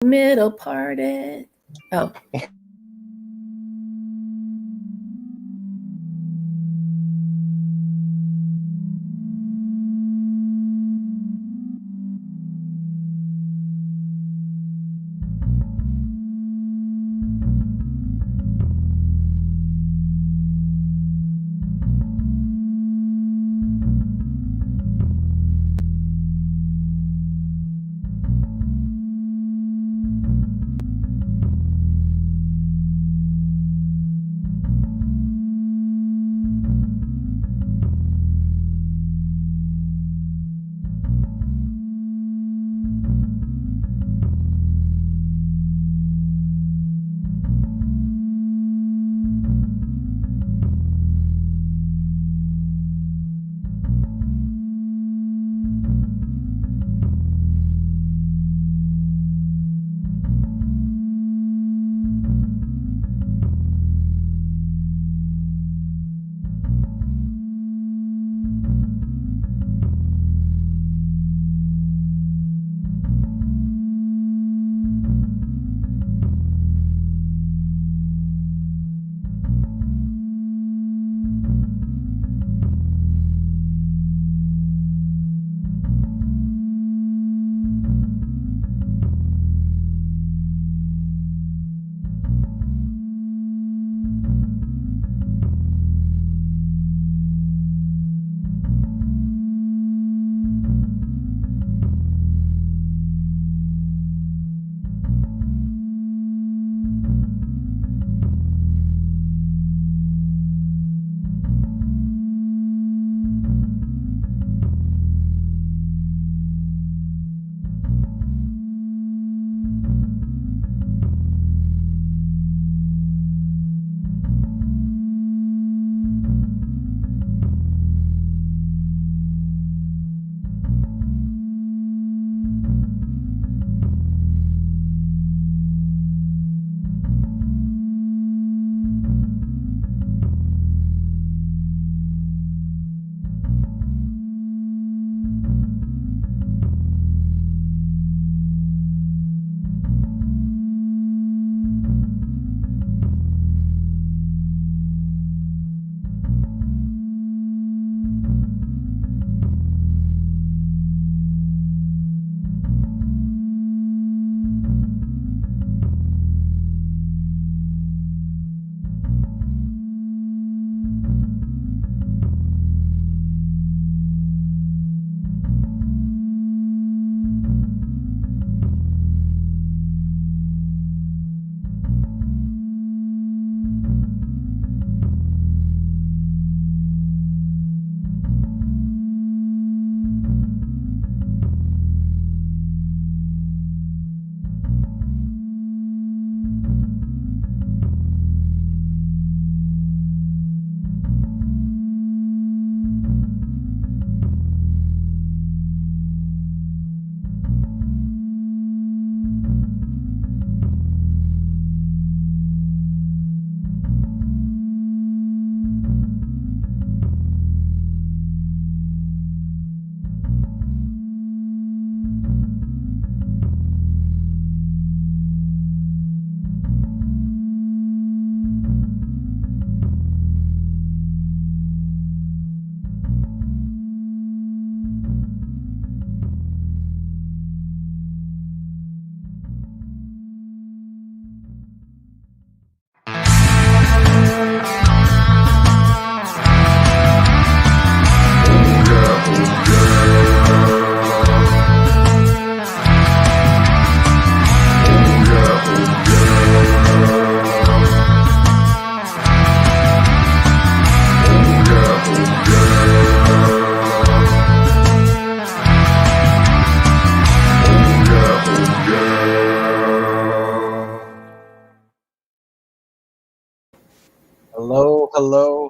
Middle parted. Oh.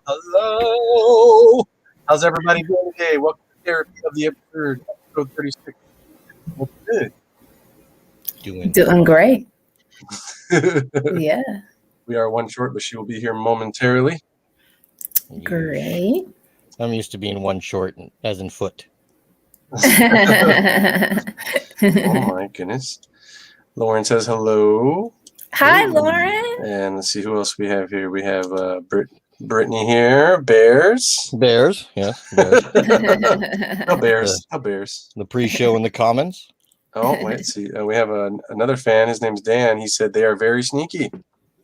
Hello. How's everybody doing today? Welcome to Therapy of the Absurd, episode 36. What's good? Doing great. Yeah. We are one short, but she will be here momentarily. Great. I'm used to being one short, as in foot. Oh my goodness. Lauren says hello. Hi, Ooh. Lauren. And let's see who else we have here. We have Brittany here. Bears. Bears, yes. Bears. No bears. No bears. The pre-show in the comments. Oh, wait. Let's see. We have another fan. His name's Dan. He said they are very sneaky.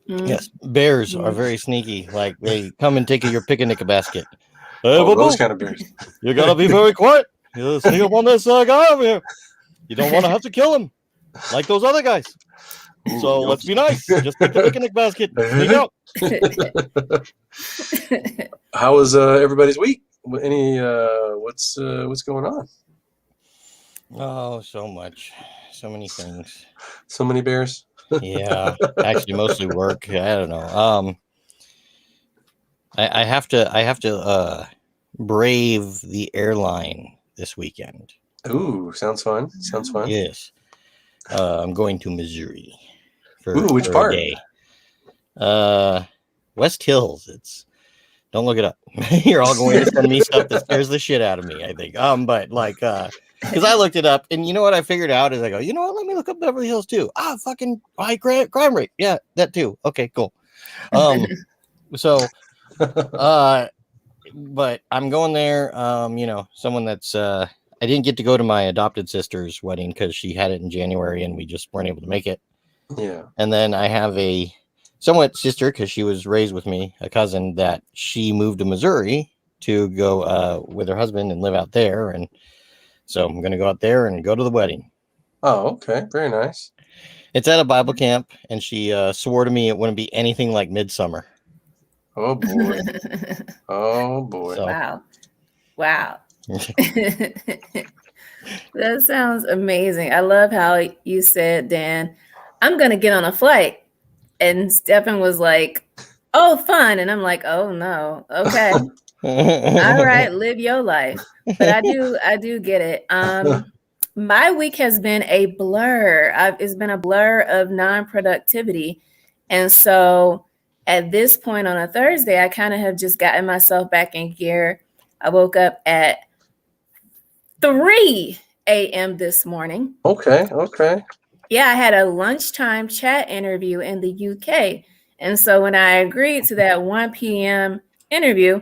Yes, bears are very sneaky. Like they come and take your picnic basket. Those kind of bears. You gotta be very quiet. You sneak up on this guy over here. You don't want to have to kill him, like those other guys. Ooh, So let's be nice. Just take the picnic basket. Sneak out. How was everybody's week? Any what's going on? Oh, so much, so many things. So many bears. Yeah, actually, mostly work. I don't know. I have to brave the airline this weekend. Ooh, sounds fun. Sounds fun. Yes, I'm going to Missouri for which for part? a day. West Hills. Don't look it up. You're all going to send me stuff that scares the shit out of me, I think. But like because I looked it up, and you know what I figured out is I go, you know what? Let me look up Beverly Hills too. Fucking high crime rate. Yeah, that too. Okay, cool. So, but I'm going there. Someone that's I didn't get to go to my adopted sister's wedding because she had it in January, and we just weren't able to make it. Yeah. And then I have a somewhat sister because she was raised with me, a cousin that she moved to Missouri to go with her husband and live out there, and so I'm going to go out there and go to the wedding. Oh, okay. Very nice. It's at a Bible camp, and she swore to me it wouldn't be anything like Midsummer. Oh, boy. Oh, boy. So. Wow. That sounds amazing. I love how you said, Dan, I'm going to get on a flight. And Stephen was like, oh, fun. And I'm like, oh, no. Okay. All right. Live your life. But I do get it. My week has been a blur. It's been a blur of non-productivity. And so at this point on a Thursday, I kind of have just gotten myself back in gear. I woke up at 3 a.m. this morning. Okay. Yeah, I had a lunchtime chat interview in the UK. And so when I agreed to that 1 p.m. interview,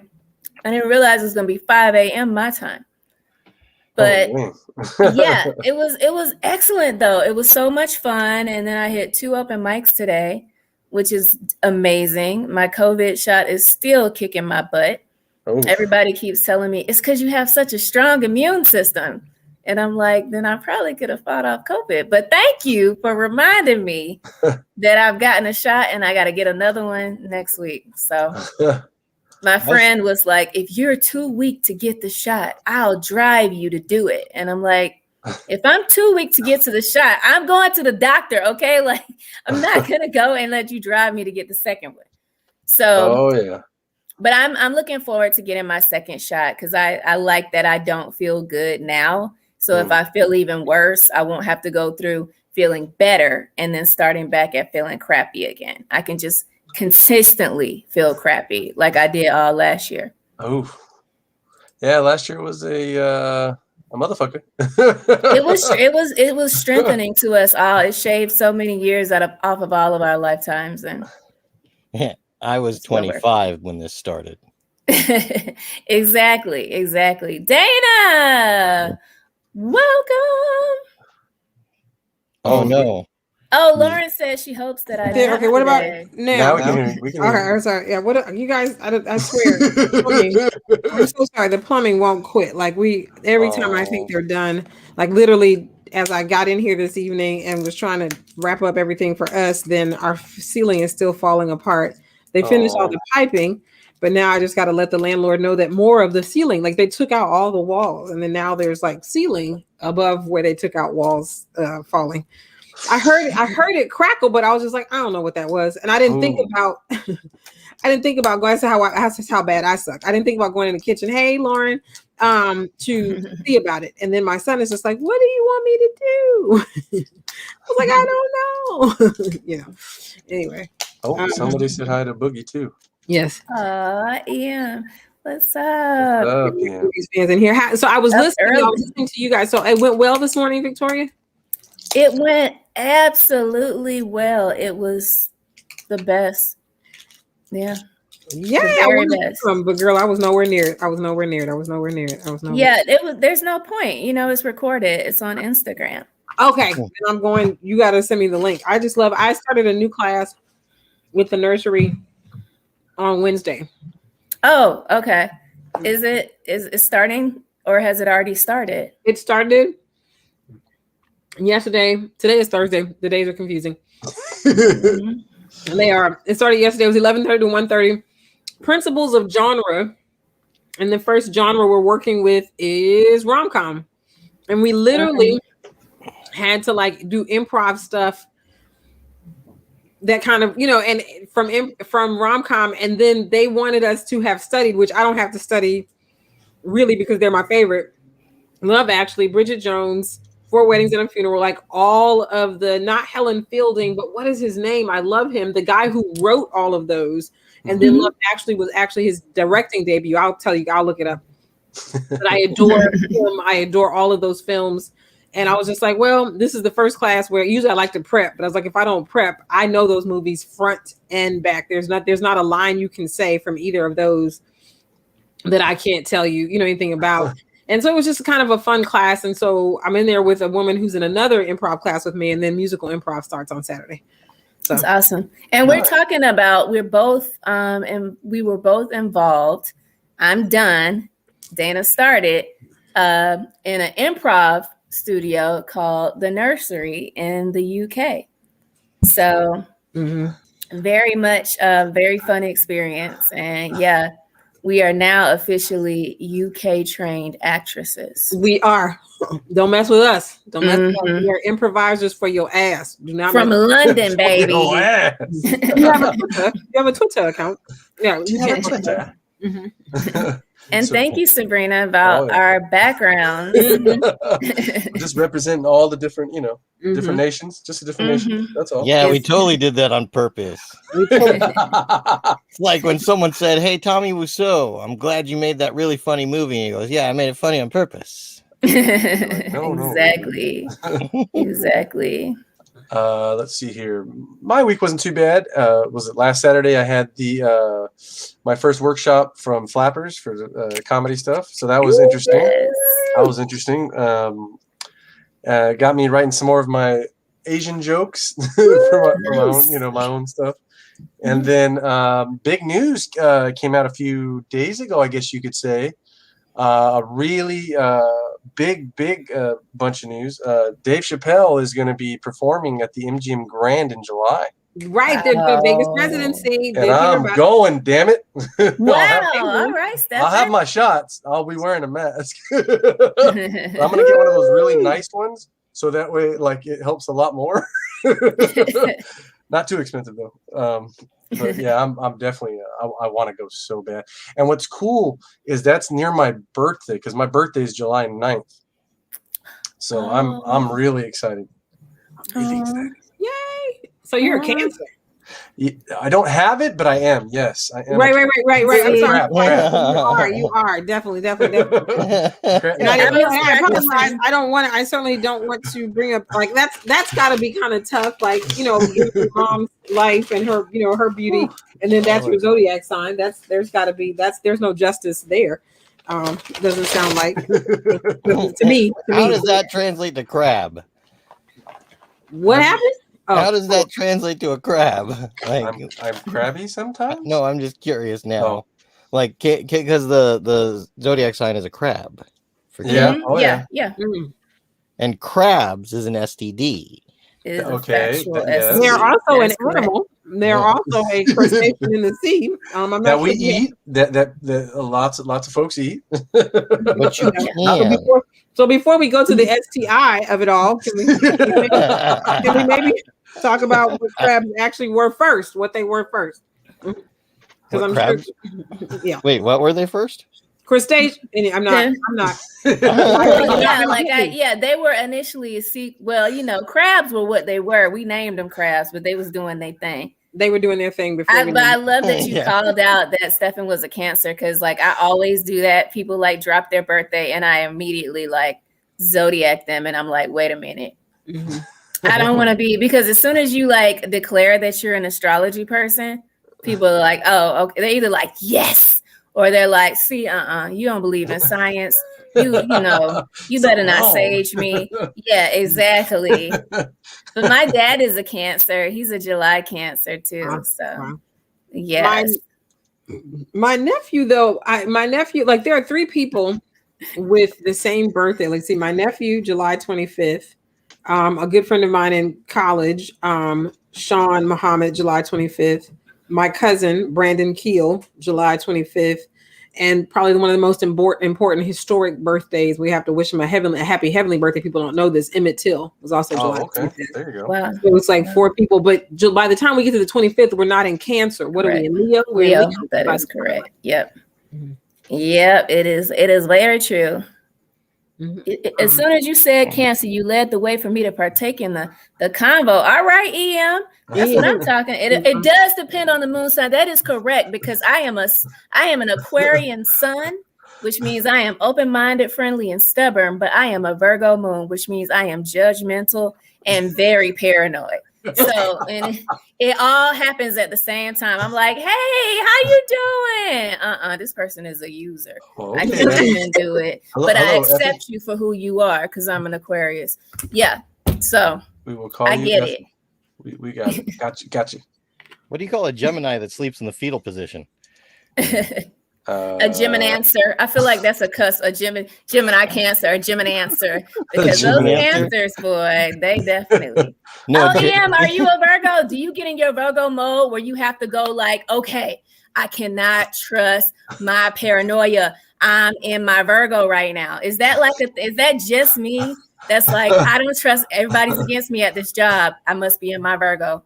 I didn't realize it was going to be 5 a.m. my time. But yeah, it was excellent, though. It was so much fun. And then I hit 2 open mics today, which is amazing. My COVID shot is still kicking my butt. Oof. Everybody keeps telling me it's because you have such a strong immune system. And I'm like, then I probably could have fought off COVID. But thank you for reminding me that I've gotten a shot and I got to get another one next week. So my friend was like, if you're too weak to get the shot, I'll drive you to do it. And I'm like, if I'm too weak to get to the shot, I'm going to the doctor. Okay. Like, I'm not going to go and let you drive me to get the second one. So, oh, yeah. But I'm looking forward to getting my second shot because I like that I don't feel good now. So if I feel even worse, I won't have to go through feeling better and then starting back at feeling crappy again. I can just consistently feel crappy like I did all last year. Oh, yeah. Last year was a motherfucker. It was strengthening to us all. It shaved so many years off of all of our lifetimes. And yeah, I was 25 when this started. Exactly. Dana. Welcome. Oh no. Oh, Lauren says she hopes that I did. Okay, what about now? We can okay, I'm sorry. Yeah, what you guys? I swear, I'm so sorry. The plumbing won't quit. Like every time I think they're done, like literally, as I got in here this evening and was trying to wrap up everything for us, then our ceiling is still falling apart. They finished all the piping. But now I just got to let the landlord know that more of the ceiling, like they took out all the walls and then now there's like ceiling above where they took out walls falling. I heard it crackle, but I was just like, I don't know what that was. And I didn't think about going to how bad I suck. I didn't think about going in the kitchen. Hey, Lauren, to see about it. And then my son is just like, what do you want me to do? I was like, I don't know. Anyway. Oh, somebody said hi to Boogie too. Yes. Yeah. What's up? Yeah. Fans in here. So I was listening to you guys. So it went well this morning, Victoria? It went absolutely well. It was the best. Yeah. Yeah, The I very wanted best. some, but girl, I was nowhere near it. I was nowhere near it. I was nowhere near it. I was nowhere. Yeah, it was. There's no point. You know, it's recorded. It's on Instagram. Okay, and I'm going. You got to send me the link. I just love. I started a new class with the nursery on Wednesday. Oh, okay. Is it starting or has it already started? It started yesterday. Today is Thursday. The days are confusing. Mhm. And they are. It started yesterday. It was 11:30 to 1:30. Principles of genre, and the first genre we're working with is rom-com, and we literally had to like do improv stuff that kind of, you know, and from rom-com, and then they wanted us to have studied, which I don't have to study really because they're my favorite. Love Actually, Bridget Jones, Four Weddings and a Funeral, like all of the, not Helen Fielding, but what is his name? I love him. The guy who wrote all of those. And then Love Actually was actually his directing debut. I'll tell you, I'll look it up. But I adore him. I adore all of those films. And I was just like, well, this is the first class where usually I like to prep, but I was like, if I don't prep, I know those movies front and back. There's not a line you can say from either of those that I can't tell you, anything about. And so it was just kind of a fun class. And so I'm in there with a woman who's in another improv class with me, and then musical improv starts on Saturday. So that's awesome. And we're talking about, we're both and we were both involved. I'm done. Dana started in an improv studio called The Nursery in the UK. So very much a very fun experience. And yeah, we are now officially UK trained actresses. We are. Don't mess with us. Don't mess with us. We are improvisers for your ass. Do not from London, baby. Your ass. You have a Twitter account. Yeah, you have a Twitter. And So thank cool. you, Sabrina, about our backgrounds. Just representing all the different, different nations, just a different nation. That's all. Yeah, we totally did that on purpose. It's like when someone said, "Hey, Tommy Wiseau, I'm glad you made that really funny movie." And he goes, "Yeah, I made it funny on purpose." Exactly. Exactly. Let's see here. My week wasn't too bad. Was it last Saturday? I had the my first workshop from Flappers for comedy stuff, so that was interesting. Yes. That was interesting. Got me writing some more of my Asian jokes for my own, my own stuff. And then big news came out a few days ago, I guess you could say. A really big bunch of news. Dave Chappelle is going to be performing at the MGM Grand in July. Right, the Vegas residency. And I'm going, damn it. Wow. All right, Steph. I'll have my shots. I'll be wearing a mask. I'm going to get one of those really nice ones, so that way, like, it helps a lot more. Not too expensive, though. But yeah, I'm definitely, I want to go so bad. And what's cool is that's near my birthday, because my birthday is July 9th. So I'm really excited. Really excited. Yay! So you're a Cancer. I don't have it, but I am. Yes, I am. Right. I'm sorry. Crap. You are definly. And I don't want to. I certainly don't want to bring up like that's got to be kind of tough. Like your mom's life and her her beauty, and then that's your zodiac sign. There's got to be there's no justice there. Doesn't sound like to me. How does that translate to crab? What happened? How does that translate to a crab? Like, I'm crabby sometimes. No, I'm just curious now. Like, because the zodiac sign is a crab. Yeah. Yeah. And crabs is an STD. Okay. Yes. They're also an animal. They're also a crustacean in the sea. That we eat. That lots of folks eat. But you can. So before we go to the STI of it all, can we maybe talk about what crabs actually were first? What they were first? Because I'm crabs? sure. Yeah. Wait, what were they first? Crustacean. I'm not. They were initially crabs were what they were. We named them crabs, but they was doing their thing. They were doing their thing before. But I love that you called out that Stefan was a Cancer, because like I always do that. People like drop their birthday and I immediately like zodiac them, and I'm like, wait a minute. I don't want to be, because as soon as you like declare that you're an astrology person, people are like, oh, okay. They're either like, yes, or they're like, see, you don't believe in science. You better not sage me. Yeah, exactly. But my dad is a Cancer. He's a July Cancer too. So yes. My nephew, though, like there are 3 people with the same birthday. Let's see, my nephew, July 25th. A good friend of mine in college, Sean Muhammad, July 25th. My cousin, Brandon Keel, July 25th. And probably one of the most important historic birthdays. We have to wish him a happy heavenly birthday. People don't know this. Emmett Till was also July 25th. There you go. Wow. It was like 4 people, but by the time we get to the 25th, we're not in Cancer. What are we in Leo? Leo. That is correct. Yep. Mm-hmm. Yep. It is very true. As soon as you said Cancer, you led the way for me to partake in the convo. All right, EM. That's what I'm talking. It does depend on the moon sign. That is correct, because I am an Aquarian sun, which means I am open-minded, friendly, and stubborn. But I am a Virgo moon, which means I am judgmental and very paranoid. So, and it all happens at the same time. I'm like, hey, how you doing? This person is a user. Okay. I can't even do it. But I accept you for who you are, because I'm an Aquarius. Yeah. So we will call I get it. We got it. Got you. What do you call a Gemini that sleeps in the fetal position? A Gemini-ancer. I feel like that's a cuss. A Gemini Cancer, a Gemini-ancer. Because those Cancers, boy, they definitely. No, EM, are you a Virgo? Do you get in your Virgo mode where you have to go like, okay, I cannot trust my paranoia. I'm in my Virgo right now. Is that just me? That's like, I don't trust, everybody's against me at this job. I must be in my Virgo.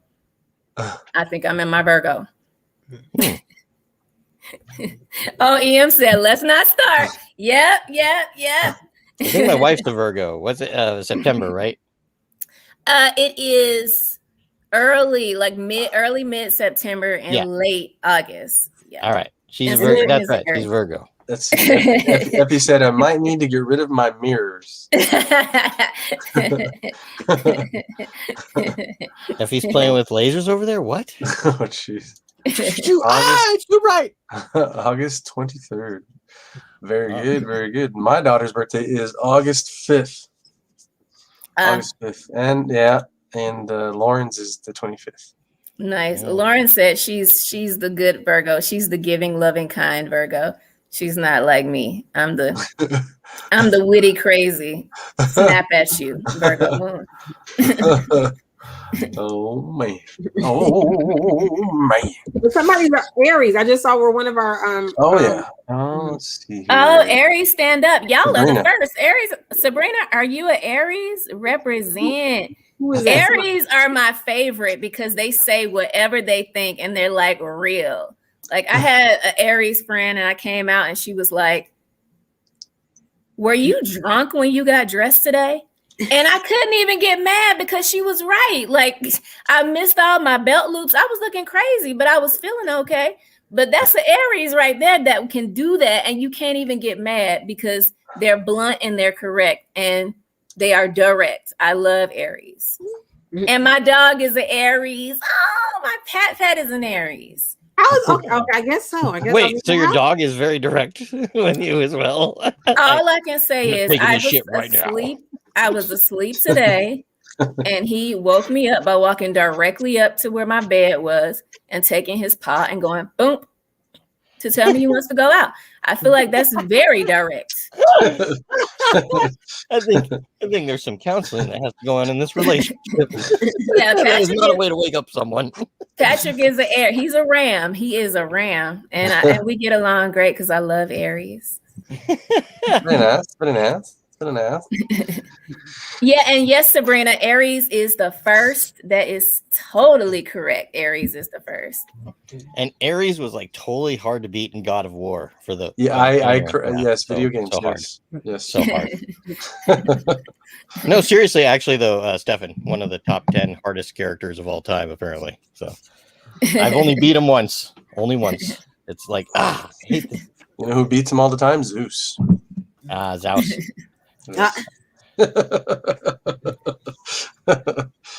I think I'm in my Virgo. Oh, EM said, let's not start. Yep. I think my wife's a Virgo. What's it? September, right? It is early mid-September and late August. Yeah. All right. She's Virgo. That's right. She's Virgo. That's Effie said, I might need to get rid of my mirrors. Effie's playing with lasers over there? What? Oh, jeez. You're right. August 23rd. Very good, very good. My daughter's birthday is August 5th. August 5th. And Lauren's is the 25th. Nice. Yeah. Lauren said she's the good Virgo. She's the giving, loving, kind Virgo. She's not like me. I'm the witty, crazy, snap at you Virgo moon. Oh man! Somebody's Aries. I just saw where one of our let's see here. Oh, Aries, stand up! Y'all are the first. Aries, Sabrina, are you an Aries? Represent. Aries are my favorite because they say whatever they think and they're like real. Like I had an Aries friend and I came out and she was like, "Were you drunk when you got dressed today?" And I couldn't even get mad because she was right. Like I missed all my belt loops. I was looking crazy, but I was feeling okay. But that's the Aries right there that can do that. And you can't even get mad because they're blunt and they're correct and they are direct. I love Aries. And my dog is an Aries. Oh, my Pat is an Aries. Okay, I guess so. Wait, so your dog is very direct with you as well? All I can say is I was asleep today, and he woke me up by walking directly up to where my bed was and taking his paw and going boom to tell me he wants to go out. I feel like that's very direct. I think there's some counseling that has to go on in this relationship. Yeah, there's not a way to wake up someone. Patrick is an Aries. He's a Ram. He is a Ram, and we get along great because I love Aries. Very nice. Yeah, and yes, Sabrina, Aries is the first. That is totally correct. Aries is the first. And Aries was like totally hard to beat in God of War for the video games. So yes, so hard. No, seriously, actually though, Stefan, one of the top 10 hardest characters of all time, apparently. So I've only beat him once. Only once. It's like I hate this. You know who beats him all the time? Zeus. Zeus.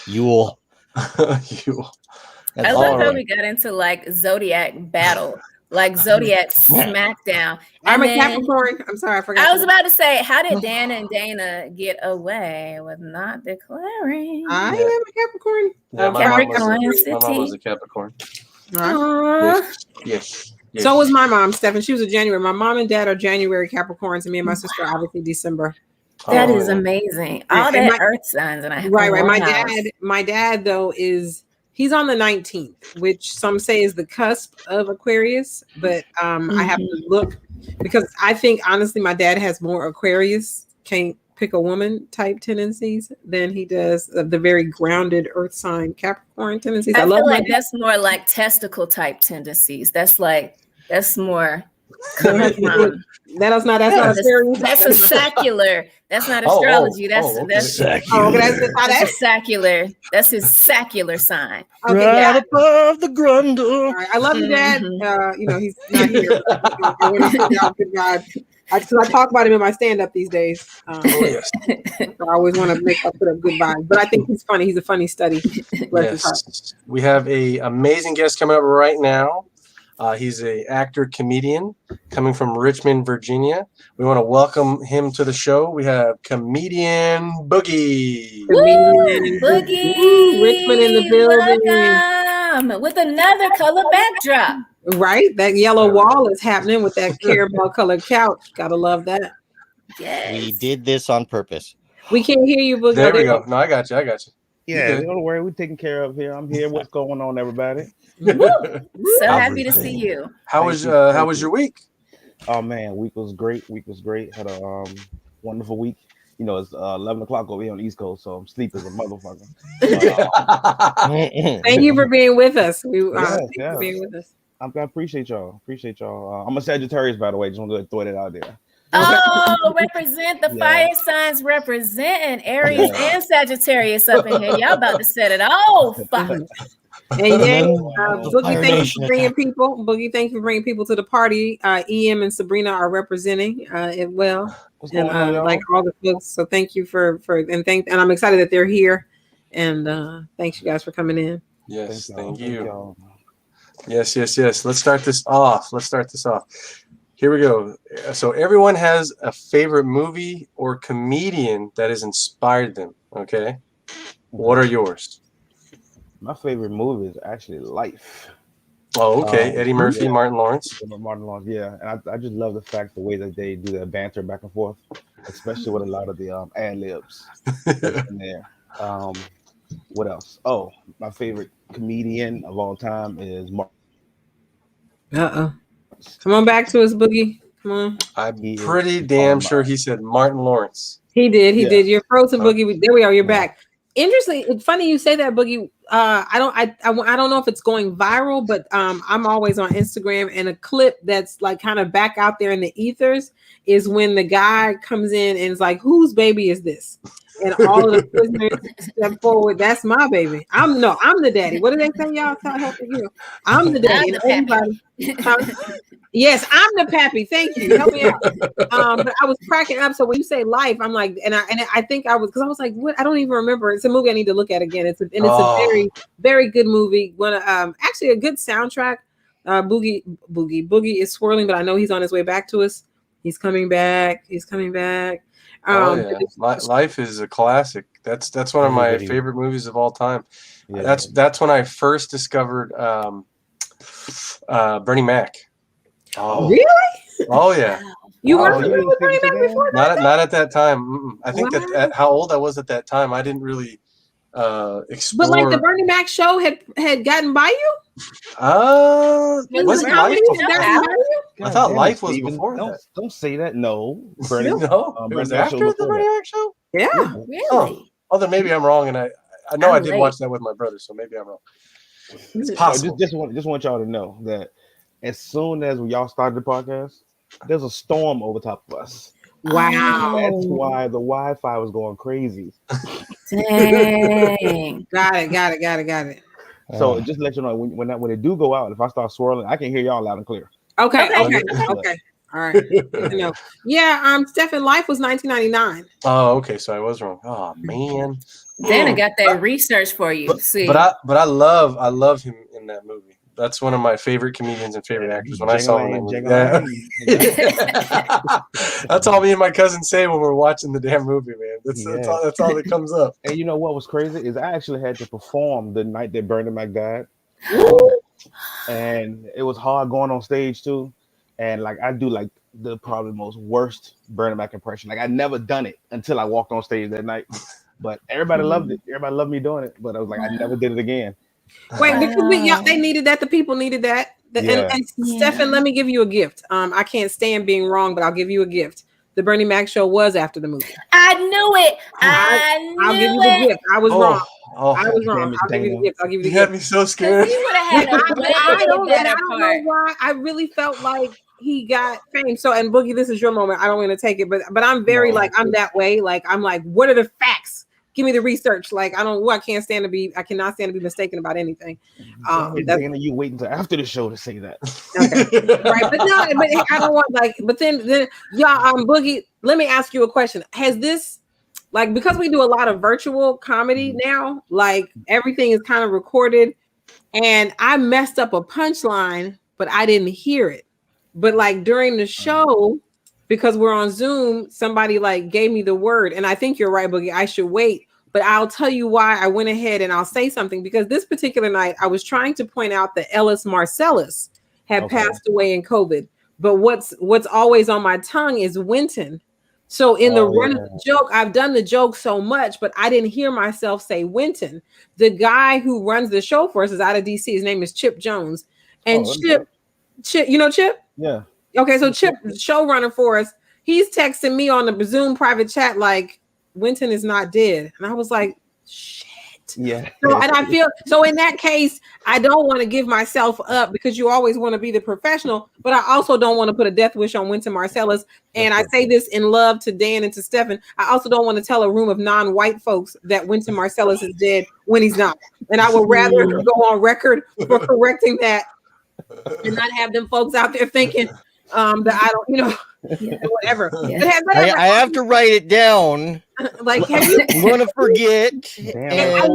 Yule. Yule. I love how we got into like Zodiac battle, like Zodiac Smackdown. I'm And a then Capricorn. I'm sorry, I forgot. I was about to say, how did Dan and Dana get away with not declaring? I am a Capricorn. Yeah, my mom was a Capricorn. Yes. So was my mom, Stephen. She was a January. My mom and dad are January Capricorns, and me and my sister are obviously December. That is amazing. All that earth signs, and I have right. My dad though he's on the 19th, which some say is the cusp of Aquarius, but I have to look because I think honestly my dad has more Aquarius can't pick a woman type tendencies than he does of the very grounded earth sign Capricorn tendencies. I feel like that's more like testicle type tendencies. That's more coming from. That's not Aquarius. That's a secular. That's not astrology. That's secular. That's his secular sign. Okay, right above the grundle. Right. I love you, Dad. He's not here. Good God. I talk about him in my stand-up these days. Yes. So I always want to put up good vibes. But I think he's funny. He's a funny study. Yes. We have a amazing guest coming up right now. He's an actor, comedian, coming from Richmond, Virginia. We want to welcome him to the show. We have comedian Boogie. Boogie. Richmond in the building. Welcome. With another color backdrop. Right? That yellow wall is happening with that caramel colored couch. Gotta love that. Yes. We did this on purpose. We can't hear you, Boogie. There we go. No, I got you. Yeah, don't worry. We're taking care of here. I'm here. What's going on, everybody? So happy to see you. How was your week? Oh man, week was great. Had a wonderful week. You know, it's 11 o'clock over here on the East Coast, so I'm sleeping as a motherfucker. Thank you for being with us. Thank you for being with us. I appreciate y'all. I'm a Sagittarius, by the way. Just want to throw that out there. Oh, represent the fire signs, representing Aries and Sagittarius up in here. Y'all about to set it off. And Boogie, thank you for bringing people. Boogie, thank you for bringing people to the party. EM and Sabrina are representing it well, like all the folks. So thank you and I'm excited that they're here. And thanks you guys for coming in. Yes, thank you. Yes. Let's start this off. Here we go. So everyone has a favorite movie or comedian that has inspired them. Okay, what are yours? My favorite movie is actually Life. Oh, okay. Eddie Murphy, yeah. Martin Lawrence. Yeah. And I just love the way that they do that banter back and forth, especially with a lot of the ad-libs in there. What else? Oh, my favorite comedian of all time is Martin. Come on back to us, Boogie. Come on. I'm pretty damn sure he said Martin Lawrence. He did. You're frozen, Boogie. There we are. You're back. Interesting. It's funny you say that, Boogie. I don't know if it's going viral, but I'm always on Instagram, and a clip that's like kind of back out there in the ethers is when the guy comes in and is like, "Whose baby is this?" And all of the prisoners step forward. That's my baby. I'm the daddy. What do they say, y'all? I'm the daddy. And everybody. Yes, I'm the pappy. Thank you. Help me out. But I was cracking up. So when you say Life, I'm like, and I think I was, because I was like, what? I don't even remember. It's a movie I need to look at again. It's a very, very good movie. Actually a good soundtrack. Boogie is swirling, but I know he's on his way back to us. He's coming back. Life is a classic. That's one of my favorite movies of all time. Yeah. That's when I first discovered Bernie Mac. Oh, really? Oh yeah. You weren't familiar with Bernie Mac before that? Not at that time. I think that at how old I was at that time, I didn't really explore. But like the Bernie Mac show had gotten by you? Was Life I thought Life was before that. Don't say that. No. Bernie, no. It was after the Bernie Mac show? Yeah. Really? Oh, then maybe I'm wrong, and I know I did watch that with my brother, so maybe I'm wrong. It's possible. Just want y'all to know that as soon as y'all started the podcast, there's a storm over top of us. Wow. That's why the Wi-Fi was going crazy. Dang. Got it. So just to let you know, when they do go out, if I start swirling, I can hear y'all loud and clear. Okay. All right. Good to know. Yeah, Stephen Life was 1999. Oh, okay. So I was wrong. Oh man. Dana got that research for you. See, But I love him in that movie. That's one of my favorite comedians and favorite actors. When I saw him in that movie, that's all me and my cousin say when we're watching the damn movie, man. That's all that comes up. And you know what was crazy is I actually had to perform the night that Bernie Mac died, and it was hard going on stage too. And like I do like the probably most worst Bernie Mac impression. Like I never done it until I walked on stage that night. But everybody loved it. Everybody loved me doing it. But I was like, I never did it again. Wait, because they needed that. The people needed that. And Stefan, let me give you a gift. I can't stand being wrong, but I'll give you a gift. The Bernie Mac show was after the movie. I knew it. I'll give you the gift. I was wrong. I was wrong. it, I'll give you the gift. I'll give you the You gift. had me so scared. You would have had a I don't better know part. why. I really felt like he got fame. So, and Boogie, this is your moment. I don't want to take it, but I'm very I'm that way. Like I'm like, what are the facts? Give me the research. Like I cannot stand to be mistaken about anything. Dana, you wait until after the show to say that. Okay. Right, but I don't want but then Boogie, let me ask you a question. Has this because we do a lot of virtual comedy now, like everything is kind of recorded, and I messed up a punchline, but I didn't hear it. But like during the show, because we're on Zoom, somebody gave me the word, and I think you're right, Boogie. I should wait. But I'll tell you why I went ahead and I'll say something, because this particular night I was trying to point out that Ellis Marcellus had passed away in COVID. But what's always on my tongue is Winton. So in the run of the joke, I've done the joke so much, but I didn't hear myself say Winton. The guy who runs the show for us is out of DC. His name is Chip Jones. And Chip, you know Chip? Yeah. Okay, so Chip, the showrunner for us, he's texting me on the Zoom private chat like, Winton is not dead. And I was like, shit. Yeah. So, and I feel so in that case, I don't want to give myself up, because you always want to be the professional, but I also don't want to put a death wish on Winton Marcellus. And I say this in love to Dan and to Stephen. I also don't want to tell a room of non-white folks that Winton Marcellus is dead when he's not. And I would rather go on record for correcting that and not have them folks out there thinking that I don't, whatever. Yeah. I have to write it down. Like, have you? I'm going to forget. And I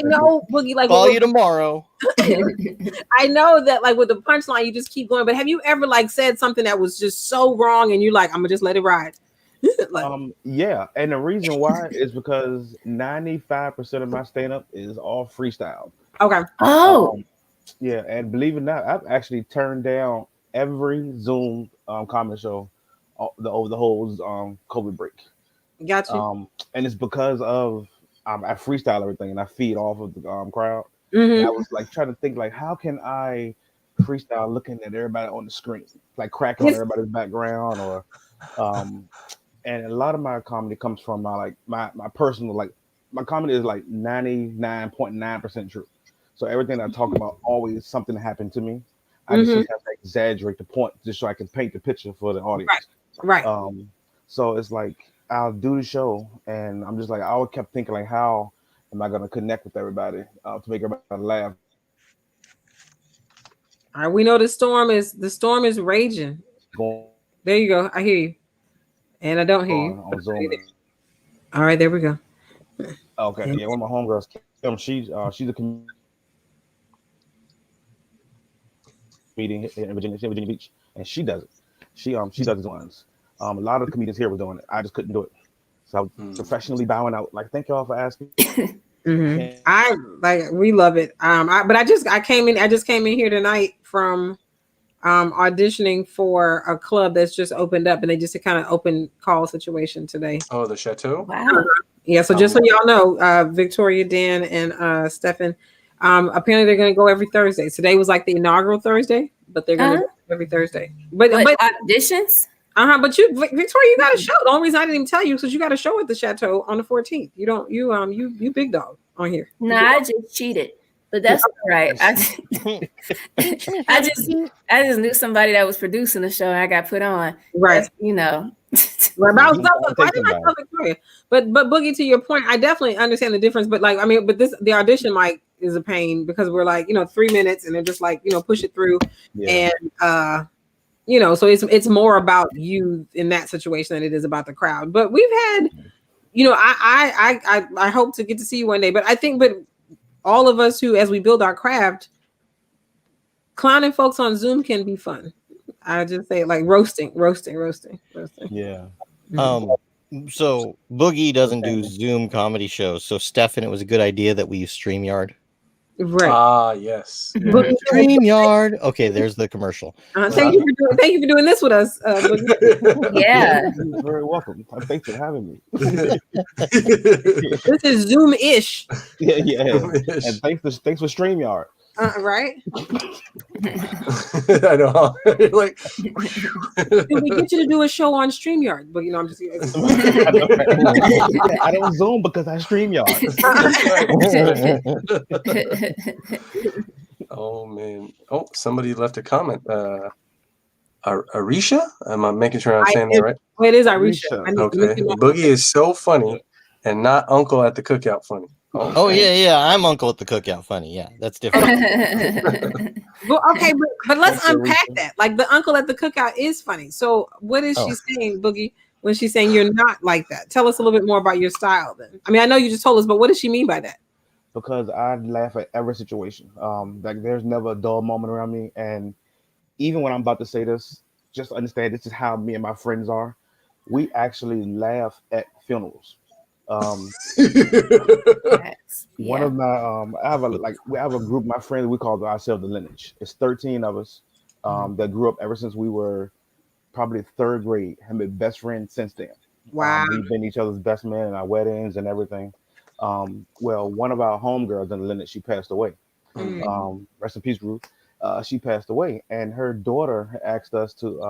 know, Boogie. Like, call you tomorrow. I know that, with the punchline, you just keep going. But have you ever said something that was just so wrong, and you're like, I'm gonna just let it ride? Yeah, and the reason why is because 95% of my stand-up is all freestyle. Okay. Yeah, and believe it or not, I've actually turned down every Zoom comedy show over the whole COVID break. Gotcha. And it's because of I freestyle everything and I feed off of the crowd. Mm-hmm. And I was trying to think how can I freestyle looking at everybody on the screen, cracking on everybody's background, or and a lot of my comedy comes from my personal my comedy is 99.9% true. So everything I talk about always something happened to me. I just have to exaggerate the point just so I can paint the picture for the audience. Right. So it's I'll do the show, and I'm just I always kept thinking how am I going to connect with everybody to make everybody laugh. All right, we know the storm is raging. There you go. I hear you, and I don't hear you. On Zoom. All right, there we go. Okay, yeah, one of my homegirls, she's a comedian in Virginia Beach, and she does it. She does the ones. A lot of the comedians here were doing it. I just couldn't do it, so I was professionally bowing out. Thank y'all for asking. Mm-hmm. We love it. I just came in here tonight from auditioning for a club that's just opened up, and they just a kind of open call situation today. Oh, the Chateau. Wow. Yeah. So just so y'all know, Victoria, Dan, and Stefan. Apparently they're going to go every Thursday. Today was the inaugural Thursday, but they're going to go every Thursday. But auditions. But Victoria, you got a show. The only reason I didn't even tell you is because you got a show at the Chateau on the 14th. You don't. You big dog on here. Nah, I just cheated, but that's all right. I just knew somebody that was producing the show, and I got put on. Right. Right, why didn't I tell Victoria? But Boogie, to your point, I definitely understand the difference. But the audition mic is a pain because we're 3 minutes, and they're just push it through. Yeah. And you know, so it's more about you in that situation than it is about the crowd. But we've had, you know, I hope to get to see you one day. But I think, but all of us who, as we build our craft, clowning folks on Zoom can be fun. I just say like roasting. Yeah. So Boogie doesn't do Zoom comedy shows. So Stefan, it was a good idea that we use StreamYard. Right. Ah, yes. Boogie, StreamYard. Okay, there's the commerul. thank you for doing this with us. Boogie. Yeah. You're very welcome. Thanks for having me. This is Zoom-ish. Yeah. And thanks for StreamYard. Right? I know. Like, Did we get you to do a show on StreamYard? But you know, I'm just I don't Zoom because I StreamYard. oh man. Oh, somebody left a comment. Arisha? Am I making sure I'm saying that right? It is Arisha. Okay. Boogie is so funny and not Uncle at the Cookout funny. Oh yeah. I'm Uncle at the Cookout funny. Yeah, that's different. Well, okay, but let's unpack that. Like the Uncle at the Cookout is funny. So what is she saying, Boogie, when she's saying you're not like that? Tell us a little bit more about your style then. I mean, I know you just told us, but what does she mean by that? Because I laugh at every situation. Like there's never a dull moment around me. And even when I'm about to say this, just understand this is how me and my friends are. We actually laugh at funerals. One of my we have a group of my friends, we call ourselves the lineage. It's 13 of us that grew up ever since we were probably third grade, have been best friends since then. Wow. We've been each other's best men in our weddings and everything. Well, one of our homegirls in the lineage, she passed away. Rest in peace, Ruth. She passed away, and her daughter asked us to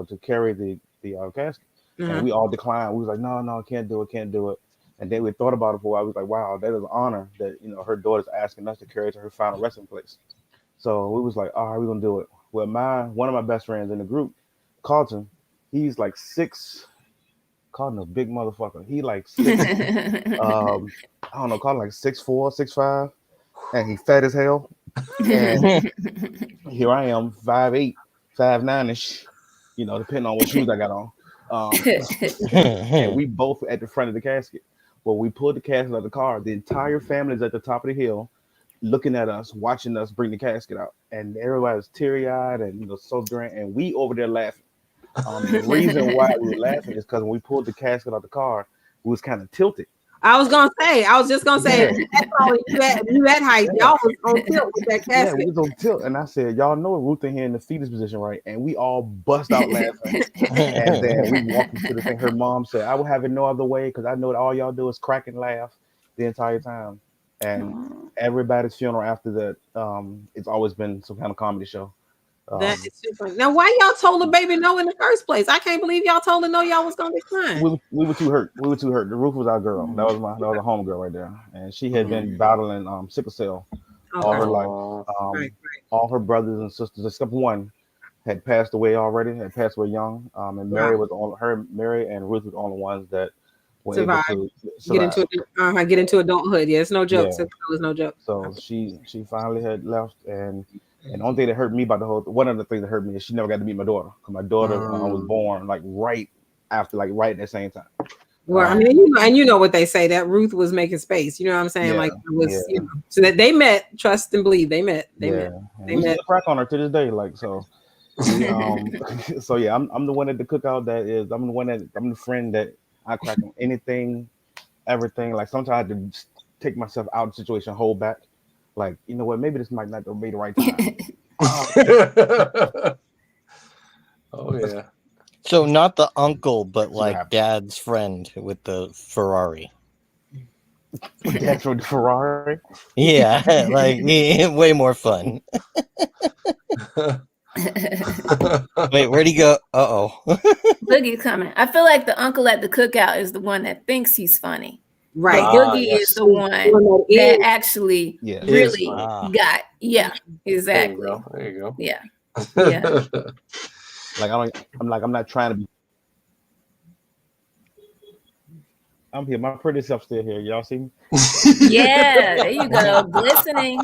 to carry the casket. And we all declined. We was like, no, can't do it. And then we thought about it for a while. I was like, wow, that is an honor that, her daughter's asking us to carry to her final resting place. So we was like, all right, we're going to do it. Well, one of my best friends in the group, Carlton, he's like 6. Carlton a big motherfucker. He like 6, Carlton like 6'4", 6'5", and he fat as hell. And here I am, 5'8", 5'9"-ish, depending on what shoes I got on. And we both at the front of the casket. Well, we pulled the casket out of the car. The entire family is at the top of the hill, looking at us, watching us bring the casket out, and everybody's teary-eyed and so grand. And we over there laughing. The reason why we were laughing is because when we pulled the casket out of the car, we was kind of tilted. I was just gonna say, that's all you at height. Y'all was on tilt with that casket. Yeah, we was on tilt, and I said, y'all know Ruth in here in the fetus position, right? And we all bust out laughing. And then we walked into the thing. Her mom said, I would have it no other way because I know that all y'all do is crack and laugh the entire time. And everybody's funeral after that, it's always been some kind of comedy show. That is super. Now, why y'all told the baby no in the first place? I can't believe y'all told her no. Y'all was gonna decline. We were too hurt. The Ruth was our girl. That was a home girl right there, and she had been battling sickle cell all her life. All her brothers and sisters, except one, had passed away already. Had passed away young. And Mary and Ruth were the only ones that were able to survive. Get into adulthood. Yeah, it's no joke. Yeah. It's no joke. So she finally had left, and the only thing that hurt me about one of the things that hurt me is she never got to meet my daughter, because my daughter was born right at the same time. Well, I mean, and you know what they say, that Ruth was making space. You know what I'm saying? Like it was, so that they met, trust and believe. They met. They met. Crack on her to this day, like so. So yeah, I'm the one at the cookout I'm the friend that I crack on anything, everything. Like sometimes I have to take myself out of the situation, hold back. Like, you know what? Maybe this might not be the right time. Oh yeah. So not the uncle, but like Dad's friend with the Ferrari. Dad's with the Ferrari? Yeah, like way more fun. Wait, where'd he go? Boogie's coming. I feel like the uncle at the cookout is the one that thinks he's funny. Right. Boogie is the one that actually really got. Yeah, exactly. There you go. Yeah. Like I'm not trying to be. I'm here. My pretty self still here. Y'all see me? Yeah, there you go. Glistening,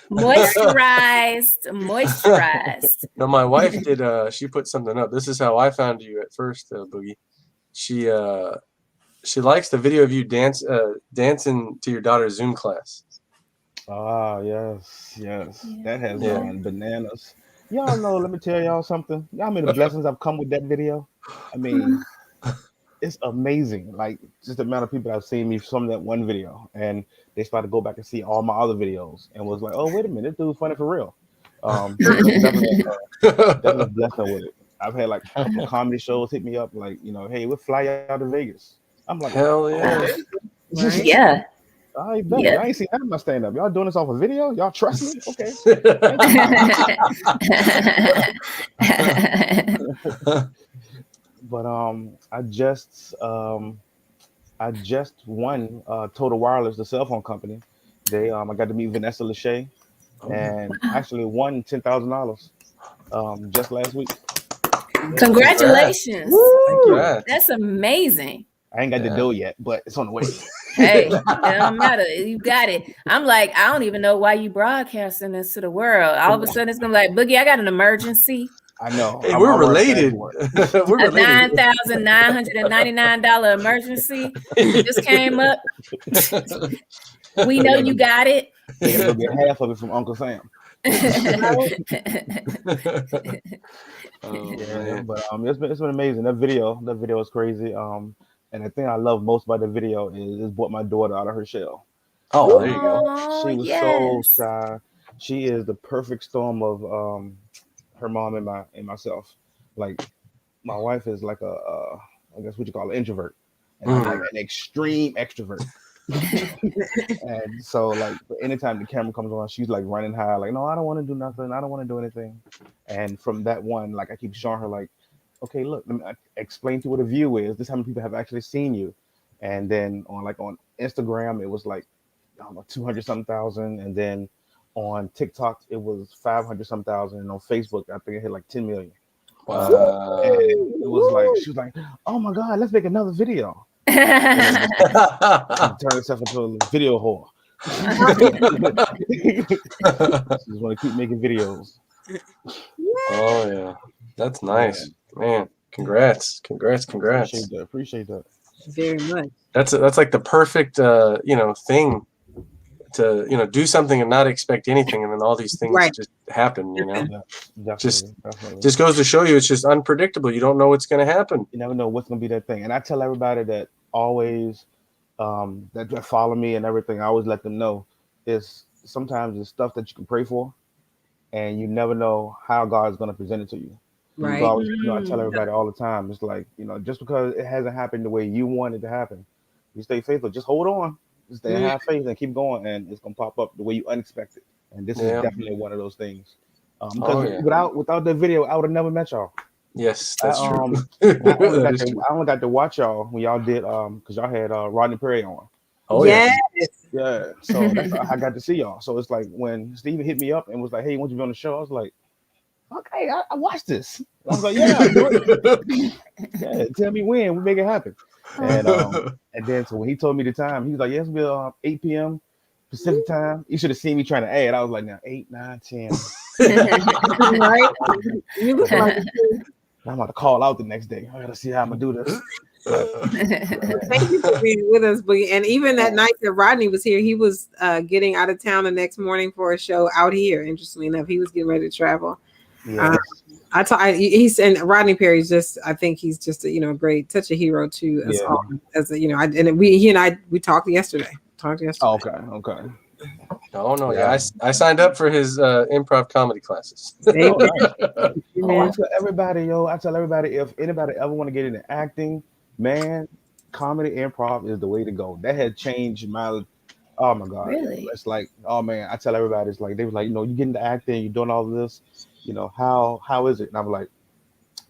moisturized. No, my wife did. She put something up. This is how I found you at first, Boogie. She likes the video of you dancing to your daughter's Zoom class. Ah, yes. Yeah. That has Yeah. gone bananas. Y'all know, let me tell y'all something. Y'all know the blessings have come with that video. I mean, it's amazing. Like, just the amount of people that have seen me from that one video, and they started to go back and see all my other videos, and was like, "Oh, wait a minute, this dude's funny for real." Definitely blessed her with it. I've had like a couple of comedy shows hit me up, like, hey, we'll fly you out to Vegas. I'm like, hell yeah. okay. Right? Yeah. I bet. Yeah. I ain't seen none of my stand up. Y'all doing this off a video? Y'all trust me? Okay. But I just won Total Wireless, the cell phone company. I got to meet Vanessa Lachey, and actually won $10,000 just last week. Congratulations. Thank you. That's amazing. I ain't got the dough yet, but it's on the way. Hey, it don't matter. You got it. I'm like, I don't even know why you broadcasting this to the world. All of a sudden, it's gonna be like, Boogie, I got an emergency. I know. Hey, we're related. We're A related. $9,999 emergency just came up. We know you got it. They gotta go get half of it from Uncle Sam. But it's been amazing. That video is crazy. And the thing I love most about the video is it brought my daughter out of her shell. Oh, there you go. She was so shy. She is the perfect storm of her mom and myself. Like, my wife is like I guess what you call an introvert, and I'm like an extreme extrovert. And so, like, anytime the camera comes on, she's like running high, like, no, I don't want to do nothing. I don't want to do anything. And from that one, like, I keep showing her, like, okay, look, let me explain to you what a view is. This is how many people have actually seen you. And then on Instagram, it was like, I don't know, 200 something thousand. And then on TikTok, it was 500 something thousand. And on Facebook, I think it hit like 10 million. And it was like, she was like, oh my God, let's make another video. Turn herself into a video whore. She just want to keep making videos. Oh yeah, that's nice, man. Congrats. Appreciate that very much. That's like the perfect thing to do something and not expect anything, and then all these things just happen. Just goes to show you it's just unpredictable. You don't know what's going to happen. You never know what's going to be that thing. And I tell everybody that always that follow me and everything. I always let them know is sometimes it's stuff that you can pray for, and you never know how God is going to present it to you. Right. So always, I tell everybody all the time, it's like, just because it hasn't happened the way you want it to happen, you stay faithful. Just hold on. Just stay have faith and keep going, and it's gonna pop up the way you unexpected. And this is definitely one of those things. Because without the video, I would have never met y'all. Yes, that's true. I only got to watch y'all when y'all did because y'all had Rodney Perry on. Oh yes. Yeah. So that's how I got to see y'all. So it's like when Steven hit me up and was like, "Hey, won't you be on the show?" I was like, "Okay, I watched this." I was like, "Yeah, do it. Yeah, tell me when we make it happen." And then so when he told me the time, he was like, "Yes, we'll 8 p.m. Pacific time." You should have seen me trying to add. I was like, "Now 8, 9, 10." Right? You look like I'm about to call out the next day. I gotta see how I'm gonna do this. Thank you for being with us, Boogie. And even that night that Rodney was here, he was getting out of town the next morning for a show out here. Interestingly enough, he was getting ready to travel. Yes. He's and Rodney Perry's just, I think he's just a great, such a hero to us all. As he and I talked yesterday. Oh, okay. Oh no, I signed up for his improv comedy classes. I tell everybody, if anybody ever want to get into acting, man, comedy improv is the way to go. That had changed my. Oh my God! Really? It's like, oh man, I tell everybody, it's like they were like, you get into acting, you're doing all of this, how is it? And I'm like,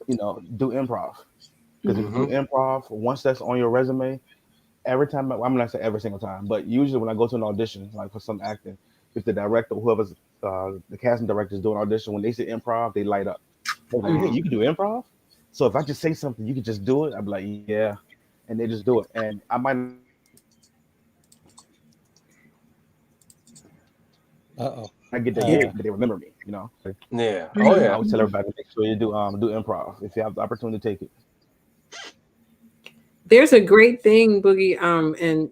do improv, because if you do improv, once that's on your resume, every time I'm not saying every single time, but usually when I go to an audition, like for some acting, if the director, whoever's the casting director is doing audition, when they say improv, they light up. They're like, hey, you can do improv. So if I just say something, you can just do it. I'm like, yeah. and they just do it. And I might I get that Yeah. but they remember me, you know. Yeah. Mhm. Oh I yeah. always tell everybody to make sure you do improv if you have the opportunity to take it. There's a great thing, Boogie. And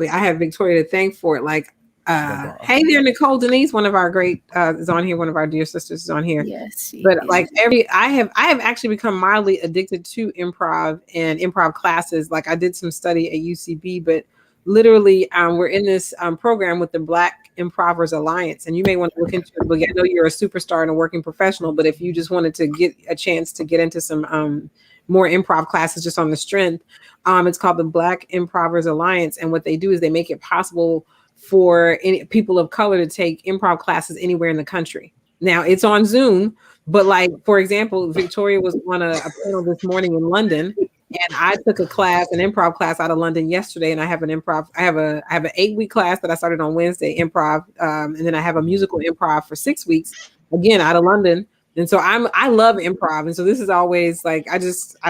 I have Victoria to thank for it. Like, problem. hey there, Nicole Denise, one of our great is on here. One of our dear sisters is on here. Yes, she But is. like I have actually become mildly addicted to improv and improv classes. Like I did some study at UCB, but literally we're in this program with the Black Improvers Alliance, and you may want to look into it. Boogie, I know you're a superstar and a working professional, but if you just wanted to get a chance to get into some more improv classes just on the strength, it's called the Black Improvers Alliance, and what they do is they make it possible for any people of color to take improv classes anywhere in the country. Now it's on Zoom, but like for example, Victoria was on a panel this morning in London, and I took an improv class out of London yesterday, and I have an 8-week class that I started on Wednesday, improv, and then I have a musical improv for 6 weeks, again out of London. And so I love improv, and so this is always like I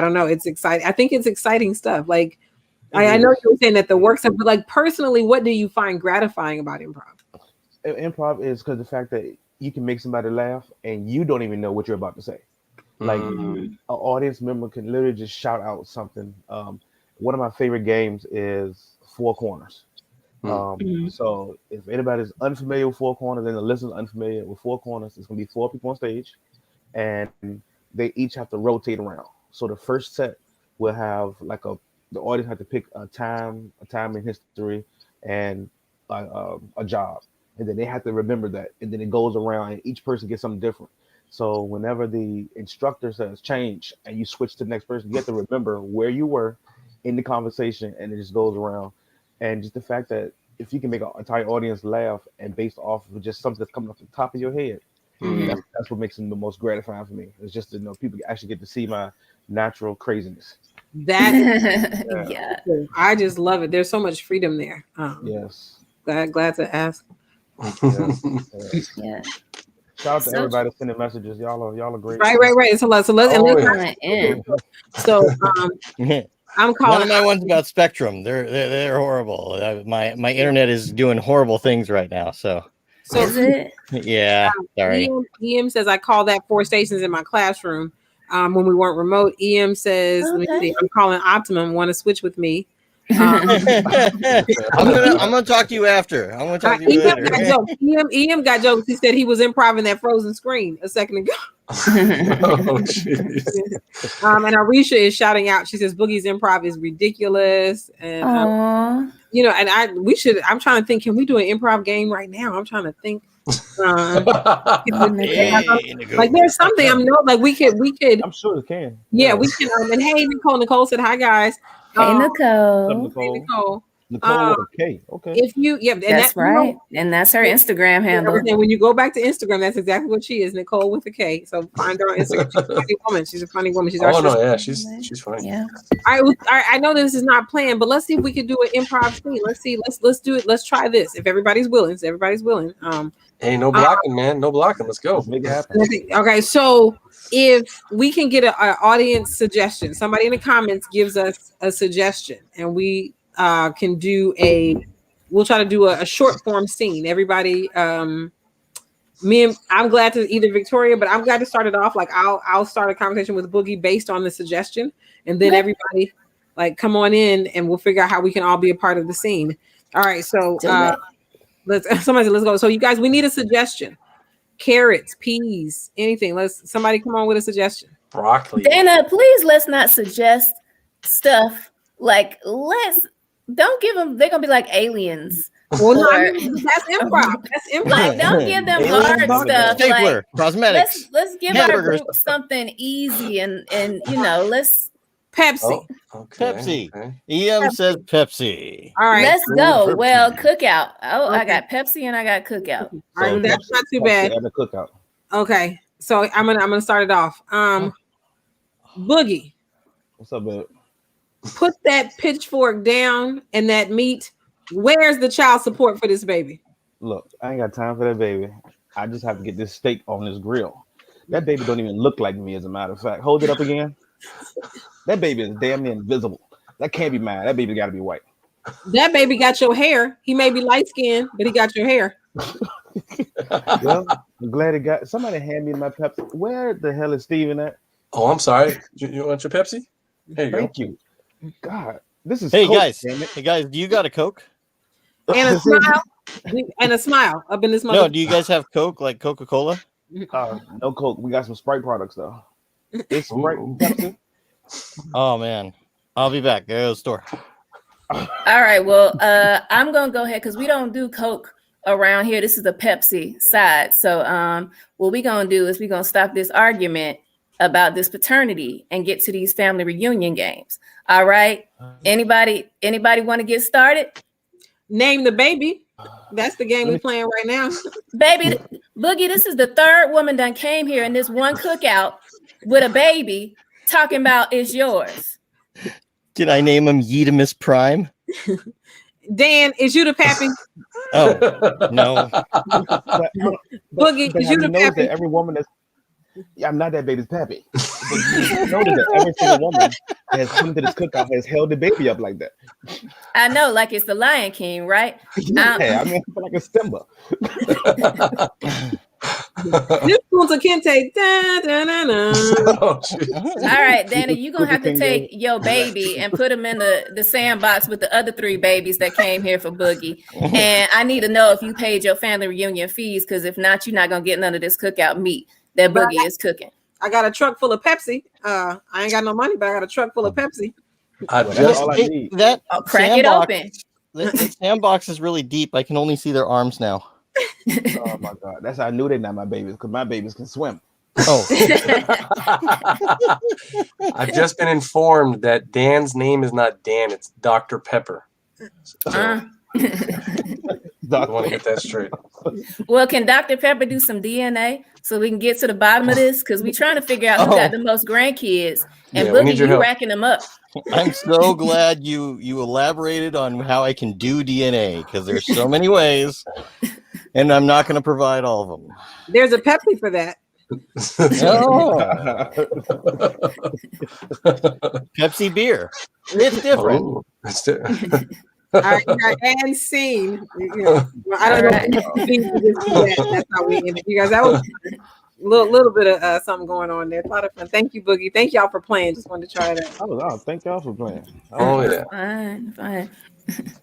don't know, it's exciting. I think it's exciting stuff. Like I know you were saying that the work stuff, but like personally, what do you find gratifying about improv? Improv is because the fact that you can make somebody laugh and you don't even know what you're about to say. Like an audience member can literally just shout out something. One of my favorite games is Four Corners. So if anybody's unfamiliar with Four Corners and the listener's unfamiliar with Four Corners, it's gonna be 4 people on stage, and they each have to rotate around. So the first set will have the audience have to pick a time in history, and a job, and then they have to remember that, and then it goes around, and each person gets something different. So whenever the instructor says change and you switch to the next person, you have to remember where you were in the conversation, and it just goes around. And just the fact that if you can make an entire audience laugh and based off of just something that's coming off the top of your head, that's what makes them the most gratifying for me. It's just to know people actually get to see my natural craziness. That Yeah. I just love it. There's so much freedom there. Yes. Glad to ask. Yeah. Shout out to everybody sending messages. Y'all are great. Right. So let's I'm calling. None of my ones about Spectrum. They're horrible. My internet is doing horrible things right now. So Is it? yeah, sorry. EM says I call that 4 stations in my classroom. When we weren't remote, EM says, let me see, I'm calling Optimum. Want to switch with me? I'm gonna talk to you after. I'm gonna talk to you later. EM got jokes. He said he was improvising that frozen screen a second ago. Oh, jeez. And Arisha is shouting out. She says Boogie's improv is ridiculous, and and I'm trying to think. Can we do an improv game right now? I'm trying to think. Like there's something I know. Like we could. I'm sure it can. Yeah, we can. And hey, Nicole said hi, guys. Hey, Nicole. Hey, Nicole. Nicole with a K. Okay. If you, and that's right. And that's her Instagram handle. And when you go back to Instagram, that's exactly what she is, Nicole with a K. So find her on Instagram. She's a funny woman. She's our sister. She's funny. Yeah. All right, I know this is not planned, but let's see if we could do an improv scene. Let's do it. Let's try this. If everybody's willing, Hey, no blocking, man. No blocking. Let's go. Let's make it happen. Okay, so if we can get an audience suggestion, somebody in the comments gives us a suggestion, and we can do we'll try to do a short form scene. Everybody, I'm glad to either Victoria, but I'm glad to start it off. Like I'll start a conversation with Boogie based on the suggestion, and then everybody come on in, and we'll figure out how we can all be a part of the scene. All right, so let's go. So you guys, we need a suggestion. Carrots, peas, anything. Somebody come on with a suggestion. Broccoli. Dana, please let's not suggest stuff don't give them. They're gonna be like aliens. Well, no, that's improv. Like, don't give them hard stuff. Stapler, cosmetics. Let's give our group something easy and let's Pepsi. Pepsi. EM says Pepsi. All right, let's go. Well, cookout. Oh, I got Pepsi and I got cookout. All right, that's not too bad. And a cookout. Okay, so I'm gonna start it off. Boogie, what's up, babe? Put that pitchfork down and that meat. Where's the child support for this baby? Look, I ain't got time for that baby. I just have to get this steak on this grill. That baby don't even look like me, as a matter of fact. Hold it up again. That baby is damn near invisible. That can't be mine. That baby got to be white. That baby got your hair. He may be light skinned, but he got your hair. Well, I'm glad it got somebody hand me my Pepsi. Where the hell is Steven at? Oh, I'm sorry. You want your Pepsi? There you Thank you. God, this is Hey Coke, guys, damn it. hey guys, do you got a Coke? And a smile. And a smile up in this mother. No, do you guys have Coke like Coca-Cola? No Coke. We got some Sprite products though. It's Sprite Ooh. Pepsi. Oh man, I'll be back. Go to the store. All right. Well, I'm gonna go ahead because we don't do Coke around here. This is the Pepsi side. So, what we gonna do is we gonna stop this argument about this paternity and get to these family reunion games. All right. Anybody want to get started? Name the baby. That's the game we're playing right now. Baby, Boogie, this is the third woman that came here in this one cookout with a baby talking about it's yours. Did I name him Yeetimus Prime? Dan, is you the pappy? Oh no. Boogie, is you the notice pappy? that every woman is. Yeah, I'm not that baby's pappy. But you notice that every single woman that has come to this cookout has held the baby up like that. I know, like it's the Lion King, right? Yeah, I mean, I feel like a Simba. This Punta Kente. Da, da, da, da. Oh, All right, Dana, you're gonna have to take your baby and put him in the sandbox with the other 3 babies that came here for Boogie. And I need to know if you paid your family reunion fees, because if not, you're not gonna get none of this cookout meat that Boogie is cooking. I got a truck full of Pepsi. I ain't got no money, but I got a truck full of Pepsi. That's all I need. That Crack it sandbox, open. the sandbox is really deep. I can only see their arms now. Oh my God, that's how I knew they're not my babies because my babies can swim. Oh, I've just been informed that Dan's name is not Dan, it's Dr. Pepper. So, I want to get that straight. Well, can Dr. Pepper do some DNA so we can get to the bottom of this? Because we're trying to figure out who got the most grandkids. And Yeah, we need Boogie, your you help. racking them up. I'm so glad you elaborated on how I can do DNA because there's so many ways, and I'm not going to provide all of them. There's a Pepsi for that. Oh, Pepsi beer. It's different. Oh, that's different. All right, and scene. You know, I don't know. That's how we ended. You guys, that was a little bit of something going on there. A lot of fun. Thank you, Boogie. Thank y'all for playing. Just wanted to try that. Oh, thank y'all for playing. Oh, yeah. Fine.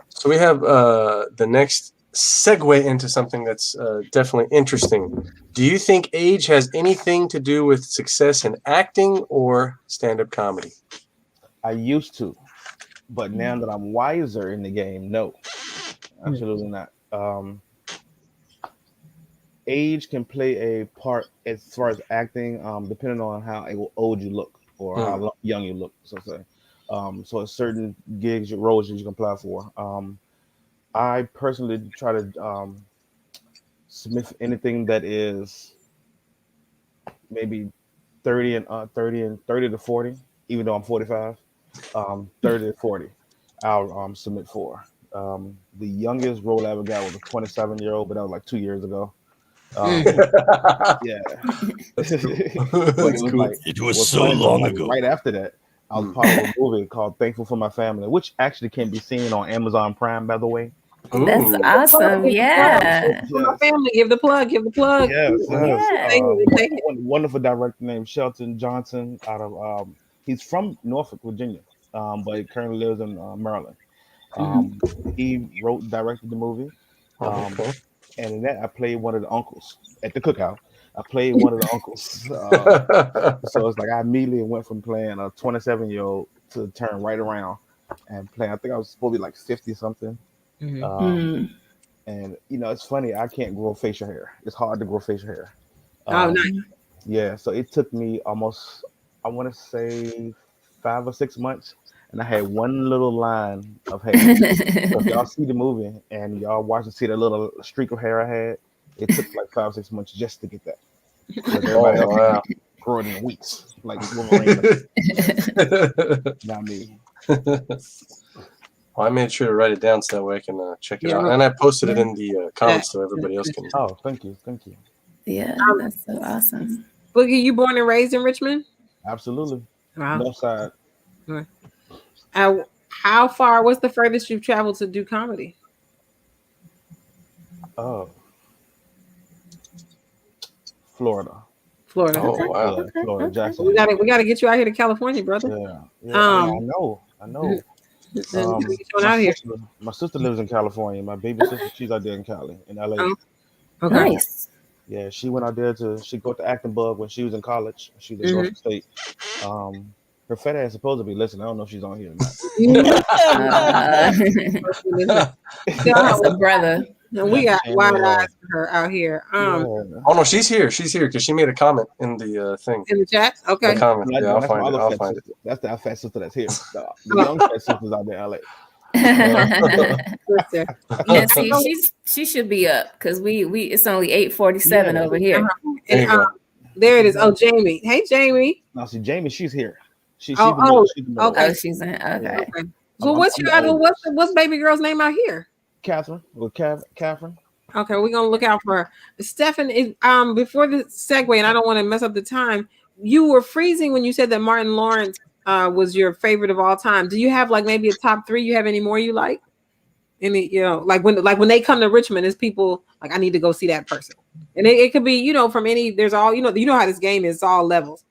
So we have the next segue into something that's definitely interesting. Do you think age has anything to do with success in acting or stand-up comedy? I used to, but now that I'm wiser in the game, no, absolutely not. Age can play a part as far as acting, depending on how old you look or how young you look. So it's certain gigs, roles that you can apply for. I personally try to submit for anything that is maybe 30 to 40, even though I'm 45. 30 to 40, I'll submit for. The youngest role I ever got was a 27-year-old, but that was like 2 years ago. Yeah, but it was so long ago. Right after that, I was part of a movie called "Thankful for My Family," which actually can be seen on Amazon Prime, by the way. That's awesome. Yeah. For my family, give the plug. Yes. Yeah. Wonderful director named Shelton Johnson out of he's from Norfolk, Virginia, but he currently lives in Maryland. He wrote and directed the movie. Okay. And in that, I played one of the uncles at the cookout. I played one of the uncles. So it's like I immediately went from playing a 27-year-old to turn right around and play. I think I was supposed to be like 50 something. And it's funny. I can't grow facial hair. It's hard to grow facial hair. Nice. Yeah. So it took me almost, I want to say 5 or 6 months. And I had one little line of hair. So if y'all see the movie and y'all watch and see that little streak of hair I had, it took like 5 or 6 months just to get that. Everybody else growing in weeks, like Wolverine. Not me. Well, I made sure to write it down so that way I can check it out. And I posted it in the comments so everybody else can. Oh, thank you. Yeah, that's so awesome. Boogie, you born and raised in Richmond? Absolutely. Wow. North side. How far? What's the furthest you've traveled to do comedy? Oh, Florida. Florida. Oh Okay. wow. Yeah, Okay, Florida, okay. Jackson. We gotta get you out here to California, brother. Yeah. I know. Out here. My sister lives in California. My baby sister, she's out there in Cali, in LA. Oh, okay. Nice. Yeah, she went out there she got to acting bug when she was in college. She was in Georgia State. Her fat ass supposed to be listening. I don't know if she's on here or not. That's a brother. And we got wide eyes for her out here. Oh no, she's here. She's here because she made a comment in the thing. In the chat? Okay. The comment. Yeah, I'll find it. I'll find it. That's the fat sister that's here. The young fat sister's out there in LA. Yeah, see, she should be up because we it's only 8:47 over here. And there it is. Oh, Jamie. Hey, Jamie. Now see, Jamie, she's here. She's okay. Oh, she's in. Okay. So what's your other? What's baby girl's name out here? Catherine. With Catherine. Okay, we're gonna look out for her. Stephen, before the segue, and I don't want to mess up the time. You were freezing when you said that Martin Lawrence was your favorite of all time. Do you have like maybe a top 3? You have any more you like? Any, like when they come to Richmond, is people like, I need to go see that person, and it could be from any. There's all you know how this game is, it's all levels.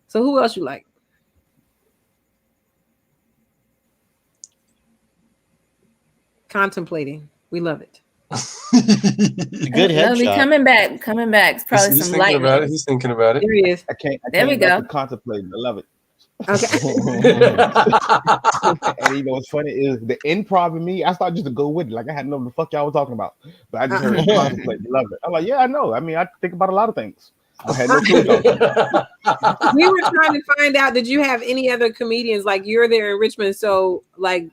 So who else you like? Contemplating, we love it. Good headshot. Coming back. It's probably He's some thinking lightning. about it. He's thinking about it. There he is. I can't There we go. Contemplate. I love it. Okay. And you know what's funny is the improv in me. I started just to go with it. Like I had no know what the fuck y'all were talking about, but I just heard contemplate. Love it. I'm like, yeah, I know. I mean, I think about a lot of things. I had no clue. We were trying to find out. Did you have any other comedians like you're there in Richmond? So like,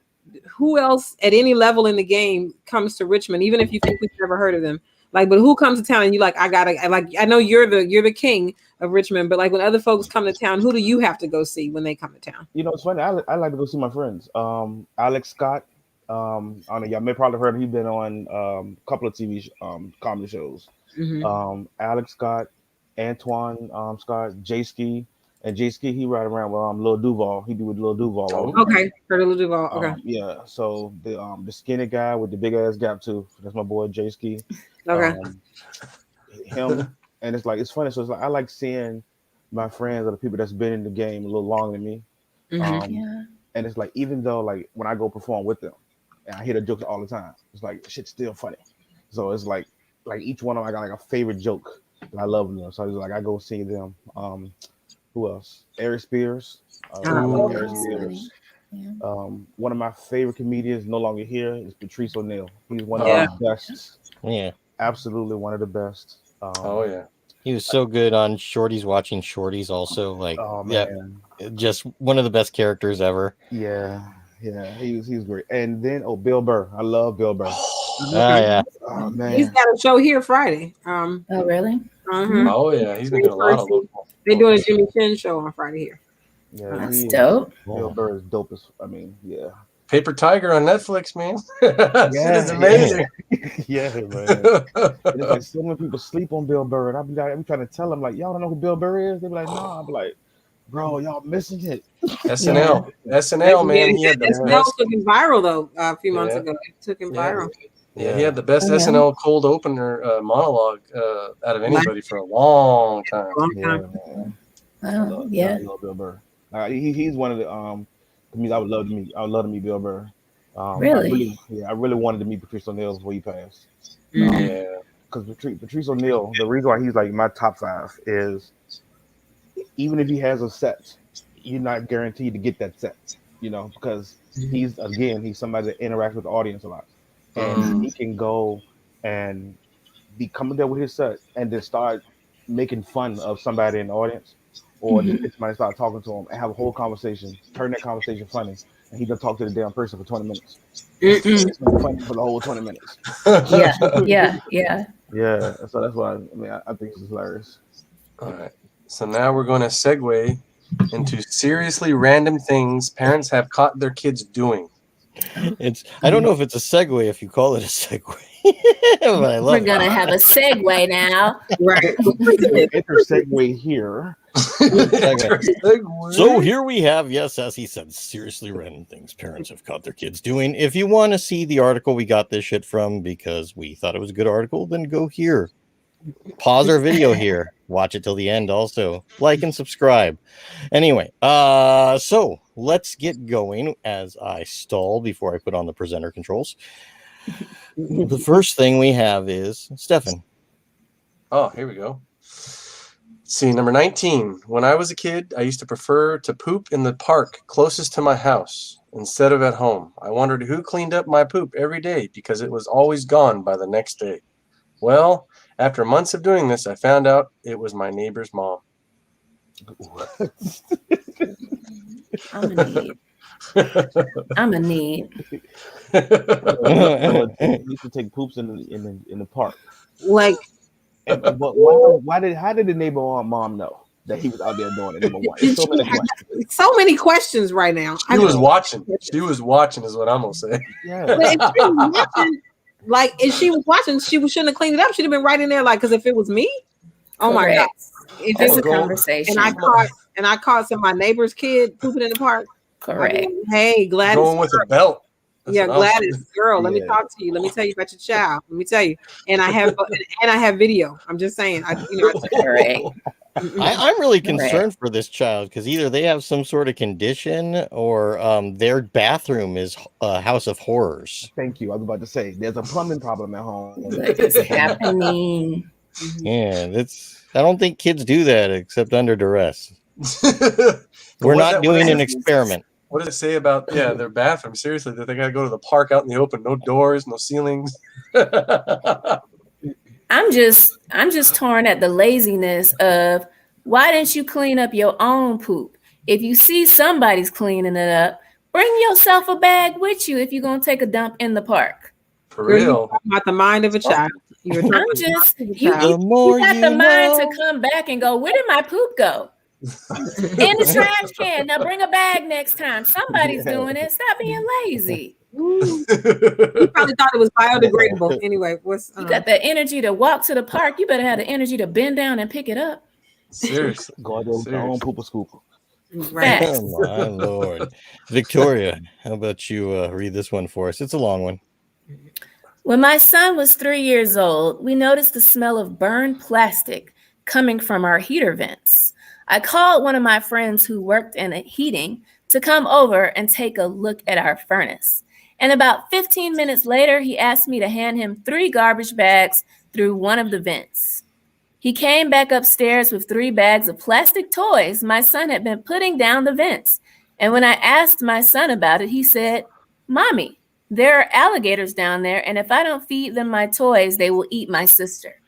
who else at any level in the game comes to Richmond, even if you think we've never heard of them? Like, but who comes to town and you like? I know you're the king of Richmond, but like when other folks come to town, who do you have to go see when they come to town? You know, it's funny. I like to go see my friends. Alex Scott. I don't know. Y'all may probably heard him. He's been on a couple of TV comedy shows. Alex Scott, Antoine Scott, Jay Ski. And Jay Ski, he ride around with Lil Duval. He be with Lil Duval. Okay, heard of Lil Duval. Okay. Yeah. So the skinny guy with the big ass gap too. That's my boy Jay Ski. Okay. Him, and it's funny. So it's like I like seeing my friends or the people that's been in the game a little longer than me. And it's like even though like when I go perform with them, and I hear the jokes all the time, it's like shit's still funny. So it's like each one of them I got like a favorite joke that I love them. So it's like I go see them. Who else? Eric Spears. Eric Spears. Yeah. One of my favorite comedians, no longer here, is Patrice O'Neill. He's one of the best. Yeah. Absolutely one of the best. He was so good on Shorties Watching Shorties also. Like, just one of the best characters ever. Yeah. He's great. And then Bill Burr. I love Bill Burr. Yeah. Oh man. He's got a show here Friday. Oh really? Oh yeah, he's been doing a lot of local. They're doing a Jimmy Finn show on Friday here. Yeah, that's dope. Bill Burr is dope as yeah. Paper Tiger on Netflix, man. It's amazing. Yeah, man. It's like so many people sleep on Bill Burr, and I'm trying to tell them like, y'all don't know who Bill Burr is. They be like, nah. I'm like, bro, y'all missing it. SNL, man. He had the SNL took him viral though a few months ago. It took him viral. Yeah, he had the best SNL cold opener monologue out of anybody for a long time. I love Bill Burr. He's one of the comedians I would love to meet. I would love to meet Bill Burr. Really? I really wanted to meet Patrice O'Neill before he passed. Because Patrice O'Neill, the reason why he's like my top 5 is even if he has a set, you're not guaranteed to get that set. Because he's somebody that interacts with the audience a lot. And he can go and be coming there with his set and then start making fun of somebody in the audience, or somebody start talking to him and have a whole conversation, turn that conversation funny, and he can talk to the damn person for 20 minutes. It's funny for the whole 20 minutes. Yeah. So that's why I think it's hilarious. All right. So now we're going to segue into seriously random things parents have caught their kids doing. I don't know if it's a segue if you call it a segue, but I love We're gonna have a segue now. Right. Enter segue here. So here we have, yes, as he said, seriously random things parents have caught their kids doing. If you want to see the article we got this shit from because we thought it was a good article, then go here. Pause our video here. Watch it till the end. Also, like and subscribe. Anyway, so let's get going as I stall before I put on the presenter controls. The first thing we have is Stefan. Oh, here we go. See, number 19. When I was a kid, I used to prefer to poop in the park closest to my house instead of at home. I wondered who cleaned up my poop every day because it was always gone by the next day. Well, after months of doing this, I found out it was my neighbor's mom. I'm a need. You used to take poops in the park. Like, But how did the neighbor mom know that he was out there doing it? Number one. It's so many questions right now. She was watching. She was watching is what I'm gonna say. Yeah. But if she was watching, like, if she was watching, shouldn't have cleaned it up. She'd have been right in there, like, because if it was me, oh my God. If It's it a was conversation. and I caught some of my neighbor's kid pooping in the park. Correct. Hey, Gladys. Going with a belt. That's Yeah, what I'm Gladys, saying. girl, let me talk to you. Let me tell you about your child. Let me tell you. And I have video. I'm just saying. Correct. I'm really concerned for this child because either they have some sort of condition or their bathroom is a house of horrors. Thank you. I was about to say there's a plumbing problem at home. What is happening? Yeah, I don't think kids do that except under duress. We're What not that- doing what an is- experiment. What does it say about their bathroom? Seriously, that they gotta go to the park out in the open, no doors, no ceilings. I'm just torn at the laziness of why didn't you clean up your own poop? If you see somebody's cleaning it up, bring yourself a bag with you if you're gonna take a dump in the park. For real. About the mind of a child. I'm just you got the mind to come back and go, where did my poop go? In the trash can. Now bring a bag next time. Somebody's doing it. Stop being lazy. You probably thought it was biodegradable. Anyway, You got the energy to walk to the park. You better have the energy to bend down and pick it up. Seriously. Go out there with your own pooper scooper. right. Oh my Lord. Victoria, how about you read this one for us? It's a long one. When my son was 3 years old, we noticed the smell of burned plastic coming from our heater vents. I called one of my friends who worked in heating to come over and take a look at our furnace. And about 15 minutes later, he asked me to hand him 3 garbage bags through one of the vents. He came back upstairs with 3 bags of plastic toys my son had been putting down the vents. And when I asked my son about it, he said, "Mommy, there are alligators down there, and if I don't feed them my toys, they will eat my sister."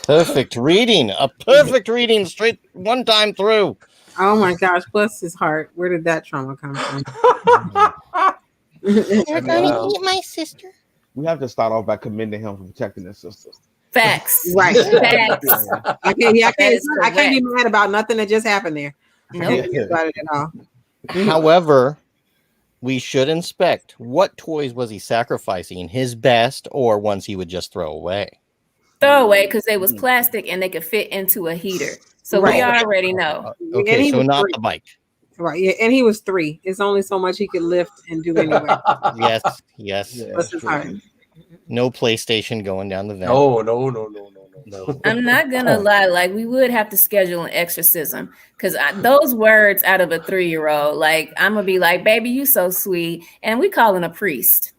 Perfect reading. A perfect reading straight one time through. Oh my gosh, bless his heart. Where did that trauma come from? You're gonna eat my sister. We have to start off by commending him for protecting his sister. Facts. Right. Facts. I can't be mad about nothing that just happened there. I Nope. can't be mad about it at all. However, we should inspect what toys was he sacrificing, his best or ones he would just throw away. Throw away because they was plastic and they could fit into a heater. So we already know. Okay, so not the bike. Right. Yeah, and he was 3. It's only so much he could lift and do anyway. Yes. Bless his heart. No PlayStation going down the vent. No. I'm not gonna lie, like we would have to schedule an exorcism because those words out of a 3-year-old, like I'm gonna be like, "Baby, you so sweet," and we calling a priest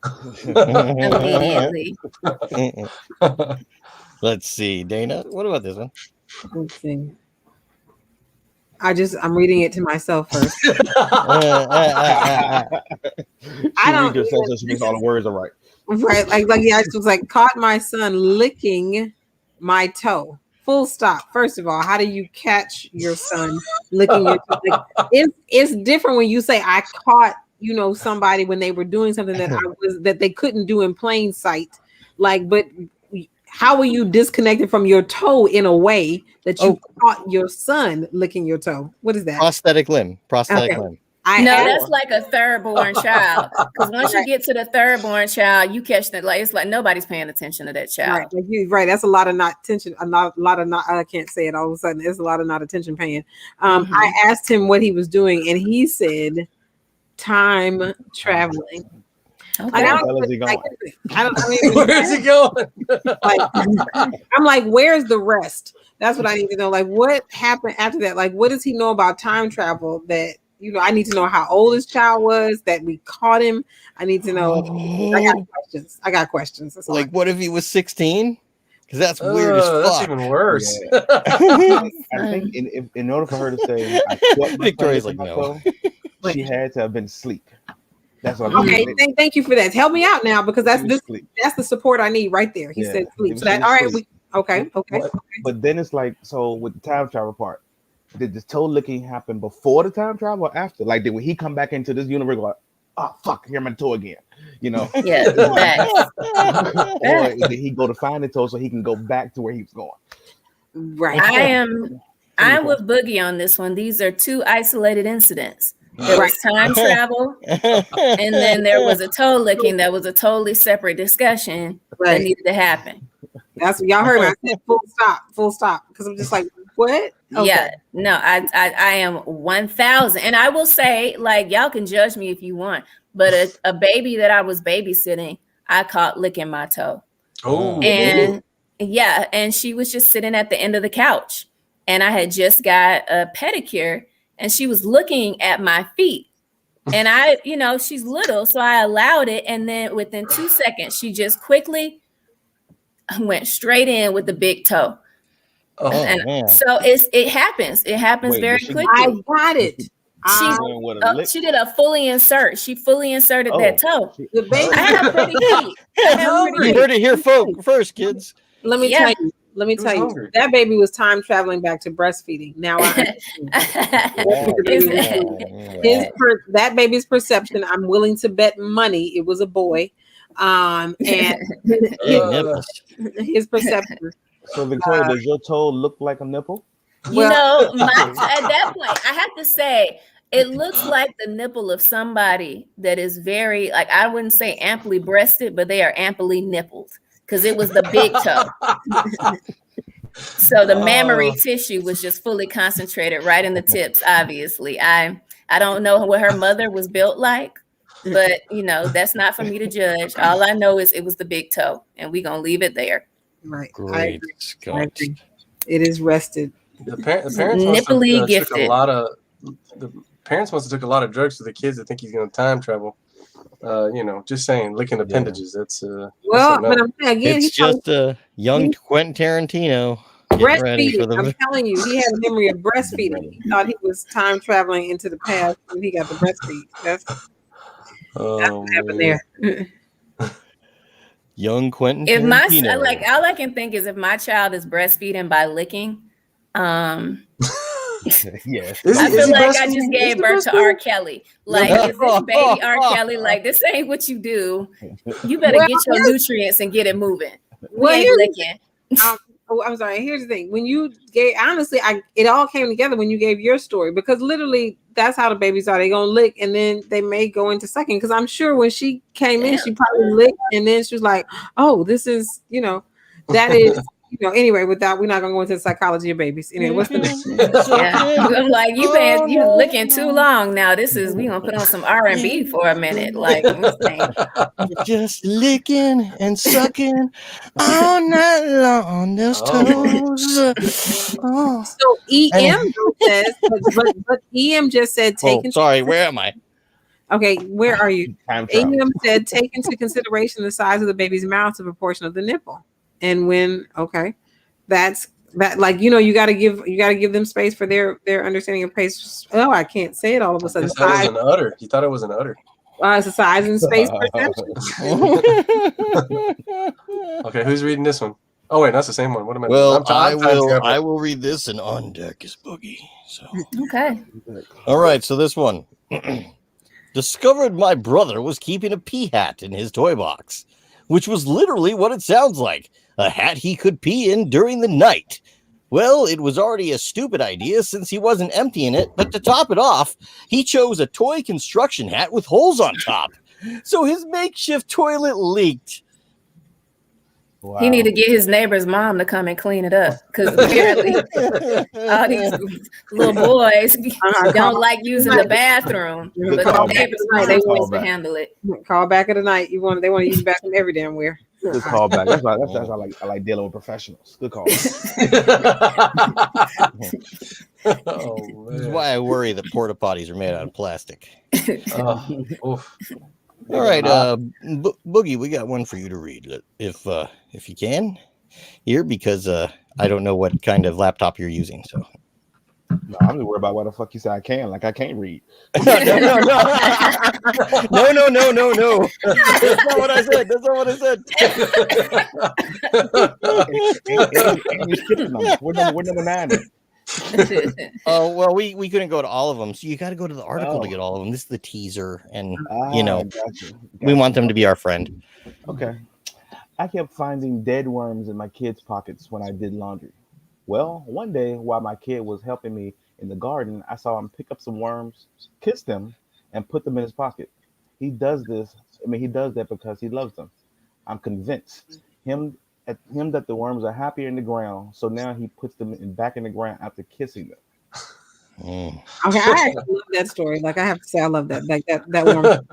immediately. Let's see, Dana. What about this one? Let's see. I'm reading it to myself first. I don't read your sentence, she makes all the words are right. Right. Like yeah, I was like, caught my son licking my toe. Full stop. First of all, how do you catch your son licking your toe? Like, it's different when you say I caught, somebody when they were doing something that they couldn't do in plain sight. Like, but how are you disconnected from your toe in a way that you caught your son licking your toe? What is that? Prosthetic limb. That's like a third-born child. Because once you get to the third-born child, you catch that. Like it's like nobody's paying attention to that child. Right, That's a lot of not attention. A lot of not. I can't say it all of a sudden. It's a lot of not attention paying. I asked him what he was doing, and he said time traveling. Okay. Where is he going? Where's he going? I'm like, where's the rest? That's what I need to know. Like, what happened after that? Like, what does he know about time travel that? I need to know how old his child was that we caught him. I need to know. I got questions. That's like, what if he was 16? Because that's weird as fuck. That's even worse. Yeah. I think in order for her to say, Victoria's like, no. She had to have been asleep. That's what. Okay, thank you for that. Help me out now because that's the support I need right there. He said sleep. So that all right. Okay. But then it's like, so with the time travel part. Did the toe licking happen before the time travel or after? Like, when he come back into this universe, like, oh fuck, here's my toe again, Yeah. Or did he go to find the toe so he can go back to where he was going? Right. I'm with Boogie on this one. These are two isolated incidents. There was time travel, and then there was a toe licking. That was a totally separate discussion that needed to happen. That's what y'all heard. I said full stop, because I'm just like, what? Okay. Yeah, no, I am 1,000, and I will say, like, y'all can judge me if you want, but a baby that I was babysitting, I caught licking my toe. Oh, and and she was just sitting at the end of the couch, and I had just got a pedicure, and she was looking at my feet, and I, she's little, so I allowed it, and then within 2 seconds, she just quickly went straight in with the big toe. So it happens. It happens very quickly. I got it. She did a fully insert. She fully inserted that toe. The baby. I have pretty feet. You heard it here first, kids. Let me tell you. That baby was time traveling back to breastfeeding. Now that baby's perception. I'm willing to bet money it was a boy. And his perception. So Victoria, does your toe look like a nipple? At that point, I have to say, it looks like the nipple of somebody that is very, like, I wouldn't say amply breasted, but they are amply nippled because it was the big toe. So the mammary tissue was just fully concentrated right in the tips. Obviously, I don't know what her mother was built like, but that's not for me to judge. All I know is it was the big toe, and we're gonna leave it there. Right. Great. I agree. It is rested. The parents nipply gifted. The parents must have took a lot of drugs for the kids that think he's going to time travel. Just saying, licking appendages. That's but it's just a young Quentin Tarantino. Breastfeeding. I'm telling you, he had a memory of breastfeeding. He thought he was time traveling into the past when he got the breastfeed. That's what happened there. Young Quentin If Tarantino. all I can think is if my child is breastfeeding by licking, Yes. I feel like I just gave birth to R. Kelly. Like, is this baby R. Kelly? Like, this ain't what you do. You better get your nutrients and get it moving. We ain't licking. I'm sorry. Here's the thing. When you gave, honestly, it all came together when you gave your story, because literally that's how the babies are. They gonna lick and then they may go into sucking. Because I'm sure when she came in, she probably licked and then she was like, "Oh, this is that is." Anyway, we're not gonna go into the psychology of babies. Anyway, what's the next? I'm like, you looking too long now. We gonna put on some R&B for a minute. Like, just licking and sucking all night long. Those toes. So EM says, but EM just said sorry, where am I? Okay, where are you? EM said take into consideration the size of the baby's mouth to proportion of the nipple. And when that's that, like, you got to give them space for their understanding of pace. Oh, I can't say it all of a sudden. That was an udder. You thought it was an udder. It's a size and space perception. Okay, who's reading this one? Oh wait, that's the same one. What am I? Well, I will read this, and on deck is Boogie. So okay. All right, so this one. Discovered my brother was keeping a pee hat in his toy box, which was literally what it sounds like. A hat he could pee in during the night. Well, it was already a stupid idea since he wasn't emptying it, but to top it off, he chose a toy construction hat with holes on top. So his makeshift toilet leaked. Wow. He need to get his neighbor's mom to come and clean it up because apparently all these little boys don't like using the bathroom, but the neighbor's mom is supposed to handle it. Call back of the night. They want to use the bathroom every damn where. Good call back. That's why I like dealing with professionals. Good call. This is why I worry that porta potties are made out of plastic. All right, Boogie, we got one for you to read, if you can, here, because I don't know what kind of laptop you're using. So, no, I'm just worried about what the fuck you say I can. Like I can't read. No. That's not what I said. And you skipped numbers. We're number 9. Oh, well, we couldn't go to all of them, so you got to go to the article to get all of them. This is the teaser, and gotcha. We want them to be our friend. Okay. I kept finding dead worms in my kids' pockets when I did laundry. Well, one day while my kid was helping me in the garden, I saw him pick up some worms, kiss them, and put them in his pocket. He does that because he loves them. I'm convinced that the worms are happier in the ground, so now he puts them back in the ground after kissing them. Okay, I actually love that story. Like I have to say, I love that. Like that worm.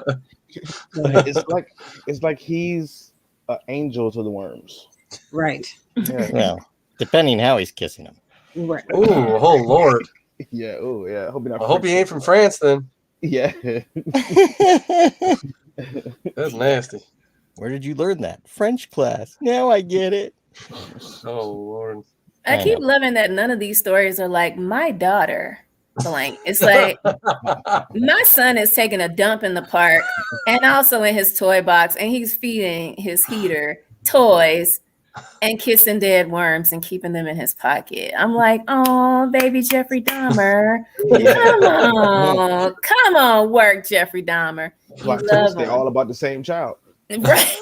It's like he's an angel to the worms. Right. Yeah. Well, depending how he's kissing them. Right. Oh Lord. Yeah. Oh yeah. I hope he ain't from France then. Yeah. That's nasty. Where did you learn that? French class. Now I get it. Oh Lord. I keep loving that none of these stories are like my daughter blank. It's like my son is taking a dump in the park and also in his toy box, and he's feeding his heater toys and kissing dead worms and keeping them in his pocket. I'm like, oh, baby Jeffrey Dahmer. Come on, work, Jeffrey Dahmer. Like, they're all about the same child. Right.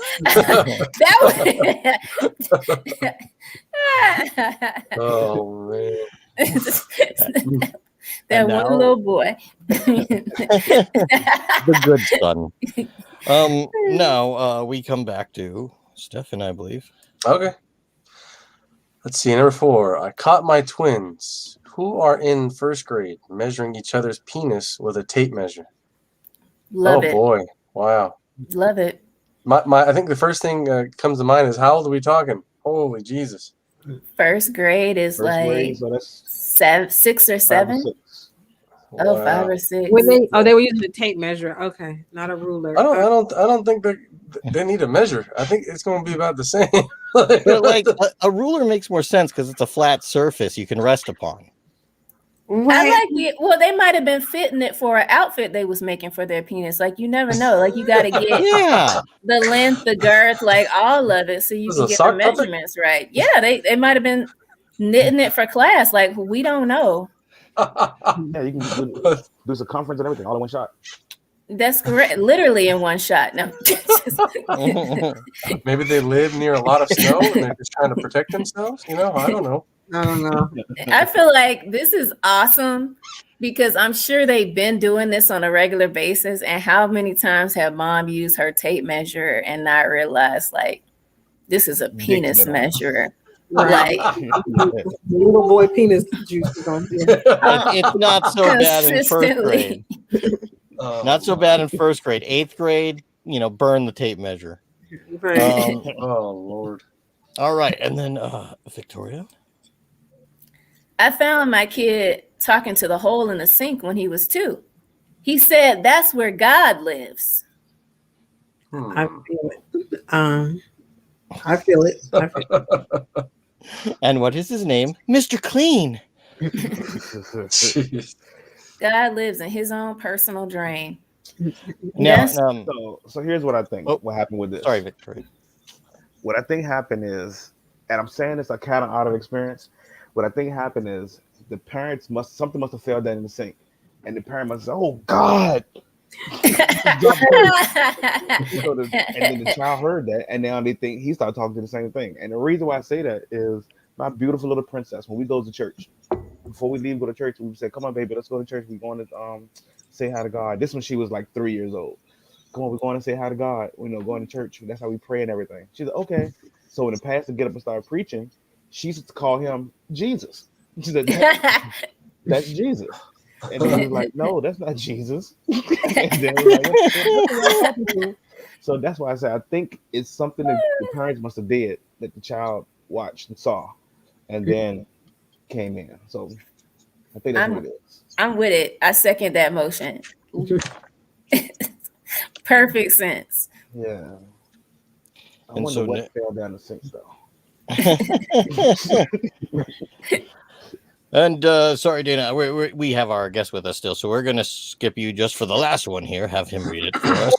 Oh man. That one little boy. The good son. Now we come back to Stefan, I believe. Okay. Let's see. Number 4. I caught my twins who are in first grade measuring each other's penis with a tape measure. Love it. Oh boy. Wow. Love it. I think the first thing comes to mind is how old are we talking? Holy Jesus. First grade is First like grade, so that's 6 or 7. 5 or 6. Oh, Wow. 5 or 6. They were using the tape measure. Okay, not a ruler. I don't think they need a measure. I think it's going to be about the same. But like a ruler makes more sense because it's a flat surface you can rest upon. I like it. Well, they might have been fitting it for an outfit they was making for their penis. Like you never know. Like you got to get the length, the girth, like all of it, so you can get the measurements right. Yeah, they might have been knitting it for class. Like we don't know. Yeah, you can do circumference and everything all in one shot. That's correct. Literally in one shot. No. Maybe they live near a lot of snow and they're just trying to protect themselves. I don't know. I don't know. I feel like this is awesome because I'm sure they've been doing this on a regular basis. And how many times have mom used her tape measure and not realized like this is a penis measure? Right. Little boy penis juice is on here. It's not so bad in first grade. Not so bad in first grade. 8th grade, burn the tape measure. Right. Oh Lord. All right, and then Victoria. I found my kid talking to the hole in the sink when he was 2. He said that's where God lives. I feel it. I feel it. And what is his name? Mr. Clean. God lives in his own personal drain. Now, so here's what I think. What happened with this? Sorry, Victoria. What I think happened is, and I'm saying this kind of out of experience. What I think happened is the parents something must have fell down in the sink, and the parent must say, "Oh God!" And then the child heard that, and now they think he started talking to the same thing. And the reason why I say that is my beautiful little princess, when we go to church, before we leave, go to church, we say, "Come on, baby, let's go to church. We're going to say hi to God." This when she was like 3 years old. Come on, we're going to say hi to God. Going to church. That's how we pray and everything. She's like, okay. So when the pastor get up and start preaching, she used to call him Jesus. She said, "That's Jesus." And then he was like, "No, that's not Jesus." And then he was like, what are you talking to? So that's why I say I think it's something that the parents must have did that the child watched and saw, and then came in. So I think that's what it is. I'm with it. I second that motion. Perfect sense. Yeah. I And wonder so what fell down the sink though. And sorry, Dana, we have our guest with us still, so we're gonna skip you just for the last one here. Have him read it for us.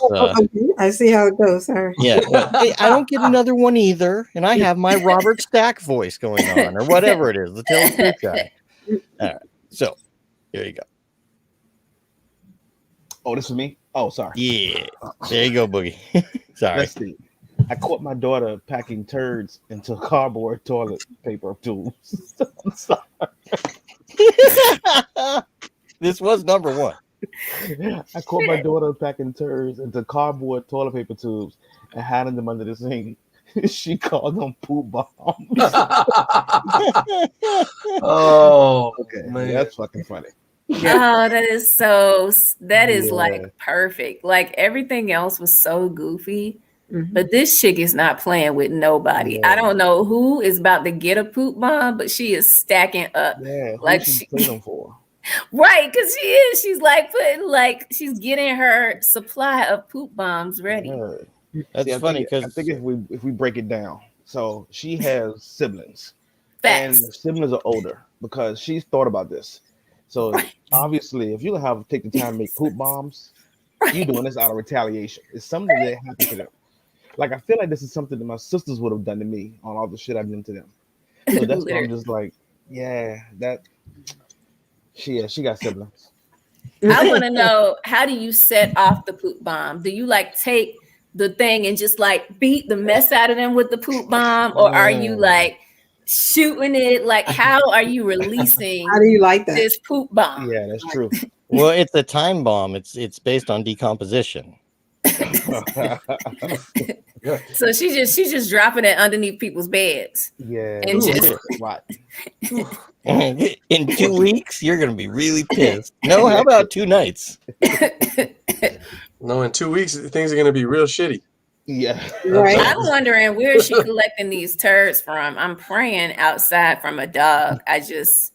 I see how it goes. Sorry. Yeah, hey, I don't get another one either, and I have my Robert Stack voice going on, or whatever it is, the Tell the Truth guy. All right, so here you go. Oh, this is me? Oh, sorry. Yeah, there you go, Boogie. Sorry. Let's see. I caught my daughter packing turds into cardboard toilet paper tubes. I'm sorry. This was number one. I caught my daughter packing turds into cardboard toilet paper tubes and hiding them under the sink. She called them poop bombs. Oh, Okay, man. that's fucking funny. Oh, that is Yeah. like perfect. Like everything else was so goofy, Mhm. but this chick is not playing with nobody. Yeah. I don't know who is about to get a poop bomb, but she is stacking up. Yeah, who Like should she- play them for? Right, because she is. She's like she's getting her supply of poop bombs ready. Yeah. That's See, I funny think because if we break it down, so she has siblings, and Facts. the siblings are older because she's thought about this. So Right. obviously, if you take the time to make poop bombs, you doing this out of retaliation. It's something that happened to them. Like I feel like this is something that my sisters would have done to me on all the shit I've done to them. So that's why I'm just like, yeah, that she got siblings. I want to know, how do you set off the poop bomb? Do you like take the thing and just like beat the mess out of them with the poop bomb, or are you like shooting it? Like, how are you releasing How do you like that? this poop bomb? Yeah, that's true. well, it's a time bomb. It's based on decomposition. So she's just dropping it underneath people's beds. Yeah, And just- right. In 2 weeks, you're gonna be really pissed. No, how about 2 nights? No, in 2 weeks, things are going to be real shitty. Yeah, Right. I'm wondering, where is she collecting these turds from? I'm praying outside from a dog. I just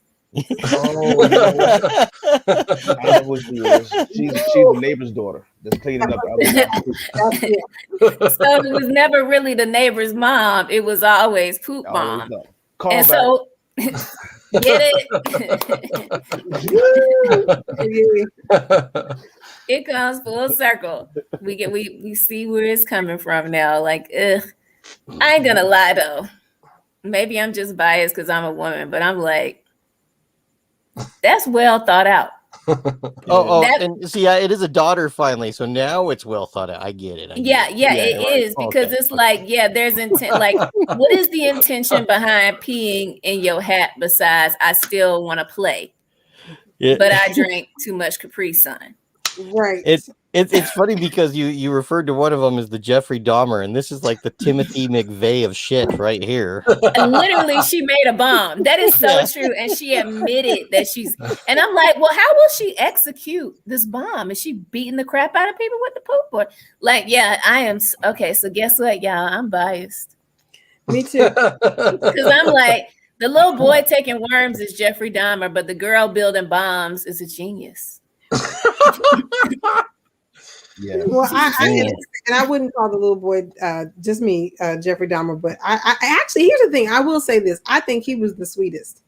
Oh, you know what? I know who she is. She's the neighbor's daughter that's cleaning up the other guy's poop. so it was never really the neighbor's mom. It was always poop Always bomb. know. Call And back. so get it? It comes full circle. We see where it's coming from now. Like, ugh. I ain't gonna lie though. Maybe I'm just biased because I'm a woman, but I'm like, that's well thought out. That- and see, it is a daughter finally, so now it's well thought out. I get it. Yeah, it right. is, because Okay. it's like, yeah, there's intent. Like, what is the intention behind peeing in your hat besides I still want to play, Yeah. but I drank too much Capri Sun? Right. It's funny because you referred to one of them as the Jeffrey Dahmer, and this is like the Timothy McVeigh of shit right here. And literally, she made a bomb. That is so Yeah. true. And she admitted that and I'm like, well, how will she execute this bomb? Is she beating the crap out of people with the poop? Or like, yeah, I am. Okay, so guess what, y'all? I'm biased. Me too. Because I'm like, the little boy taking worms is Jeffrey Dahmer, but the girl building bombs is a genius. Yeah. Well, and I wouldn't call the little boy just me, Jeffrey Dahmer, but I actually, here's the thing. I will say this. I think he was the sweetest.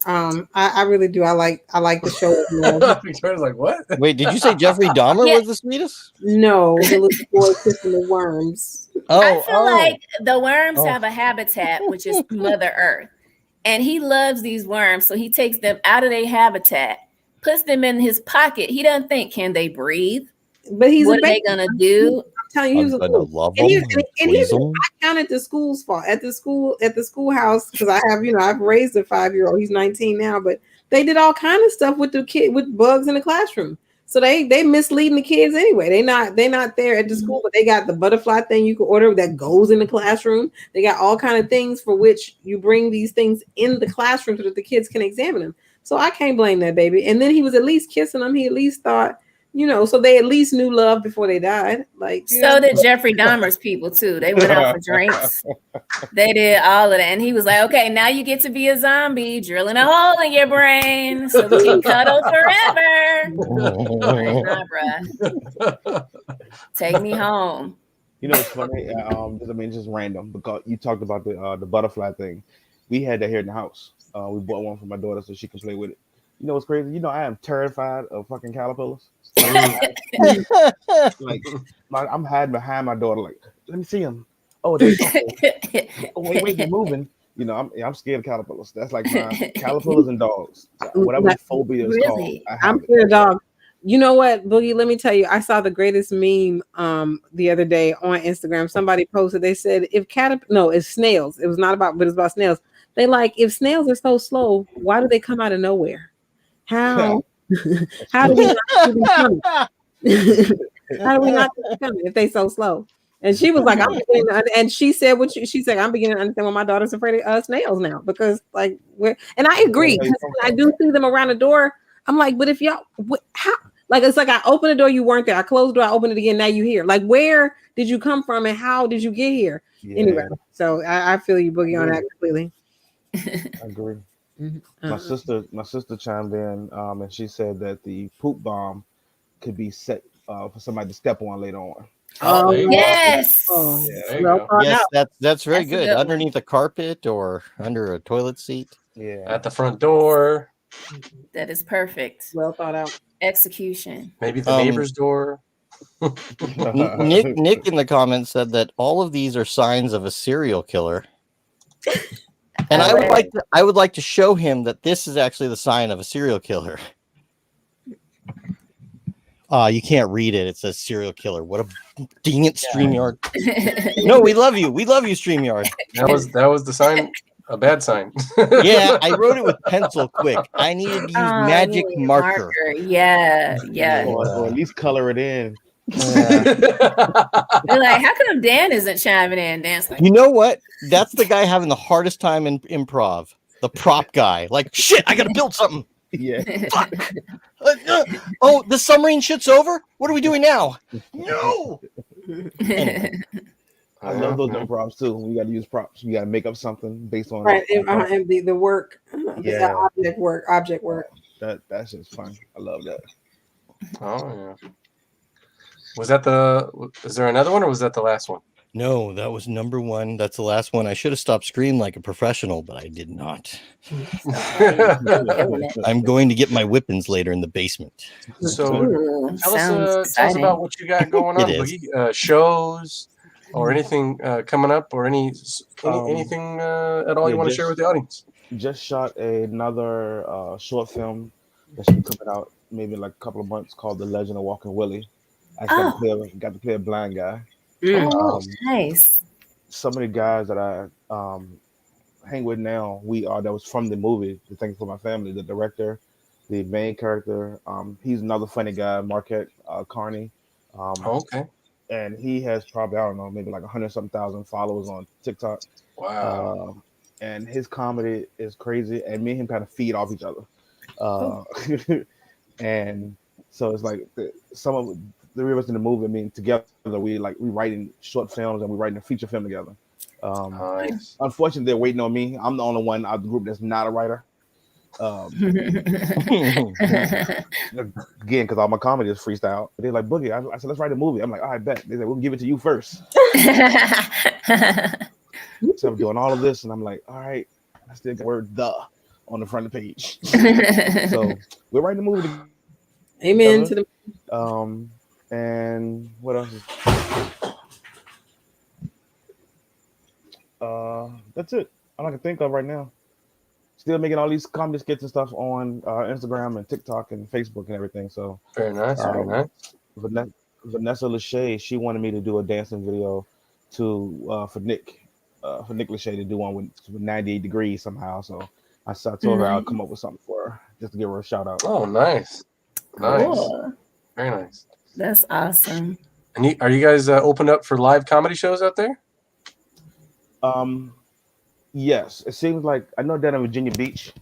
I really do. I like the show. Victoria's like, what? Wait, did you say Jeffrey Dahmer Yeah. was the sweetest? No, the little boy kissing the worms. I feel like the worms Oh. have a habitat, which is Mother Earth. And he loves these worms. So he takes them out of their habitat, puts them in his pocket. He doesn't think, can they breathe? But he's What a are they baby. gonna do? telling you, he was a I'm gonna little. love And, them. I counted the school's fault at the schoolhouse because I have, I've raised a 5-year-old. He's 19 now, but they did all kind of stuff with the kid with bugs in the classroom. So they misleading the kids anyway. They not there at the school, but they got the butterfly thing you can order that goes in the classroom. They got all kind of things for which you bring these things in the classroom so that the kids can examine them. So I can't blame that baby. And then he was at least kissing them. He at least thought, so they at least knew love before they died. So did Jeffrey Dahmer's people too. They went out for drinks. They did all of that. And he was like, okay, now you get to be a zombie, drilling a hole in your brain so we can cuddle forever. Like, nah, bruh. Take me home. It's funny. Just random because you talked about the butterfly thing. We had that here in the house. We bought one for my daughter so she can play with it. You know what's crazy? I am terrified of fucking caterpillars. I'm hiding behind my daughter. Like, let me see him. Oh, wait, they're moving. I'm scared of caterpillars. That's like my caterpillars and dogs. Whatever phobia is called. I'm scared of dogs. You know what, Boogie? Let me tell you, I saw the greatest meme the other day on Instagram. Somebody posted, they said it's snails. It was not about, but it's about snails. They if snails are so slow, why do they come out of nowhere? How? How do we not see them coming? How do we not see them coming if they so slow? And she was like, and she said she said, I'm beginning to understand why my daughter's afraid of snails now because and I agree because when I do see them around the door, I'm like, but if y'all, how? Like it's like I opened the door, you weren't there. I closed the door, I opened it again. Now you here. Like where did you come from and how did you get here? Yeah. Anyway, so I feel you, Boogie, on that completely. I agree. My sister chimed in and she said that the poop bomb could be set for somebody to step on later on. Oh yes. Yes, that's very good. Underneath a carpet or under a toilet seat. Yeah. At the front door. That is perfect. Well thought out. Execution. Maybe the neighbor's door. Nick in the comments said that all of these are signs of a serial killer. And I would like to show him that this is actually the sign of a serial killer. You can't read it. It says serial killer. What a dang it, StreamYard. No, we love you. We love you, StreamYard. That was the sign. A bad sign. Yeah, I wrote it with pencil quick. I needed to use magic marker. Yeah. Or at least color it in. They're like, how come Dan isn't chiming in? Dan's like, you know what? That's the guy having the hardest time in improv. The prop guy. Like, shit, I gotta build something. Yeah. Oh, the submarine shit's over? What are we doing now? No. Anyway. I love those improvs too. We got to use props. We got to make up something based on and the work. Yeah, object work. That's just fun. I love that. Oh yeah. Is there another one or was that the last one? No, that was number one. That's the last one. I should have stopped screaming like a professional, but I did not. I'm going to get my whippings later in the basement. So tell us about what you got going on. Boogie. Shows or anything coming up or anything at all you want to share with the audience? Just shot another short film that should be coming out maybe in like a couple of months called The Legend of Walking Willie. I got to play a blind guy. Nice. Some of the guys that I hang with now, that was from the movie, The Thing for My Family, the director, the main character. He's another funny guy, Marquette Carney. Okay. And he has probably, I don't know, maybe like 100-something thousand followers on TikTok. Wow. And his comedy is crazy. And me and him kind of feed off each other. And so it's like some of the three of us in the movie, I mean, together, we writing short films and we writing a feature film together. Nice. Unfortunately, they're waiting on me. I'm the only one out of the group that's not a writer. Again, because all my comedy is freestyle. They're like, Boogie, I said, let's write a movie. I'm like, all right, bet. They said, we'll give it to you first. So I'm doing all of this, and I'm like, all right, I still got the word "the" on the front of the page. So we're writing a movie together. Amen to the. And what else? That's it. All I can think of right now. Still making all these comedy skits and stuff on Instagram and TikTok and Facebook and everything. So very nice, very nice. But Vanessa Lachey, she wanted me to do a dancing video for Nick Lachey to do one with 98 degrees somehow. So I told her I would come up with something for her just to give her a shout out. Oh, nice. Cool. Very nice. That's awesome. And are you guys opened up for live comedy shows out there? Yes. It seems like I know down in Virginia Beach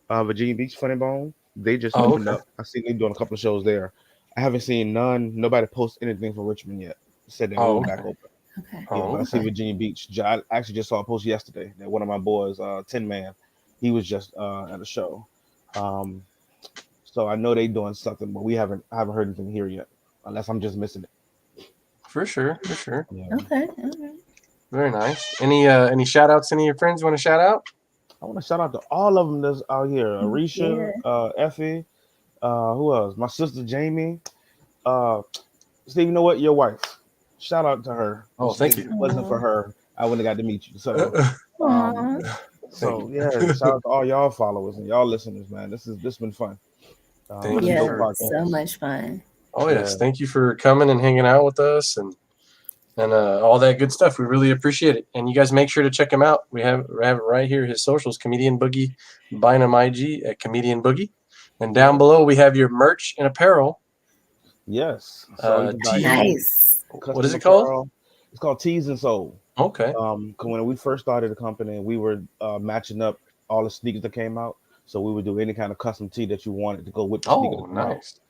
Funny Bone. They just opened up. I see they doing a couple of shows there. I haven't seen nobody post anything from Richmond yet. Said they're going back open. Okay. Yeah, I see Virginia Beach. I actually just saw a post yesterday that one of my boys, 10 Man, he was just at a show. So I know they doing something, but I haven't heard anything here yet, unless I'm just missing it. For sure. Yeah. Okay. All right. Very nice. Any shout outs? Any of your friends you want to shout out? I want to shout out to all of them that's out here. Arisha, Effie, who else? My sister Jamie. Steve, you know what? Your wife. Shout out to her. Oh, thank you. If it wasn't for her, I wouldn't have got to meet you. So, shout out to all y'all followers and y'all listeners, man. This been fun. So much fun. Oh yes, thank you for coming and hanging out with us and all that good stuff. We really appreciate it. And you guys make sure to check him out. We have it right here. His socials: Comedian Boogie Bynum IG at Comedian Boogie. And down below we have your merch and apparel. Yes. Nice. What is it called? It's called Tees and Soul. Okay. When we first started the company, we were matching up all the sneakers that came out. So we would do any kind of custom tee that you wanted to go with the sneakers. Oh, nice.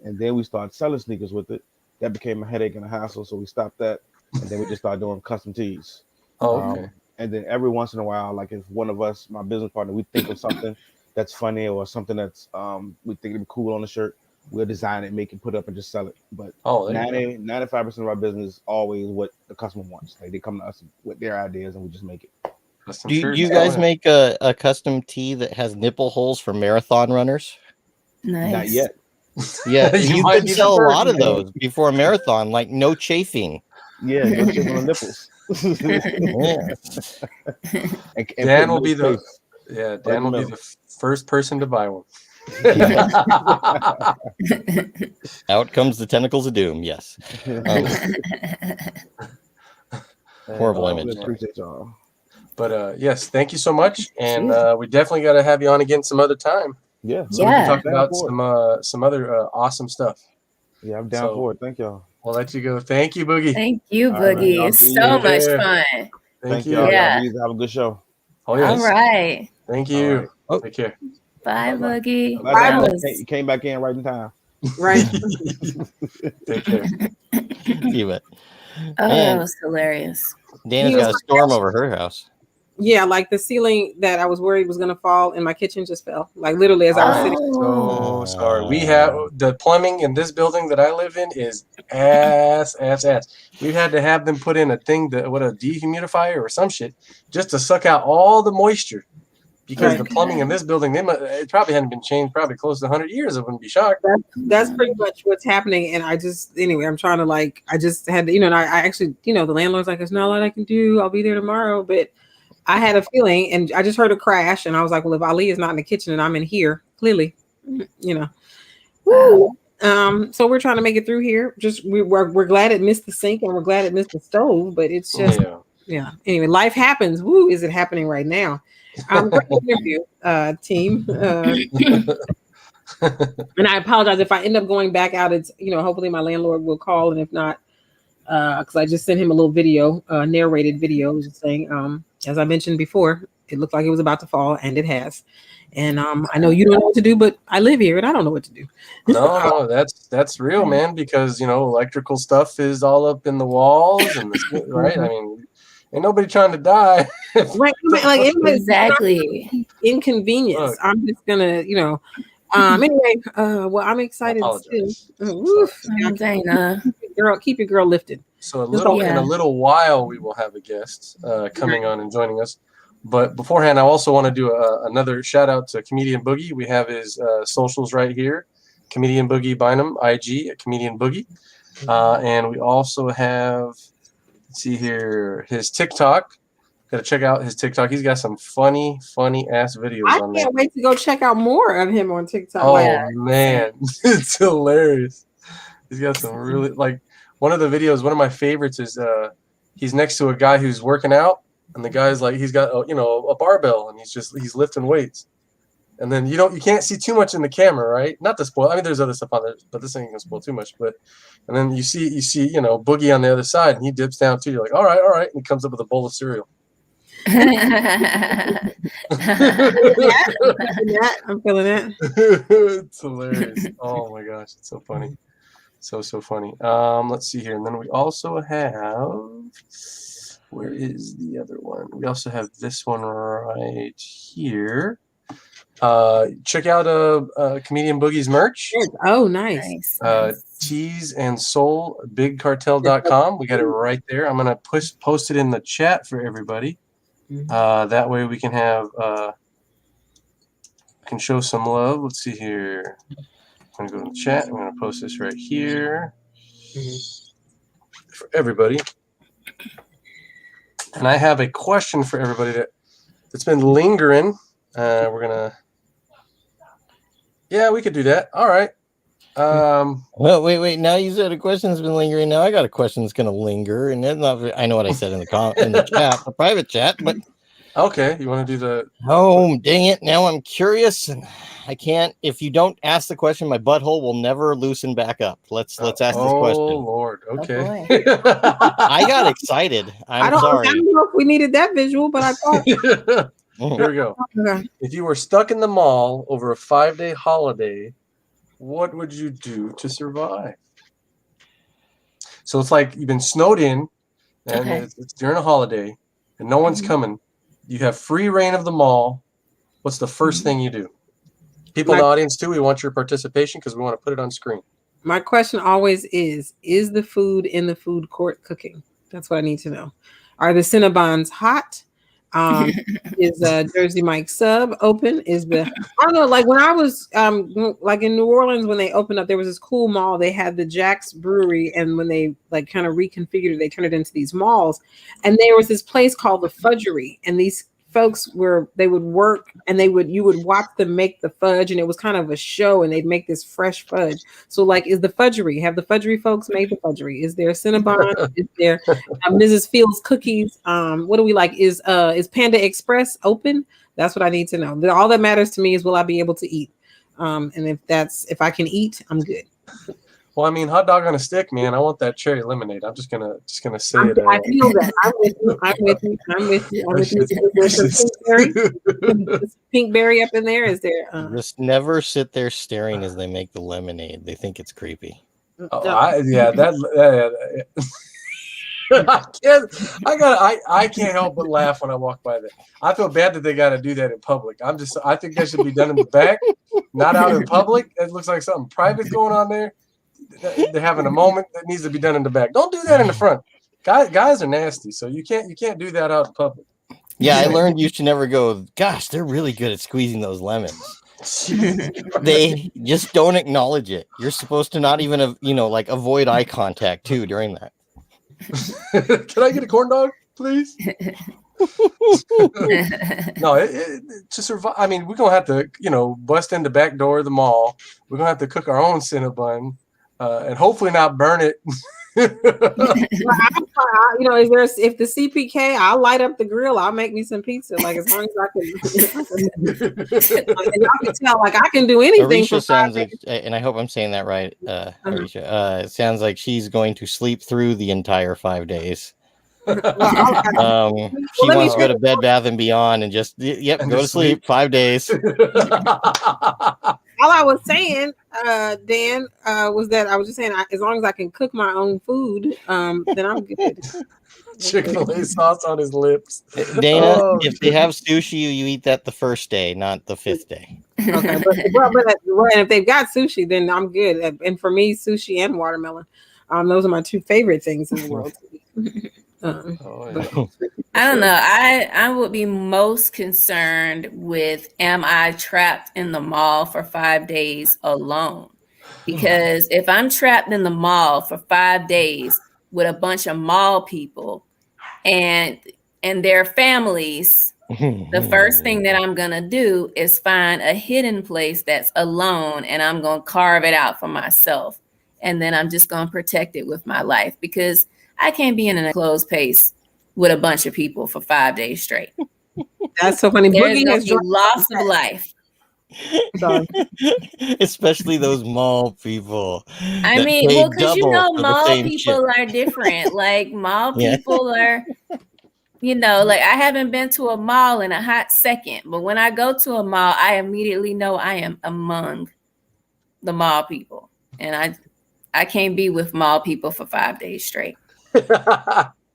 And then we started selling sneakers with it. That became a headache and a hassle, so we stopped that. And then we just started doing custom tees. Okay. And then every once in a while, like if one of us, my business partner, we think of something that's funny or something that's we think it'd be cool on the shirt, we'll design it, make it, put up, and just sell it. But 95% of our business is always what the customer wants. Like they come to us with their ideas, and we just make it. Do you guys make a custom tee that has nipple holes for marathon runners? Nice. Not yet. Yeah, you could sell a lot of those before a marathon, like no chafing. Yeah, no chafing on nipples. and Dan will be the first person to buy one. Out comes the tentacles of doom. Yes. Horrible image. Appreciate y'all. But yes, thank you so much, and we definitely got to have you on again some other time. Yeah, so we can talk about some other awesome stuff. Yeah, I'm down for it. Thank y'all. We'll let you go. Thank you, Boogie. Thank you, Boogie. It's so much fun. Thank you. Yeah. Have a good show. Oh, yes. All right. Thank you. Right. Take care. Bye, Boogie. Bye. You came back in right in time. Right. Take care. You bet. Oh, that was hilarious. Dana's got a storm over her house. Yeah, like the ceiling that I was worried was gonna fall in my kitchen just fell. Like literally as I was sitting. So sorry. We have the plumbing in this building that I live in is ass. We've had to have them put in a thing a dehumidifier or some shit just to suck out all the moisture. Because the plumbing in this building, it probably hadn't been changed probably close to 100 years. I wouldn't be shocked. That's pretty much what's happening. And I'm trying to I just had to, and I actually, the landlord's like, there's not a lot I can do. I'll be there tomorrow. But I had a feeling, and I just heard a crash, and I was like, well, if Ali is not in the kitchen and I'm in here, clearly, Woo. So we're trying to make it through here. Just we're glad it missed the sink, and we're glad it missed the stove, but it's just Anyway, life happens. Woo, is it happening right now? Great interview, team. And I apologize if I end up going back out. It's hopefully my landlord will call, and if not, because I just sent him a little video, narrated video, just saying, as I mentioned before, it looked like it was about to fall, and it has. And I know you don't know what to do, but I live here, and I don't know what to do. No, that's real, man. Because electrical stuff is all up in the walls, and right. I mean, ain't nobody trying to die. Right, like exactly inconvenience. I'm just gonna, anyway. Well, I'm excited too. Dana, keep your girl lifted. So in a little while, we will have a guest coming on and joining us. But beforehand, I also want to do another shout out to Comedian Boogie. We have his socials right here. Comedian Boogie Bynum, IG at Comedian Boogie. And we also have, let's see here, his TikTok. Got to check out his TikTok. He's got some funny ass videos on there. I can't wait to go check out more of him on TikTok. Oh, man. It's hilarious. He's got some really like one of the videos. One of my favorites is he's next to a guy who's working out, and the guy's like he's got a barbell, and he's lifting weights. And then you can't see too much in the camera, right? Not to spoil. I mean, there's other stuff on there, but this ain't gonna spoil too much. And then you see Boogie on the other side, and he dips down too. You're like, all right, and he comes up with a bowl of cereal. I'm feeling it. It's hilarious. Oh my gosh, it's so funny, so funny. Let's see here, and then we also have. Where is the other one? We also have this one right here. Check out Comedian Boogie's merch. Oh, nice. Tease and Soul, bigcartel.com. We got it right there. I'm gonna post it in the chat for everybody. That way we can have can show some love. Let's see here. I'm gonna go to the chat. I'm gonna post this right here for everybody. And I have a question for everybody that's been lingering. We could do that. All right. Well, wait. Now you said a question that's been lingering. Now I got a question that's going to linger, and that's not. I know what I said in the chat, the private chat, but okay. You want to do the? Oh, dang it! Now I'm curious, and I can't. If you don't ask the question, my butthole will never loosen back up. Let's ask this question. Oh Lord. Okay. I got excited. I'm sorry. I don't know if we needed that visual, but I thought. Here we go. Okay. If you were stuck in the mall over a 5-day holiday, what would you do to survive? So it's like you've been snowed in, and it's during a holiday, and no one's coming. You have free reign of the mall. What's the first thing you do? People in the audience, too, we want your participation because we want to put it on screen. My question always is the food in the food court cooking? That's what I need to know. Are the Cinnabons hot? Is Jersey Mike's sub open? I don't know, like when I was like in New Orleans when they opened up, there was this cool mall. They had the Jack's Brewery, and when they like kind of reconfigured it, they turned it into these malls. And there was this place called the Fudgery, and these folks they would work, and you would watch them make the fudge, and it was kind of a show, and they'd make this fresh fudge. So like, have the Fudgery folks made the Fudgery? Is there Cinnabon? Is there Mrs. Fields cookies? What do we like? Is Panda Express open? That's what I need to know. All that matters to me is will I be able to eat? And if I can eat, I'm good. Well, I mean, hot dog on a stick, man. I want that cherry lemonade. I'm just gonna say it. I feel that. I'm with you. Is there some pink berry up in there? Is there? Just never sit there staring as they make the lemonade. They think it's creepy. I can't help but laugh when I walk by that. I feel bad that they got to do that in public. I think that should be done in the back, not out in public. It looks like something private going on there. They're having a moment that needs to be done in the back. Don't do that in the front. Guys are nasty, so you can't do that out in public. Yeah, I learned you should never go. Gosh, they're really good at squeezing those lemons. They just don't acknowledge it. You're supposed to not even avoid eye contact too during that. Can I get a corn dog, please? No, to survive. I mean, we're gonna have to, bust in the back door of the mall. We're gonna have to cook our own Cinnabon, and hopefully not burn it. If the CPK, I'll light up the grill. I'll make me some pizza. Like as long as I can, and y'all can tell, like I can do anything. Arisha sounds like, and I hope I'm saying that right. Arisha, it sounds like she's going to sleep through the entire 5 days. She wants to go to Bed Bath and Beyond and just go to sleep 5 days. All I was saying, Dan, was that I was just saying, as long as I can cook my own food, then I'm good. Chick-fil-A sauce on his lips. Dana, if they have sushi, you eat that the first day, not the 5th day. Okay, but if they've got sushi, then I'm good. And for me, sushi and watermelon, those are my two favorite things in the world. I don't know. I would be most concerned with, am I trapped in the mall for 5 days alone? Because if I'm trapped in the mall for 5 days with a bunch of mall people and their families, the first thing that I'm going to do is find a hidden place that's alone, and I'm going to carve it out for myself. and then I'm just going to protect it with my life, because I can't be in an enclosed space with a bunch of people for 5 days straight. That's so funny. There's Boogie has loss of life. Especially those mall people. I mean, well, because mall people are different. Like mall people are, like I haven't been to a mall in a hot second, but when I go to a mall, I immediately know I am among the mall people, and I can't be with mall people for 5 days straight.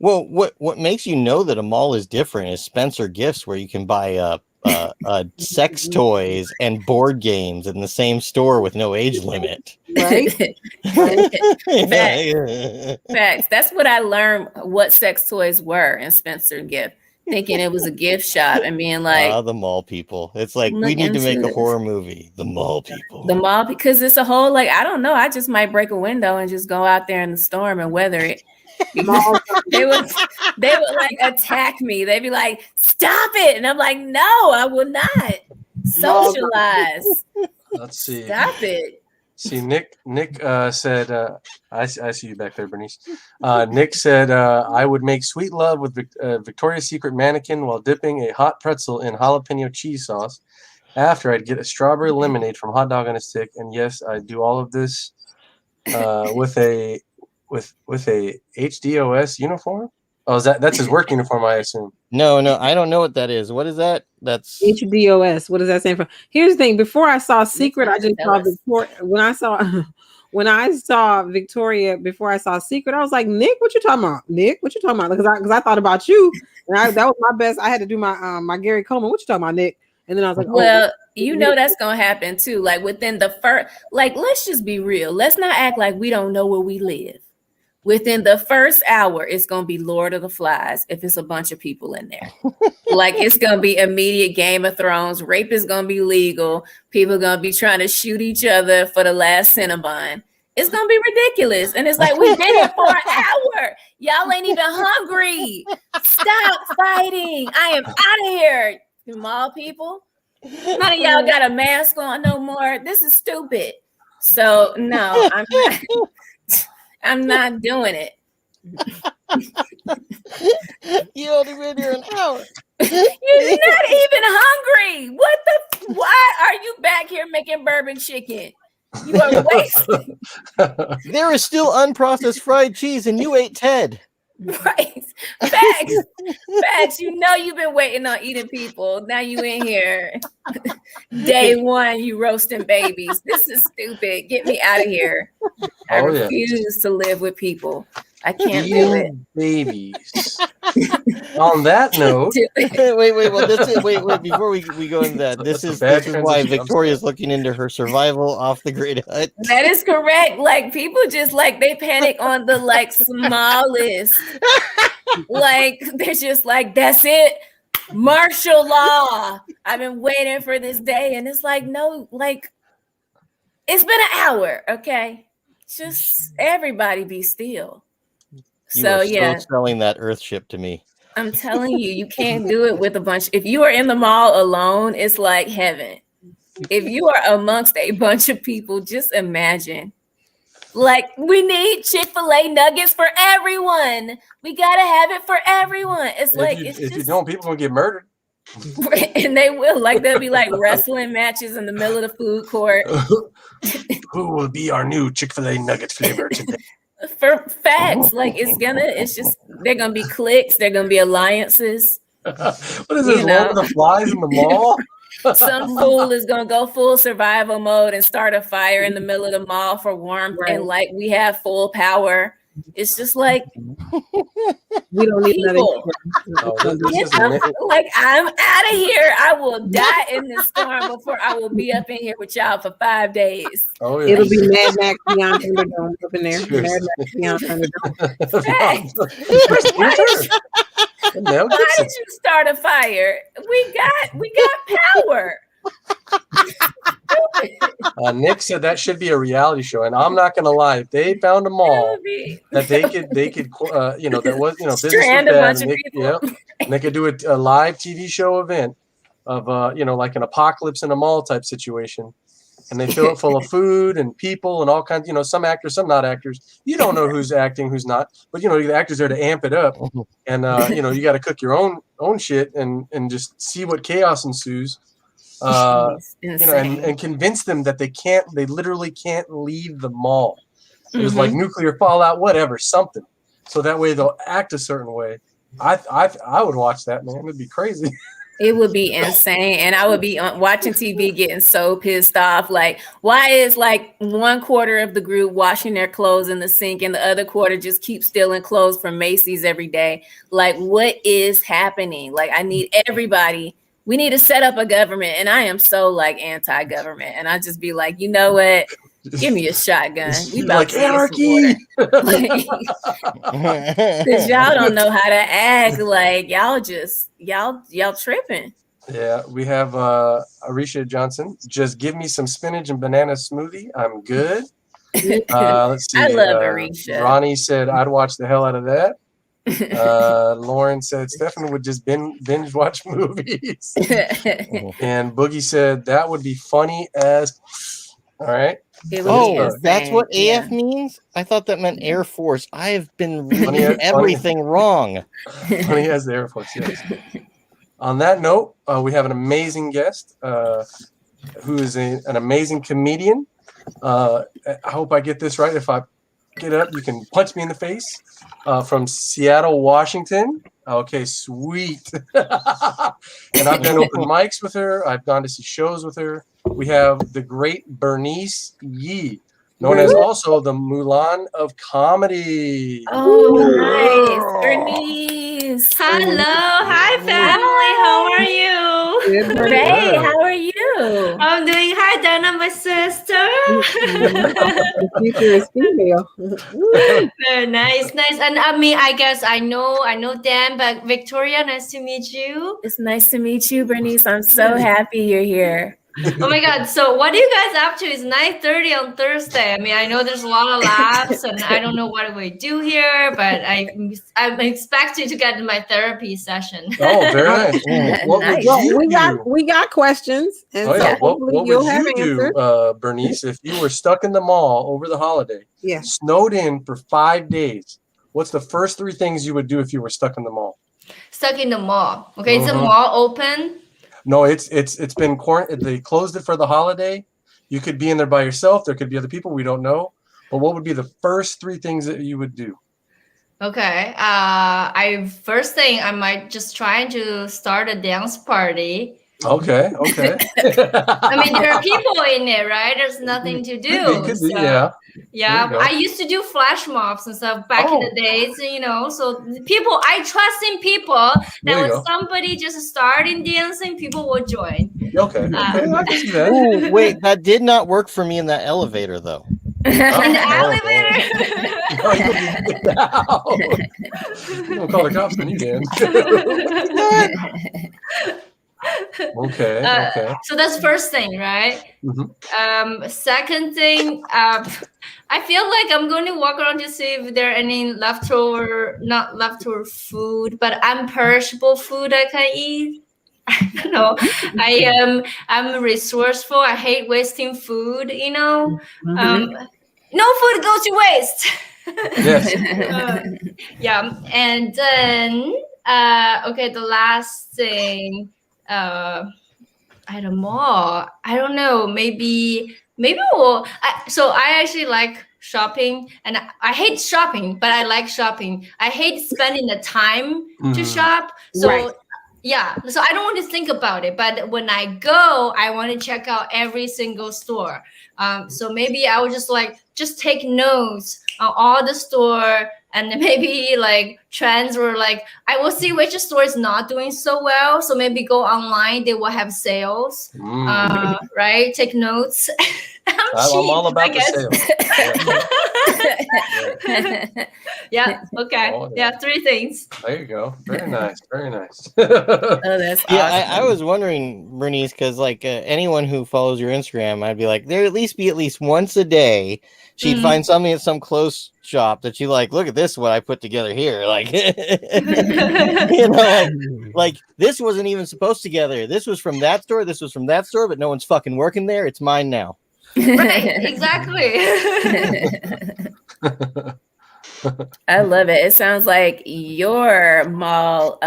Well, what makes you know that a mall is different is Spencer Gifts, where you can buy sex toys and board games in the same store with no age limit. Right? Facts. That's what I learned what sex toys were in Spencer Gift, thinking it was a gift shop and being like, the mall people. It's like, we need to make a horror movie. The mall people. The mall, because it's a whole, like, I don't know. I just might break a window and just go out there in the storm and weather it. They would like attack me. They'd be like, "Stop it!" And I'm like, "No, I will not socialize." Let's see. Stop it. See, Nick said, I see you back there, Bernice. Nick said, I would make sweet love with Victoria's Secret mannequin while dipping a hot pretzel in jalapeno cheese sauce. After, I'd get a strawberry lemonade from Hot Dog on a Stick. And yes, I'd do all of this with a HDOS uniform. Oh, that's his work uniform, I assume. No, I don't know what that is. What is that? That's HDOS. What does that stand for? Here's the thing. Before I saw Secret, I just saw Victoria. When I saw Victoria before I saw Secret, I was like, Nick, what you talking about? Nick, what you talking about? Because I thought about you, and that was my best. I had to do my Gary Coleman. What you talking about, Nick? And then I was like, well, that's gonna happen too. Like within the first, like, let's just be real. Let's not act like we don't know where we live. Within the first hour, it's going to be Lord of the Flies if it's a bunch of people in there. Like, it's going to be immediate Game of Thrones. Rape is going to be legal. People are going to be trying to shoot each other for the last Cinnabon. It's going to be ridiculous. And it's like, we've been here for an hour. Y'all ain't even hungry. Stop fighting. I am out of here, you mall people. None of y'all got a mask on no more. This is stupid. So, no, I'm not doing it. You only been here an hour. You're not even hungry. Why are you back here making bourbon chicken? You are wasting. There is still unprocessed fried cheese and you ate Ted. Right. Facts. You know you've been waiting on eating people. Now you in here. Day one, you roasting babies. This is stupid. Get me out of here. I refuse to live with people. I can't do it. Babies. On that note, wait. Well, wait. Before we go into that, this is why Victoria's looking into her survival off the grid hut. That is correct. Like, people just like, they panic on the like smallest. Like, they're just like, that's it. Martial law. I've been waiting for this day, and it's like, no, like, it's been an hour. Okay, just everybody be still. You are still selling that Earth ship to me. I'm telling you, you can't do it with a bunch. If you are in the mall alone, it's like heaven. If you are amongst a bunch of people, just imagine. Like, we need Chick-fil-A nuggets for everyone. We gotta have it for everyone. It's like, if you don't, people will get murdered. And they will. Like, there'll be like wrestling matches in the middle of the food court. Who will be our new Chick-fil-A nugget flavor today? For facts, like, they're gonna be cliques, they're gonna be alliances. What is this, Lord of the Flies in the mall? Some fool is gonna go full survival mode and start a fire in the middle of the mall for warmth, and like, we have full power. It's just like, we don't need another. Like, I'm out of here. I will die in this storm before I will be up in here with y'all for 5 days. Oh, yeah. It'll be Mad Max Beyond Thunderdome up in there. Mad Max Beyond Thunderdome. Why did you start a fire? We got power. Nick said that should be a reality show, and I'm not gonna lie. If they found a mall that they could that was business strand was a bad, bunch of people. and they could do a live TV show event of like an apocalypse in a mall type situation. and they fill it full of food and people and all kinds, some actors, some not actors. You don't know who's acting, who's not, but the actors are to amp it up, and you got to cook your own shit and just see what chaos ensues. And convince them that they literally can't leave the mall. There's like nuclear fallout, whatever, something. So that way they'll act a certain way. I would watch that, man. It'd be crazy. It would be insane. And I would be watching TV getting so pissed off. Like, why is like 1/4 of the group washing their clothes in the sink and the other quarter just keep stealing clothes from Macy's every day? Like, what is happening? Like, I need everybody. We need to set up a government. And I am so like anti-government. And I just be like, you know what? Give me a shotgun. We about like to anarchy. Because y'all don't know how to act. Like y'all tripping. Yeah, we have Arisha Johnson. Just give me some spinach and banana smoothie. I'm good. Let's see. I love Arisha. Ronnie said I'd watch the hell out of that. Lauren said Stefan would just binge watch movies. And Boogie said that would be funny as. All right. That's what AF means? I thought that meant Air Force. I have been reading everything wrong. Funny as the Air Force, yes. On that note, we have an amazing guest who is an amazing comedian. I hope I get this right. If I get up, you can punch me in the face. From Seattle, Washington. Okay, sweet. And I've done open mics with her. I've gone to see shows with her. We have the great Bernice Yee, known as also the Mulan of comedy. Oh, nice. Bernice. Hello. Hi, family. How are you? Great. How are you? I'm doing hi, Dana, my sister. The future is female. Very nice. And I guess I know Dan, but Victoria, nice to meet you. It's nice to meet you, Bernice. I'm so happy you're here. Oh my God. So what are you guys up to? It's 9:30 on Thursday. I know there's a lot of laughs and I don't know what we do here, but I'm expecting to get my therapy session. Oh, very nice. Well, we got questions. And what would you do, Bernice, if you were stuck in the mall over the holiday, snowed in for 5 days? What's the first 3 things you would do if you were stuck in the mall? Stuck in the mall. Okay, is the mall open? No, it's been quarantined. They closed it for the holiday. You could be in there by yourself. There could be other people we don't know. But what would be the first 3 things that you would do? Okay. First thing I might just try to start a dance party. Okay. There are people in it, right? There's nothing to do. Yeah. I used to do flash mobs and stuff back in the days, so I trust in people that when somebody just starting dancing, people will join. Okay. I can see that. Wait, that did not work for me in that elevator, though. In the elevator? You don't call the cops on you, Dan. Okay. So that's first thing, right? Mm-hmm. Second thing, I feel like I'm going to walk around to see if there are any not leftover food, but unperishable food I can eat. I don't know. I'm resourceful. I hate wasting food, No food goes to waste. Yes. Yeah. And then, the last thing, at a mall, I don't know, maybe I actually like shopping, and I hate shopping, but I like shopping. I hate spending the time to shop. So so I don't want to think about it, but when I go, I want to check out every single store. So maybe I would just take notes on all the store, and then maybe trends were I will see which store is not doing so well. So maybe go online, they will have sales, right? Take notes. I'm all about the sales. Yeah. Okay. Yeah. 3 things. There you go. Very nice. Very nice. That's awesome. I was wondering, Bernice, because anyone who follows your Instagram, I'd be like, there at least once a day, she'd find something at some close shop that you look at this, what I put together here. This wasn't even supposed together. This was from that store. This was from that store, but no one's fucking working there. It's mine now. Right, exactly. I love it. It sounds like your mall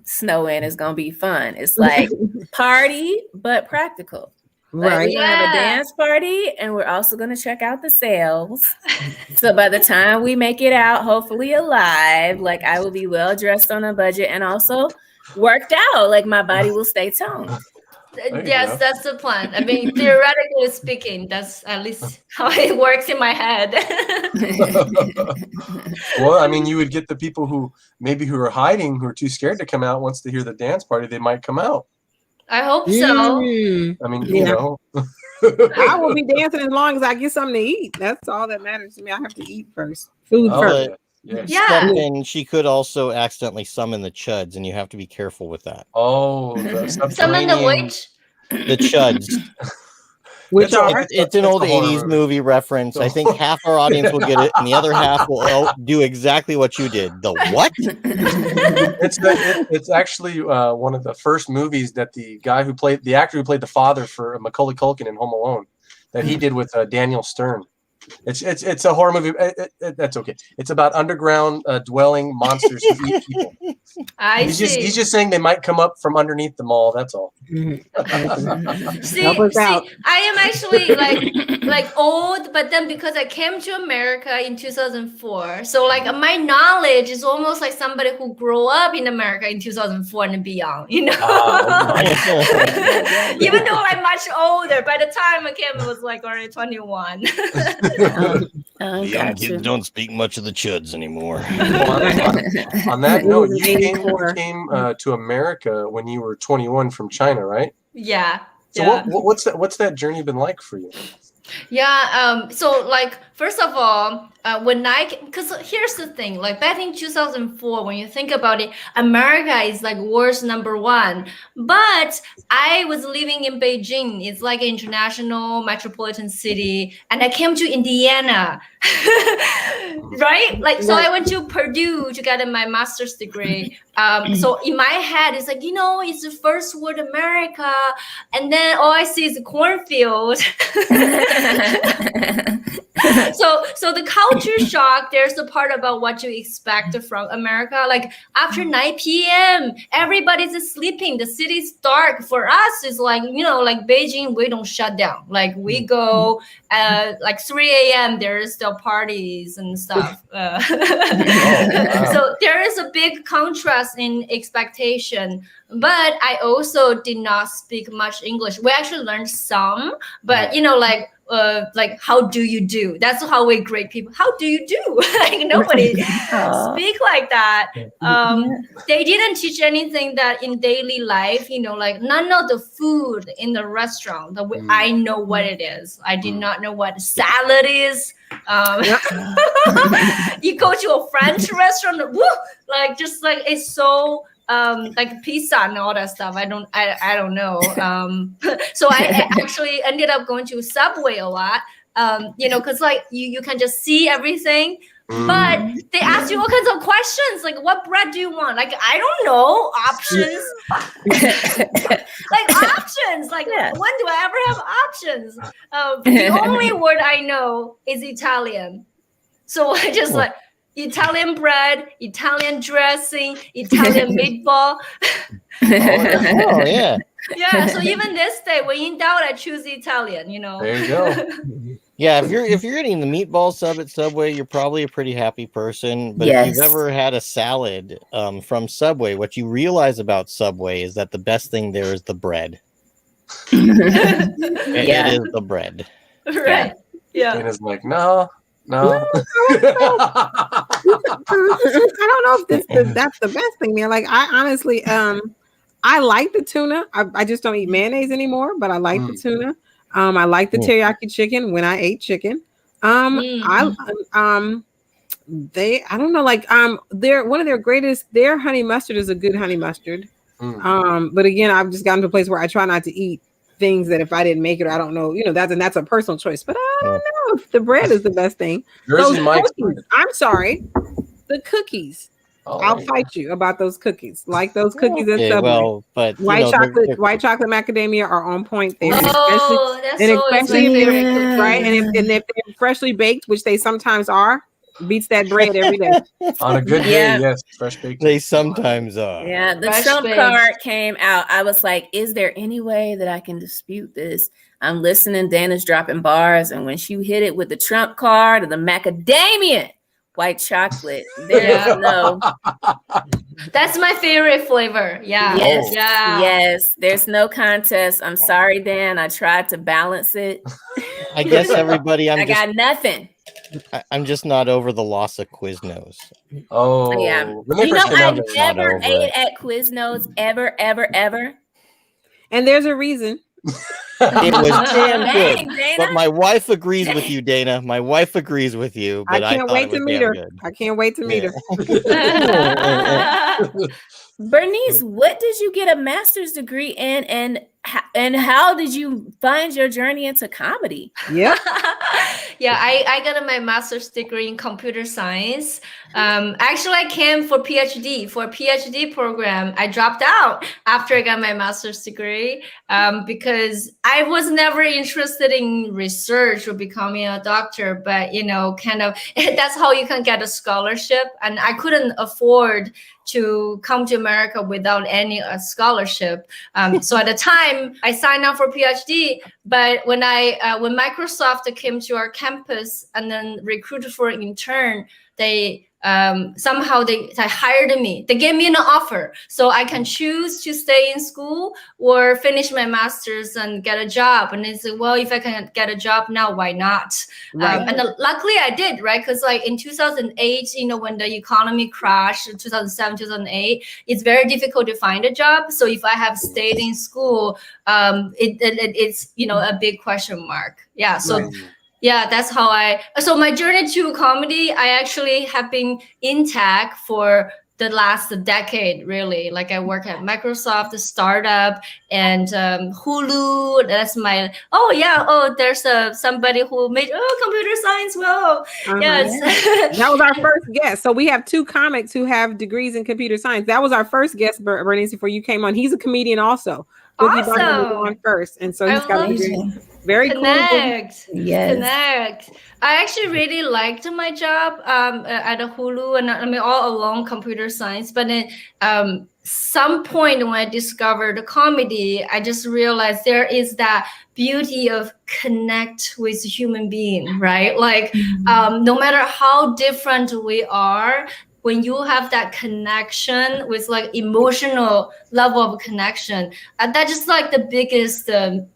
snow-in is gonna be fun. It's like party, but practical. Like Right. we're gonna have a Yeah. dance party, and we're also gonna check out the sales. So by the time we make it out, hopefully alive, like I will be well dressed on a budget and also worked out. Like my body will stay toned. you Yes, go. that's the plan. I mean, theoretically speaking, that's at least how it works in my head. Well, I mean, you would get the people who are hiding, who are too scared to come out. Once they hear the dance party, they might come out. I hope so. Mm. I mean, Yeah. I will Oh, be dancing as long as I get something to eat. That's all that matters to me. I have to eat first. Food Oh, first. yeah. Yeah. Step in, she could also accidentally summon the chuds, and you have to be careful with that. Oh, the Summon the subterranean. witch. The chuds. Which It's a- are It's an a old horror 80s movie reference. I think half our audience will get it, and the other half will do exactly what you did. The what? It's actually one of the first movies that the actor who played the father for Macaulay Culkin in Home Alone, that he did with Daniel Stern. It's a horror movie. That's okay. It's about underground dwelling monsters who eat people. He's just saying they might come up from underneath the mall. That's all. See, Help us out. I am actually like old, but then because I came to America in 2004, so like my knowledge is almost like somebody who grew up in America in 2004 and beyond, you know. Even though I'm much older, by the time I came, I was like already 21. The young kids don't speak much of the chuds anymore. On that note, you It was came 84. to America when you were 21 from China, right? Yeah. So yeah. what's that journey been like for you? Yeah. So like, first of all, because here's the thing, like back in 2004, when you think about it, America is like world number one. But I was living in Beijing. It's like an international metropolitan city, and I came to Indiana, right? Like, so I went to Purdue to get my master's degree. So in my head, it's like, it's the first world America, and then all I see is a cornfield. So the culture shock, there's the part about what you expect from America. Like after 9 p.m., everybody's sleeping. The city's dark. For us, it's like, like Beijing, we don't shut down. Like we go like 3 a.m., there's still parties and stuff. Wow. So there is a big contrast in expectation. But I also did not speak much English. We actually learned some, but like how do you do? That's how we grade people. How do you do? Like nobody speak like that. They didn't teach anything that in daily life, like none of the food in the restaurant that I know what it is. I did not know what salad is. You go to a French restaurant, woo, like just like it's so like pizza and all that stuff. I don't know. So I actually ended up going to Subway a lot. Because like you can just see everything. But they ask you all kinds of questions, like what bread do you want? Like I don't know, options. Like options. Like when do I ever have options? The only word I know is Italian. So I just like Italian bread, Italian dressing, Italian meatball. Oh yeah. Yeah. So even this day, when in doubt, I choose Italian. There you go. Yeah, if you're eating the meatball sub at Subway, you're probably a pretty happy person. But if you've ever had a salad from Subway, what you realize about Subway is that the best thing there is the bread. It is the bread. Right. Yeah. And it's like, no. I don't know if that's the best thing there. Like I honestly, I like the tuna. I just don't eat mayonnaise anymore, but I like the tuna. I like the teriyaki chicken when I ate chicken. I don't know, like they're one of their greatest. Their honey mustard is a good honey mustard. But again, I've just gotten to a place where I try not to eat things that if I didn't make it, I don't know. That's a personal choice. But I don't know if the bread is the best thing. Those cookies, I'm sorry, the cookies. I'll fight you about those cookies. Like those cookies at Okay, Subway. well, but you White know, chocolate macadamia are on point there. Oh, that's always my especially favorite cookie. right. And if they're freshly baked, which they sometimes are, beats that bread every day. On a good day, yes, fresh baked. They sometimes are. Yeah, the Fresh Trump baked. card came out. I was like, is there any way that I can dispute this? I'm listening. Dana's dropping bars. And when she hit it with the Trump card or the macadamia white chocolate, there's no. That's my favorite flavor. Yeah. Yes. Yeah. Yes. There's no contest. I'm sorry, Dan. I tried to balance it. I guess everybody, I got nothing. I'm just not over the loss of Quiznos. Oh, Yeah. when they You first know, came I out, they- never Not over ate at Quiznos ever. And there's a reason. It was damn good. Dang, Dana. But my wife agrees with you, Dana. My wife agrees with you. But I can't thought wait it was to meet damn her. good. I can't wait to meet Yeah. her. Bernice, what did you get a master's degree in, and how did you find your journey into comedy? Yeah. Yeah, I got my master's degree in computer science. Actually, I came for a PhD program. I dropped out after I got my master's degree because I was never interested in research or becoming a doctor. But, you know, kind of that's how you can get a scholarship. And I couldn't afford to come to America without any scholarship. So at the time, I signed up for PhD. But when Microsoft came to our campus and then recruited for an intern, they somehow they hired me. They gave me an offer, so I can choose to stay in school or finish my master's and get a job. And they said, well, if I can get a job now, why not? Right. Luckily I did, right? Because like in 2008, you know, when the economy crashed in 2007, 2008, it's very difficult to find a job. So if I have stayed in school, it's, you know, a big question mark. Yeah. So. Right. Yeah, that's how so my journey to comedy, I actually have been in tech for the last decade, really. Like I work at Microsoft, the startup, and Hulu. That's my, there's somebody who made, computer science. Whoa. Yes. That was our first guest. So we have two comics who have degrees in computer science. That was our first guest, Bernice, before you came on. He's a comedian also. Boogie Bernice was on first. And so he's got a degree. Very Connect. cool. Yes. Connect. I actually really liked my job at a Hulu, and I mean all along computer science. But then some point when I discovered comedy, I just realized there is that beauty of connect with human being, right? Like no matter how different we are, when you have that connection with like emotional level of connection, that's just like the biggest the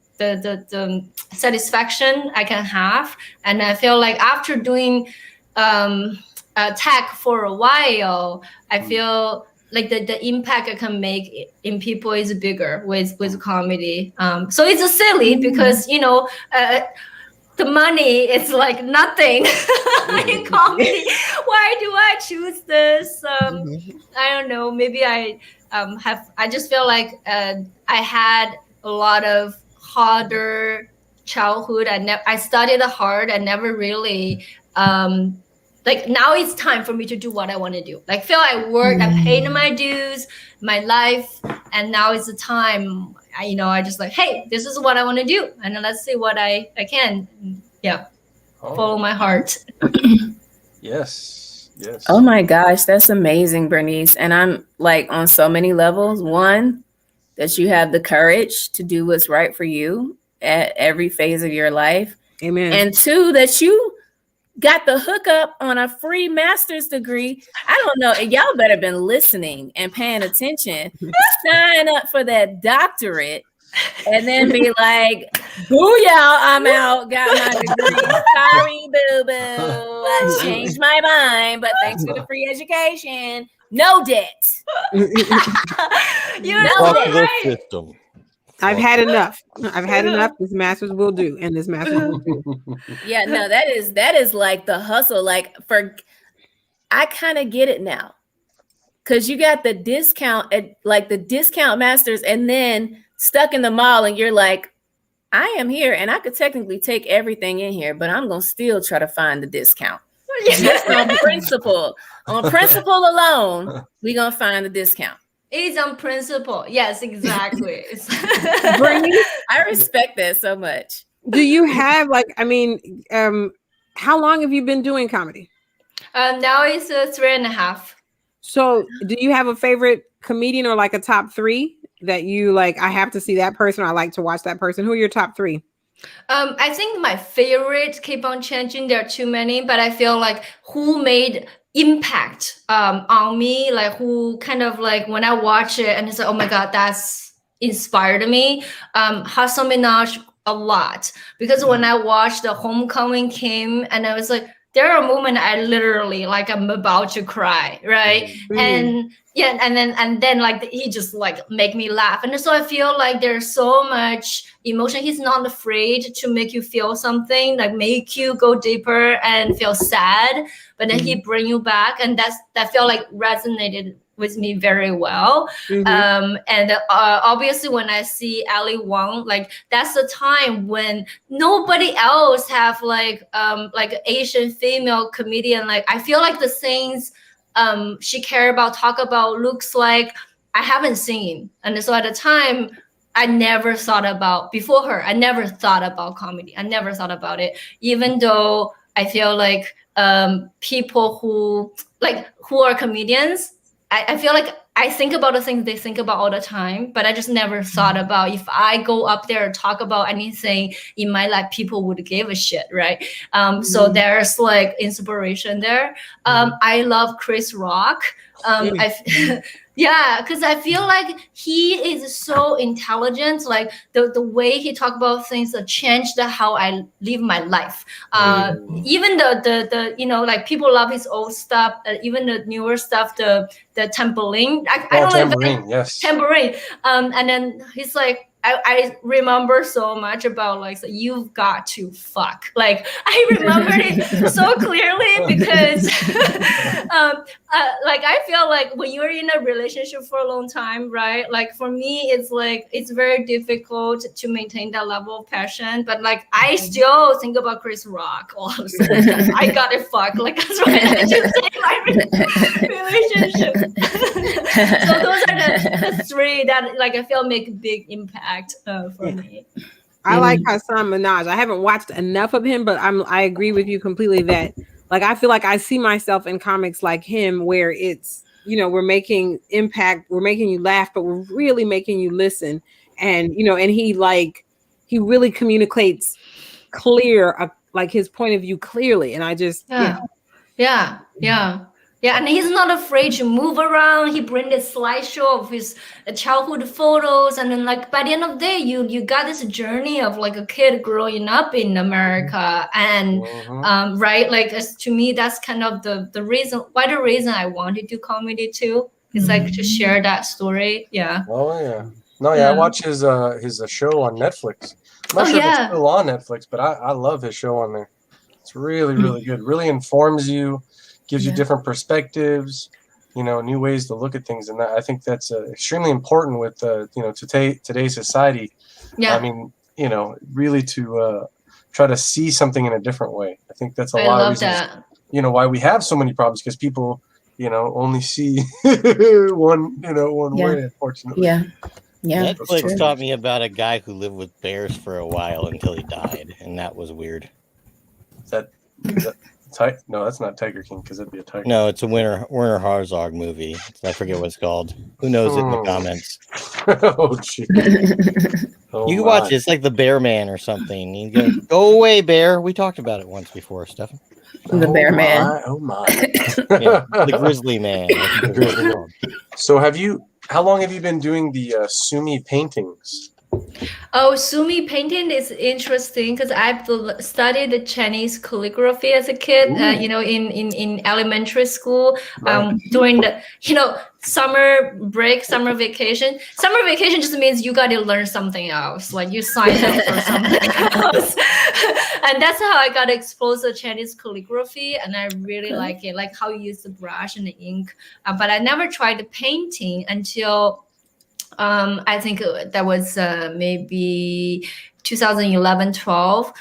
satisfaction I can have. And I feel like after doing tech for a while, I feel like the impact I can make in people is bigger with comedy. So it's silly because, you know, the money is like nothing in comedy. Why do I choose this? I don't know. Maybe I just feel like I had a lot of harder childhood. I studied hard. I never really like now it's time for me to do what I want to do. Like feel I worked, I paid my dues, my life, and now is the time. I just like, hey, this is what I want to do, and let's see what I can. Yeah, follow my heart. Yes. Oh my gosh, that's amazing, Bernice. And I'm like on so many levels. One, that you have the courage to do what's right for you at every phase of your life. Amen. And two, that you got the hookup on a free master's degree. I don't know. Y'all better been listening and paying attention. Sign up for that doctorate and then be like, booyah, I'm out, got my degree. Sorry, boo-boo. I changed my mind, but thanks for the free education. No debt. You're No Fuck so debt. the right. system. I've had enough. I've had enough. This master's will do, and this master's will do. Yeah, no, that is like the hustle. Like I kind of get it now. Cause you got the discount at like the discount masters and then stuck in the mall and you're like, I am here and I could technically take everything in here, but I'm gonna still try to find the discount. Just on principle. On principle alone, we're gonna find the discount. It's on principle. Yes, exactly. Bernice, I respect that so much. do you have how long have you been doing comedy? Now it's 3.5. So do you have a favorite comedian or like a top 3 that you like? I have to see that person. I like to watch that person. Who are your top 3? I think my favorite keep on changing. There are too many, but I feel like who made impact on me, like who kind of like when I watch it and it's like, oh my God, that's inspired me. Hassan Minaj a lot, because when I watched the Homecoming came and I was like, there are moments I literally like I'm about to cry, right? And yeah, and then like he just like make me laugh, and so I feel like there's so much emotion. He's not afraid to make you feel something, like make you go deeper and feel sad, but then he bring you back, and that felt like resonated with me very well. And obviously when I see Ali Wong, like that's the time when nobody else have like Asian female comedian. Like I feel like the things she care about, talk about, looks like I haven't seen. And so at the time I never thought about, before her, I never thought about comedy. I never thought about it, even though I feel like people who are comedians, I feel like I think about the things they think about all the time, but I just never thought about if I go up there and talk about anything in my life, people would give a shit, right? So there's like inspiration there. I love Chris Rock. Yeah, because I feel like he is so intelligent. Like the way he talk about things that changed how I live my life. Even the like people love his old stuff. Even the newer stuff, the tambourine. I don't know. Tambourine, yes. Tambourine. And then he's like, I remember so much about like, so you've got to fuck. Like I remember it so clearly because like I feel like when you're in a relationship for a long time, right? Like for me, it's like it's very difficult to maintain that level of passion. But like I still think about Chris Rock all of a sudden. I gotta fuck. Like that's why I just say my relationship. So those are the 3 that like I feel make a big impact for me. I like Hassan Minaj. I haven't watched enough of him, but I agree with you completely that like I feel like I see myself in comics like him where it's, we're making impact, we're making you laugh, but we're really making you listen. And and he really communicates clear like his point of view clearly. And I just Yeah, and he's not afraid to move around. He bring this slideshow of his childhood photos, and then like by the end of the day, you got this journey of like a kid growing up in America, and right, like to me, that's kind of the reason I wanted to do comedy too. It's like to share that story. Yeah. Oh yeah. No, yeah. I watch his show on Netflix. I'm not sure if it's still on Netflix, but I love his show on there. It's really, really good. Really informs you. Gives you different perspectives, new ways to look at things, and I think that's extremely important with today's society. Yeah. I mean, really to try to see something in a different way. I think that's a lot of reasons. Why we have so many problems, because people, only see one way, unfortunately. Yeah. Yeah. Netflix taught me about a guy who lived with bears for a while until he died, and that was weird. No, that's not Tiger King, because it'd be a tiger. No, it's a Werner Herzog movie. I forget what it's called. Who knows it in the comments? Oh, jeez. You can watch it. It's like The Bear Man or something. You go away, bear. We talked about it once before, Stefan. The Bear Man. Oh my. The Grizzly Man. So how long have you been doing the Sumi paintings? Oh, Sumi painting is interesting because I've studied the Chinese calligraphy as a kid, in elementary school, during the, summer break, summer vacation. Summer vacation just means you got to learn something else. Like you sign up for something else. And that's how I got exposed to Chinese calligraphy. And I really like it, like how you use the brush and the ink. But I never tried the painting until I think that was maybe 2011-12.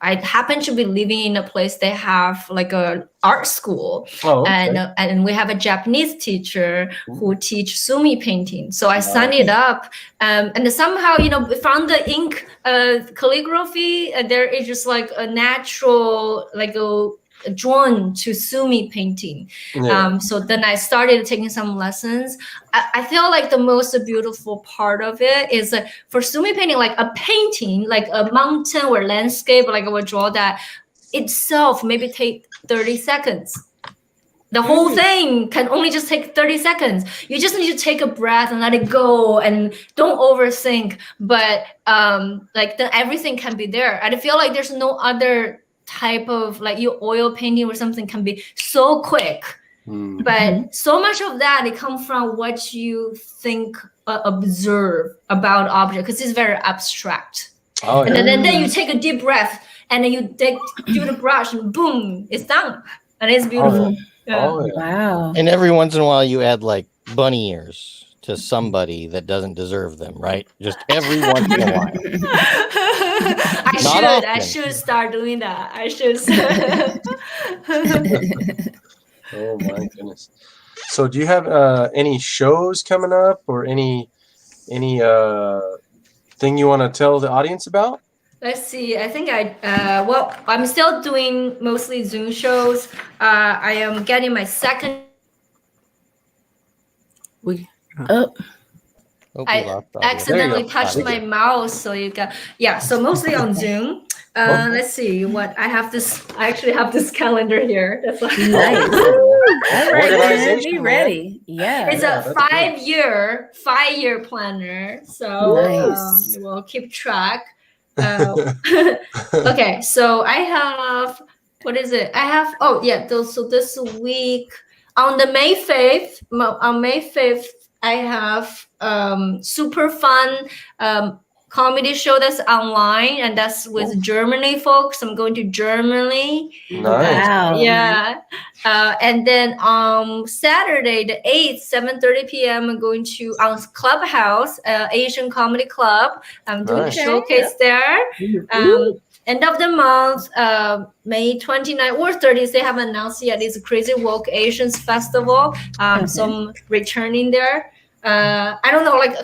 I happen to be living in a place they have like a art school, Oh, okay. and we have a Japanese teacher who teach sumi painting. So I signed it up, and somehow from the ink calligraphy, there is just like a natural like a drawn to sumi painting. So then I started taking some lessons. I feel like the most beautiful part of it is for sumi painting, like a painting, like a mountain or landscape, like I would draw that itself maybe take 30 seconds. The whole thing can only just take 30 seconds. You just need to take a breath and let it go and don't overthink. But like then everything can be there. And I feel like there's no other type of like your oil painting or something can be so quick. But so much of that, it comes from what you think, observe about object, because it's very abstract. And then you take a deep breath and then you do the brush and boom, it's done. And it's beautiful. Wow. And every once in a while you add like bunny ears to somebody that doesn't deserve them, right? Just every once in a while. I should start doing that. I should. Oh my goodness. So do you have any shows coming up or any thing you want to tell the audience about? Let's see. I think I'm still doing mostly Zoom shows. I am getting my second. I accidentally touched my mouse, so you got so mostly on Zoom. Let's see what I have I actually have this calendar here. That's nice. All right, man, be ready. Yeah, it's a 5-year planner, so we'll keep track. Okay, so I have so this week on the May 5th, I have super fun comedy show that's online, and that's with Germany folks. I'm going to Germany. Nice. Wow. Yeah. And then on Saturday the 8th, 7:30 p.m. I'm going to Clubhouse, Asian Comedy Club. I'm doing a showcase there. End of the month, May 29th or 30th, they haven't announced yet. It's a Crazy Woke Asians Festival. So I'm returning there. I don't know like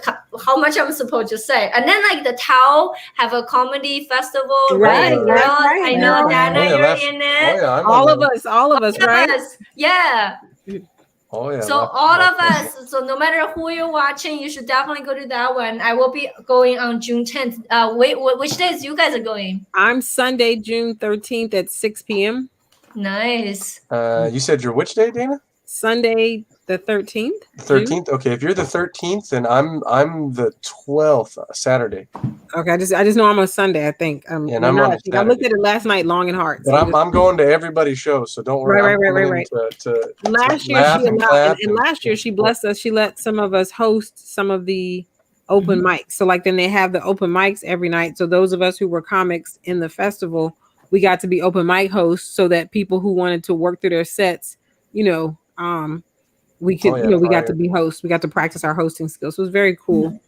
how much I'm supposed to say. And then like the Tao have a comedy festival, right? Right. I know, Dana, you're in it. All of us, right? Yeah. Oh yeah. So all of us. So no matter who you're watching, you should definitely go to that one. I will be going on June 10th. Which days you guys are going? I'm Sunday, June 13th at 6 p.m. Nice. You said you're which day, Dana? Sunday the 13th. 13th. Okay, if you're the 13th, then I'm the 12th, Saturday. Okay, I just know I'm on Sunday. I think. And I'm on Saturday. I looked at it last night, long and hard. But I'm going to everybody's show, so don't worry. Right. Last year she blessed us. She let some of us host some of the open mics. So like then they have the open mics every night. So those of us who were comics in the festival, we got to be open mic hosts, so that people who wanted to work through their sets, we could, we got to be hosts. We got to practice our hosting skills. So it was very cool.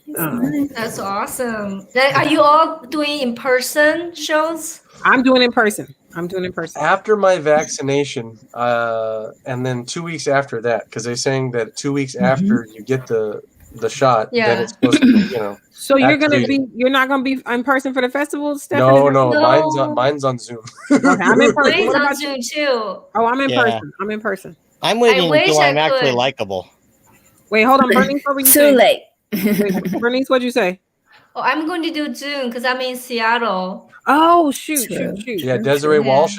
That's awesome. Are you all doing in-person shows? I'm doing in person. After my vaccination, and then 2 weeks after that, because they're saying that 2 weeks after you get the shot, then it's supposed to be, So you're not gonna be in person for the festival, Stephanie? No. Mine's on Zoom. Okay, I'm in person. Mine's on Zoom too. Oh, I'm in person. I'm waiting until I'm actually likable. Wait, hold on, Bernice. What were you saying? Too late. Bernice, what'd you say? Oh, I'm going to do Zoom because I'm in Seattle. Oh, shoot. Yeah, Desiree Walsh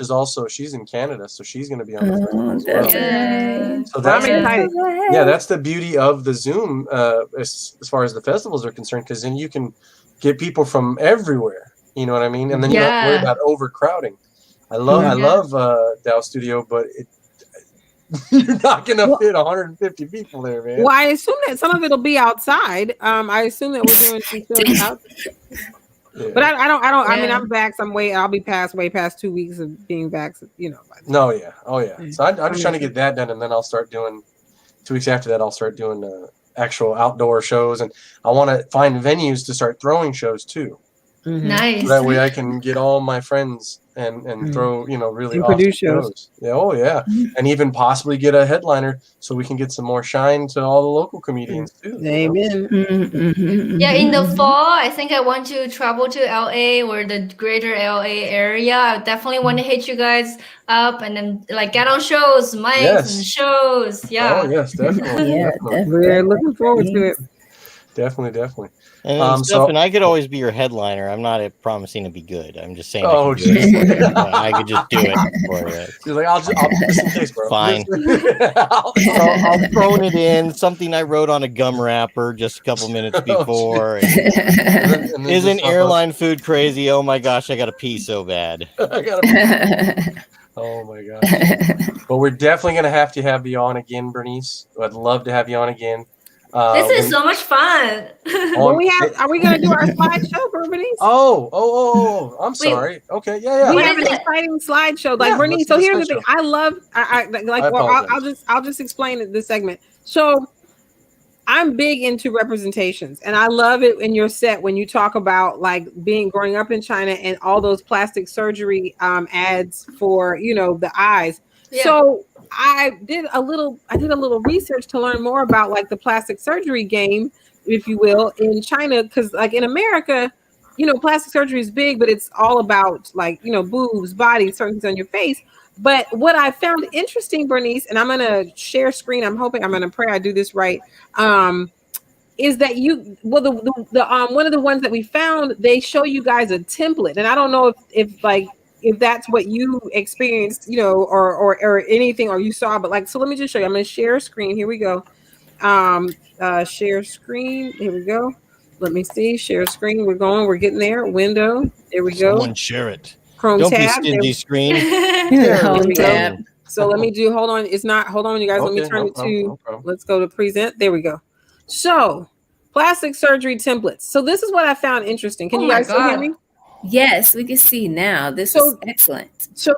she's in Canada, so she's going to be on the festival as well. So that's excited. Yeah, that's the beauty of the Zoom as far as the festivals are concerned, because then you can get people from everywhere. You know what I mean? And then you don't have to worry about overcrowding. I love Dow Studio, but you're not gonna fit 150 people there, man. Well, I assume that some of it'll be outside. I assume that we're doing some shows out. Yeah. But I don't. I mean, I'm vaxxed. I'll be way past 2 weeks of being vaxxed. No, yeah, oh yeah. So I'm just trying to get that done, and then I'll start doing. 2 weeks after that, I'll start doing actual outdoor shows, and I want to find venues to start throwing shows too. Nice. So that way I can get all my friends and throw, really And awesome produce shows. shows. Yeah, oh yeah. And even possibly get a headliner so we can get some more shine to all the local comedians too. Amen. Yeah, in the fall, I think I want to travel to LA or the greater LA area. I definitely want to hit you guys up and then like get on shows, mics and Yes. shows. Yeah. Oh yes, definitely. Yeah, definitely. We're looking forward to it. Definitely. And Stefan, I could always be your headliner. I'm not promising to be good. I'm just saying. Oh, I could do it for you. I could just do it for you. She's like, I'll just in case, bro. Fine. I'll phone it in. Something I wrote on a gum wrapper just a couple minutes before. And Isn't airline food crazy? Oh my gosh, I got to pee so bad. Oh my gosh. But we're definitely gonna have to have you on again, Bernice. I'd love to have you on again. This is so much fun. Are we going to do our slideshow, Bernice? Oh! I'm sorry. Okay, yeah. We have an exciting slideshow, like Bernice. So here's the thing: I'll just explain this segment. So I'm big into representations, and I love it in your set when you talk about like growing up in China and all those plastic surgery ads for the eyes. Yeah. So I did a little research to learn more about like the plastic surgery game, if you will, in China, because like in America, plastic surgery is big, but it's all about like boobs, body, certain things on your face. But what I found interesting, Bernice, and I'm gonna share screen. I'm gonna pray I do this right. Is that the one of the ones that we found? They show you guys a template, and I don't know if that's what you experienced, or anything, or you saw, but like, so let me just show you. I'm going to share screen. Here we go. Share screen. Here we go. Let me see. Share screen. We're getting there. Window. There we go. Someone share it. Chrome Don't tab. be stingy screen. Home tab. So let me do, hold on. It's not, hold on, you guys. Let me turn it to, let's go to present. There we go. So plastic surgery templates. So this is what I found interesting. Can you guys still hear me? Yes, we can see now. This is excellent. So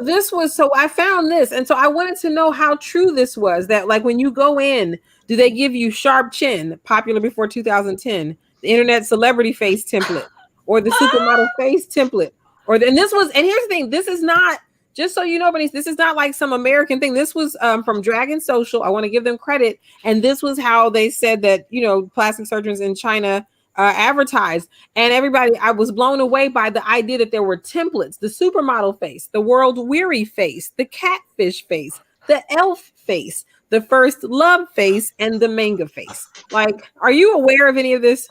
I found this. And so I wanted to know how true this was, that like when you go in, do they give you sharp chin, popular before 2010, the internet celebrity face template, or the supermodel face template? And here's the thing, this is not, just so you know, Bernice, this is not like some American thing. This was from Dragon Social. I want to give them credit. And this was how they said that, plastic surgeons in China advertised, and everybody, I was blown away by the idea that there were templates: the supermodel face, the world weary face, the catfish face, the elf face, the first love face, and the manga face. Like, are you aware of any of this?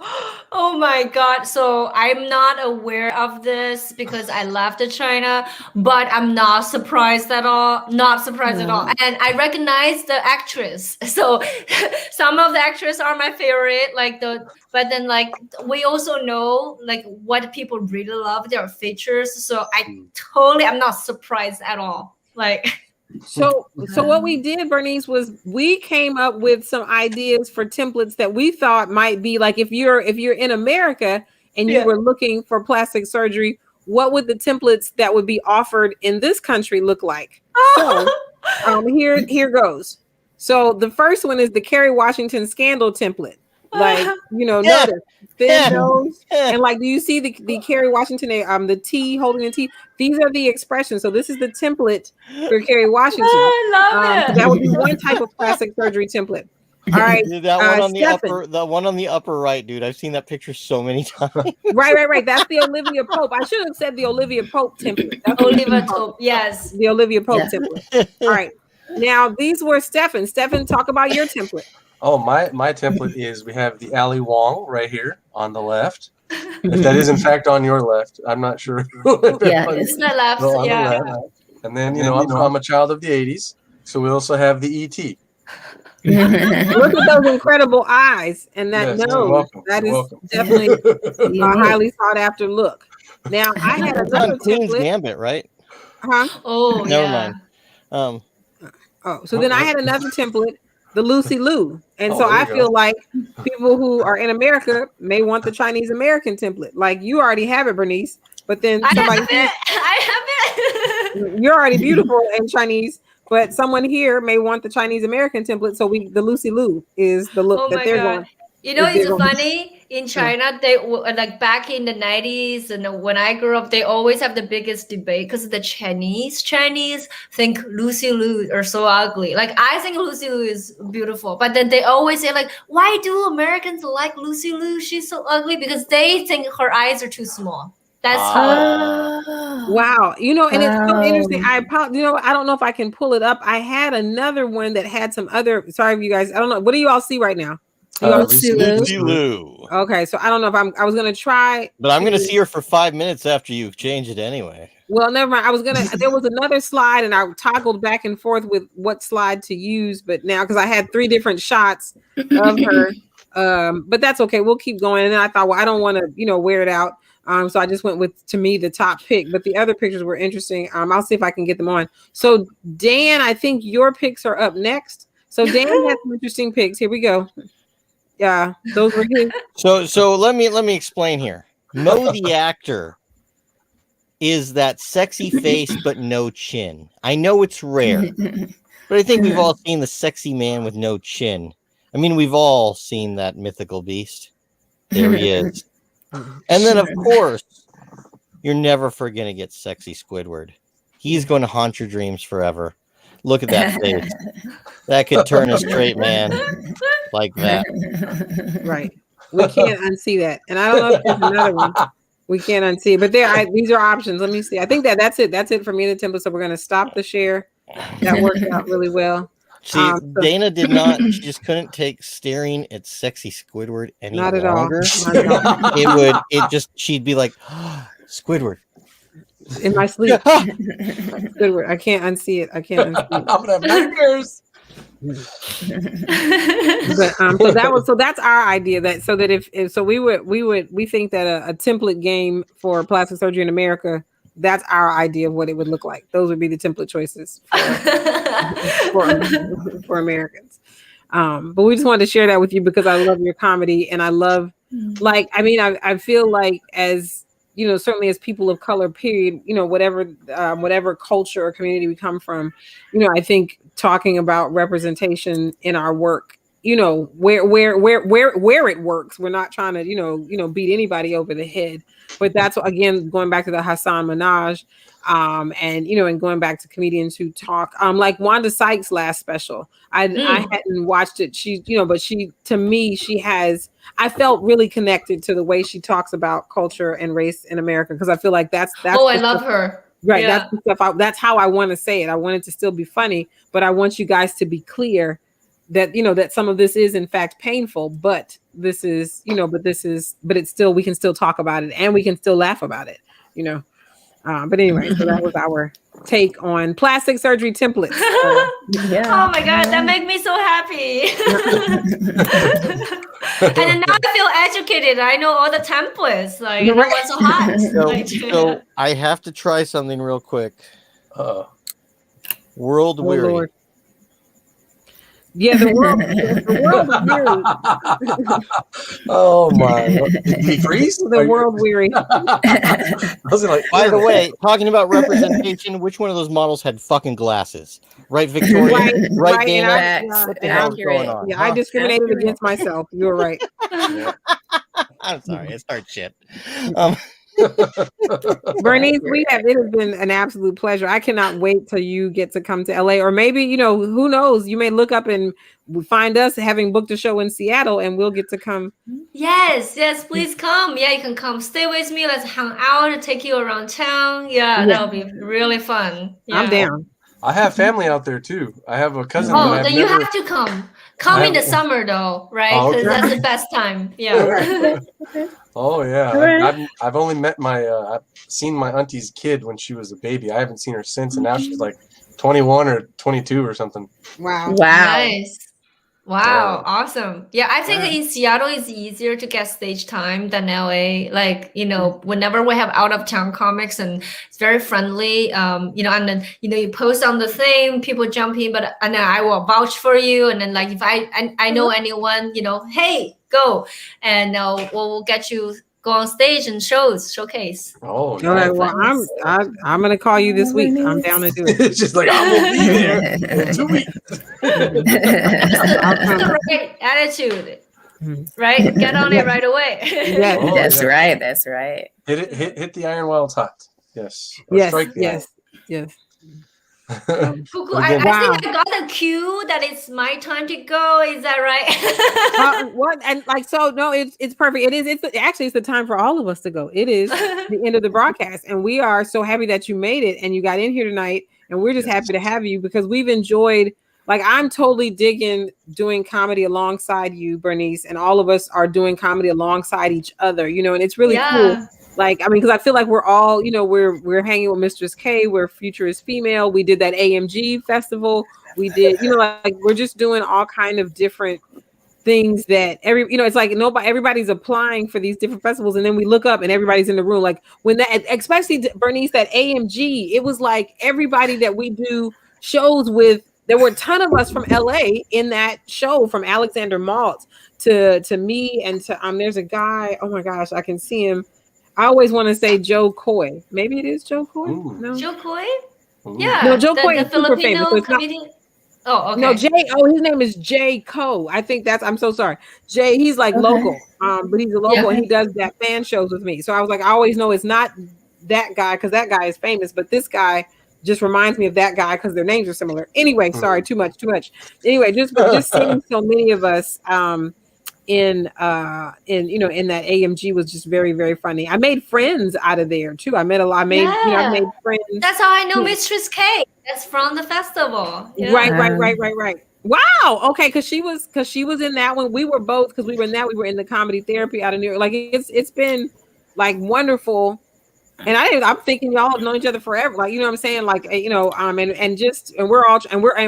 Oh my God. So I'm not aware of this because I left China, but I'm not surprised at all. Not surprised at all. And I recognize the actress. So some of the actresses are my favorite, but then like we also know like what people really love, their features. So I'm not surprised at all. Like, So what we did, Bernice, was we came up with some ideas for templates that we thought might be like, if you're in America and you were looking for plastic surgery, what would the templates that would be offered in this country look like? So here goes. So the first one is the Kerry Washington scandal template. Like, notice thin nose, and like, do you see the Kerry Washington, the T, holding the T? These are the expressions. So this is the template for Kerry Washington. I love it. That would be one type of plastic surgery template. All right, that one on the one on the upper right, dude. I've seen that picture so many times. Right. That's the Olivia Pope. I should have said the Olivia Pope template. That's Olivia Pope, yes, the Olivia Pope template. All right, now these were Stefan. Stefan, talk about your template. Oh, my template is, we have the Ali Wong right here on the left. If that is in fact on your left, I'm not sure. It's my left. No, Yeah. the left. And then I'm a child of the 80s, so we also have the ET. Look at those incredible eyes and that nose. That is definitely a highly sought after look. Now I had another Queen's template. Gambit, right? Oh, never mind. So then I had another template, the Lucy Liu. And so I feel like people who are in America may want the Chinese American template. Like, you already have it, Bernice, but then somebody I have it. You're already beautiful and Chinese, but someone here may want the Chinese American template. So the Lucy Liu is the look that they're going. You know, it's funny. in China, they like back in the 90s and when I grew up, they always have the biggest debate because the Chinese think Lucy Liu are so ugly. Like I think Lucy Liu is beautiful, but then they always say like, why do Americans like Lucy Liu? She's so ugly because they think her eyes are too small. That's how. Wow, and it's so interesting. I don't know if I can pull it up. I had another one that had some other. Sorry, you guys. I don't know. What do you all see right now? Lucy Liu. Okay, so I don't know if I was gonna try, but I'm gonna see her for 5 minutes after you change it anyway. Well, never mind. There was another slide, and I toggled back and forth with what slide to use. But now, because I had 3 different shots of her, but that's okay. We'll keep going. And then I thought, well, I don't want to, wear it out. So I just went with, to me, the top pick, but the other pictures were interesting. I'll see if I can get them on. So Dan, I think your picks are up next. So Dan has some interesting picks. Here we go. Yeah, those were his. So let me explain here. Mo the actor is that sexy face but no chin. I know it's rare, but I think we've all seen the sexy man with no chin. I mean, we've all seen that mythical beast. There he is. And then, of course, you're never going to get sexy Squidward. He's going to haunt your dreams forever. Look at that face. That could turn a straight man like that. Right. We can't unsee that. And I don't know if there's another one. We can't unsee it. But these are options. Let me see. I think that's it. That's it for me and the template. So we're going to stop the share. That worked out really well. See, Dana did not. She just couldn't take staring at sexy Squidward any longer. Not at all. She'd be like, oh, Squidward. In my sleep. Squidward. I can't unsee it. I'm gonna have nightmares. But so that's our idea. We think that a template game for plastic surgery in America, that's our idea of what it would look like. Those would be the template choices for Americans. But we just wanted to share that with you because I love your comedy and I love, I feel like as, certainly as people of color, period, whatever culture or community we come from, I think talking about representation in our work, where it works, we're not trying to, beat anybody over the head. But that's, again, going back to the Hassan Minaj, and going back to comedians who talk, like Wanda Sykes' last special. I hadn't watched it. I felt really connected to the way she talks about culture and race in America because I feel like that's. Oh, I love her. Right, yeah. That's the stuff. That's how I want to say it. I want it to still be funny, but I want you guys to be clear that that some of this is in fact painful, but this is but it's still, we can still talk about it and we can still laugh about it, but anyway, so that was our take on plastic surgery templates. Yeah. Oh my god, that made me so happy. And then now I feel educated. I know all the templates, like what's so hot. So I have to try something real quick. World Weary. Lord. Yeah, the world is weary. Oh my! Did he freeze? The world weary. By the way, talking about representation, which one of those models had fucking glasses? Right, Victoria? Right, Dana? What the hell's going on? Yeah, I discriminated against myself. You were right. I'm sorry. It's hard shit. Bernice, it has been an absolute pleasure. I cannot wait till you get to come to LA, or maybe, who knows, you may look up and find us having booked a show in Seattle and we'll get to come. Yes, please come. Yeah, you can come stay with me. Let's hang out, take you around town. Yeah, that'll be really fun. Yeah. I'm down. I have family out there too. I have a cousin. You have to come. Come in the summer though, right? Because that's the best time. Yeah. Oh yeah. Right. I've only met I've seen my auntie's kid when she was a baby. I haven't seen her since, and now she's like 21 or 22 or something. Wow. Nice. Wow, awesome. Yeah, I think in Seattle it's easier to get stage time than LA. Like, whenever we have out of town comics and it's very friendly, and then, you post on the thing, people jump in, and then I will vouch for you. And then like, if I know anyone, hey, go. And we'll get you go on stage and showcase. Oh, all right. Well, I'm gonna call you this week. I'm down to do it. It's just like I will be there in 2 weeks. That's the right attitude. right? Get on it right away. Yes. Oh, That's yeah. right. That's right. Hit the iron while it's hot. Yes. Or Yes. strike the Yes. Yes. iron. Cool. But I again, think I got the cue that it's my time to go. Is that right? What and like so? No, it's perfect. It is. It's the time for all of us to go. It is the end of the broadcast, and we are so happy that you made it and you got in here tonight. And we're just Yes. happy to have you because we've enjoyed. Like I'm totally digging doing comedy alongside you, Bernice, and all of us are doing comedy alongside each other. You know, and it's really cool. Like, I mean, because I feel like we're all, you know, we're hanging with Mistress K, we're Future is Female. We did that AMG festival. We did, you know, like we're just doing all kind of different things that it's like everybody's applying for these different festivals, and then we look up and everybody's in the room. Like when that, especially Bernice, that AMG, it was like everybody that we do shows with. There were a ton of us from LA in that show, from Alexander Maltz to me and to there's a guy. Oh my gosh, I can see him. I always want to say Joe Coy. Maybe it is Joe Coy. Ooh. No, Joe Coy? Ooh. Yeah. No, Joe Coy the is super famous. Filipino So it's not- comedian. Oh, okay. No, Jay. Oh, his name is Jay Coe. I think I'm so sorry. Jay, he's like Okay. local. But he's a local Yeah. and he does that fan shows with me. So I was like, I always know it's not that guy because that guy is famous, but this guy just reminds me of that guy because their names are similar. Anyway, sorry, too much. Anyway, just seeing so many of us in that AMG was just very, very funny. I made friends out of there too. I made I made friends. That's how I know Mistress K. That's from the festival. Yeah. Right. Wow. Okay, because she was in that one. We were both because we were in the comedy therapy out of New York. Like it's been like wonderful. And I'm thinking y'all have known each other forever. Like, you know what I'm saying? Like, and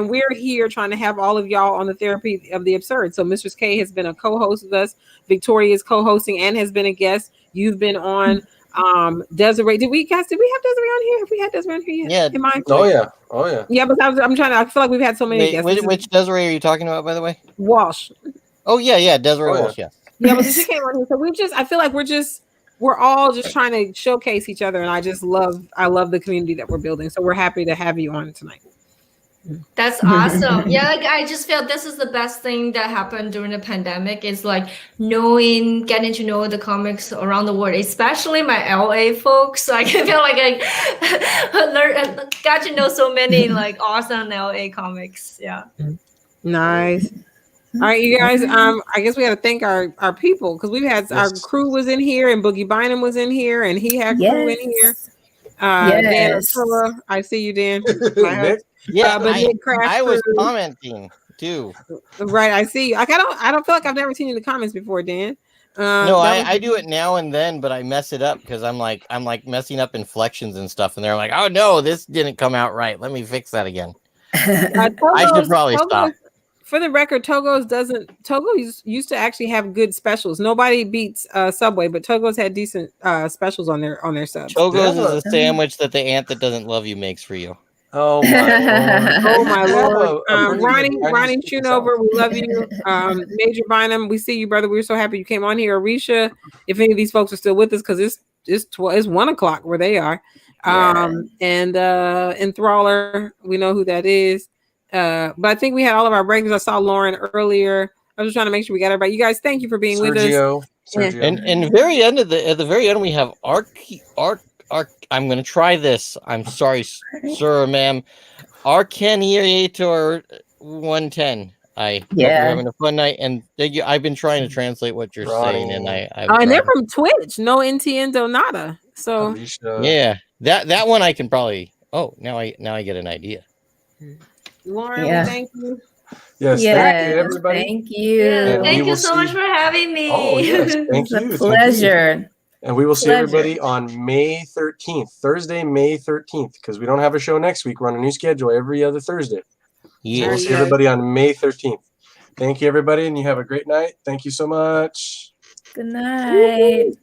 we're here trying to have all of y'all on the therapy of the absurd. So Mistress K has been a co-host with us. Victoria is co-hosting and has been a guest. You've been on. Desiree, did we have Desiree on here? Have we had Desiree on here yet? Yeah. Oh yeah. Yeah, but I'm trying to. I feel like we've had so many guests. Which Desiree are you talking about, by the way? Walsh. Oh yeah, Desiree Oh, Walsh. Yeah. Yeah, but she came on here. So I feel like we're all just trying to showcase each other, and I love the community that we're building. So we're happy to have you on tonight. That's awesome. Yeah, like I just feel this is the best thing that happened during the pandemic is like getting to know the comics around the world, especially my LA folks. So I can feel like I got to know so many like awesome LA comics. Yeah. Nice. All right, you guys. I guess we got to thank our people because we've had our crew was in here and Boogie Bynum was in here and he had crew in here. Dan Arturo, I see you, Dan. Nick? Yeah, but Nick Crash I was crew. commenting too. Right, I see you. Like I don't feel like I've never seen you in the comments before, Dan. No, I do it now and then, but I mess it up because I'm like messing up inflections and stuff, and they're like, "Oh no, this didn't come out right. Let me fix that again." I should probably stop. For the record, Togo's used to actually have good specials. Nobody beats Subway, but Togo's had decent specials on their subs. Togo's is a sandwich that the aunt that doesn't love you makes for you. Oh my lord! Oh my lord! Ronnie Chinese Schoonover, we love you. Major Bynum, we see you, brother. We're so happy you came on here. Arisha, if any of these folks are still with us, because it's 1:00 where they are. And Enthraller, we know who that is. But I think we had all of our regulars. I saw Lauren earlier. I was just trying to make sure we got everybody. You guys, thank you for being with us. Sergio. And at the very end, we have Arc. I'm going to try this. I'm sorry, sir, ma'am. Arcaniator 110. I hope you're having a fun night. And I've been trying to translate what you're saying, and and they're from Twitch. No entiendo nada. So yeah, that one I can probably. Oh, now I get an idea. Lauren, thank you. Yes, thank you, everybody. Thank you. Yeah, thank you so much for having me. Oh, yes, thank you. It's a pleasure. And we will see everybody on May 13th, Thursday, May 13th, because we don't have a show next week. We're on a new schedule every other Thursday. Yeah. So we'll see everybody on May 13th. Thank you, everybody, and you have a great night. Thank you so much. Good night.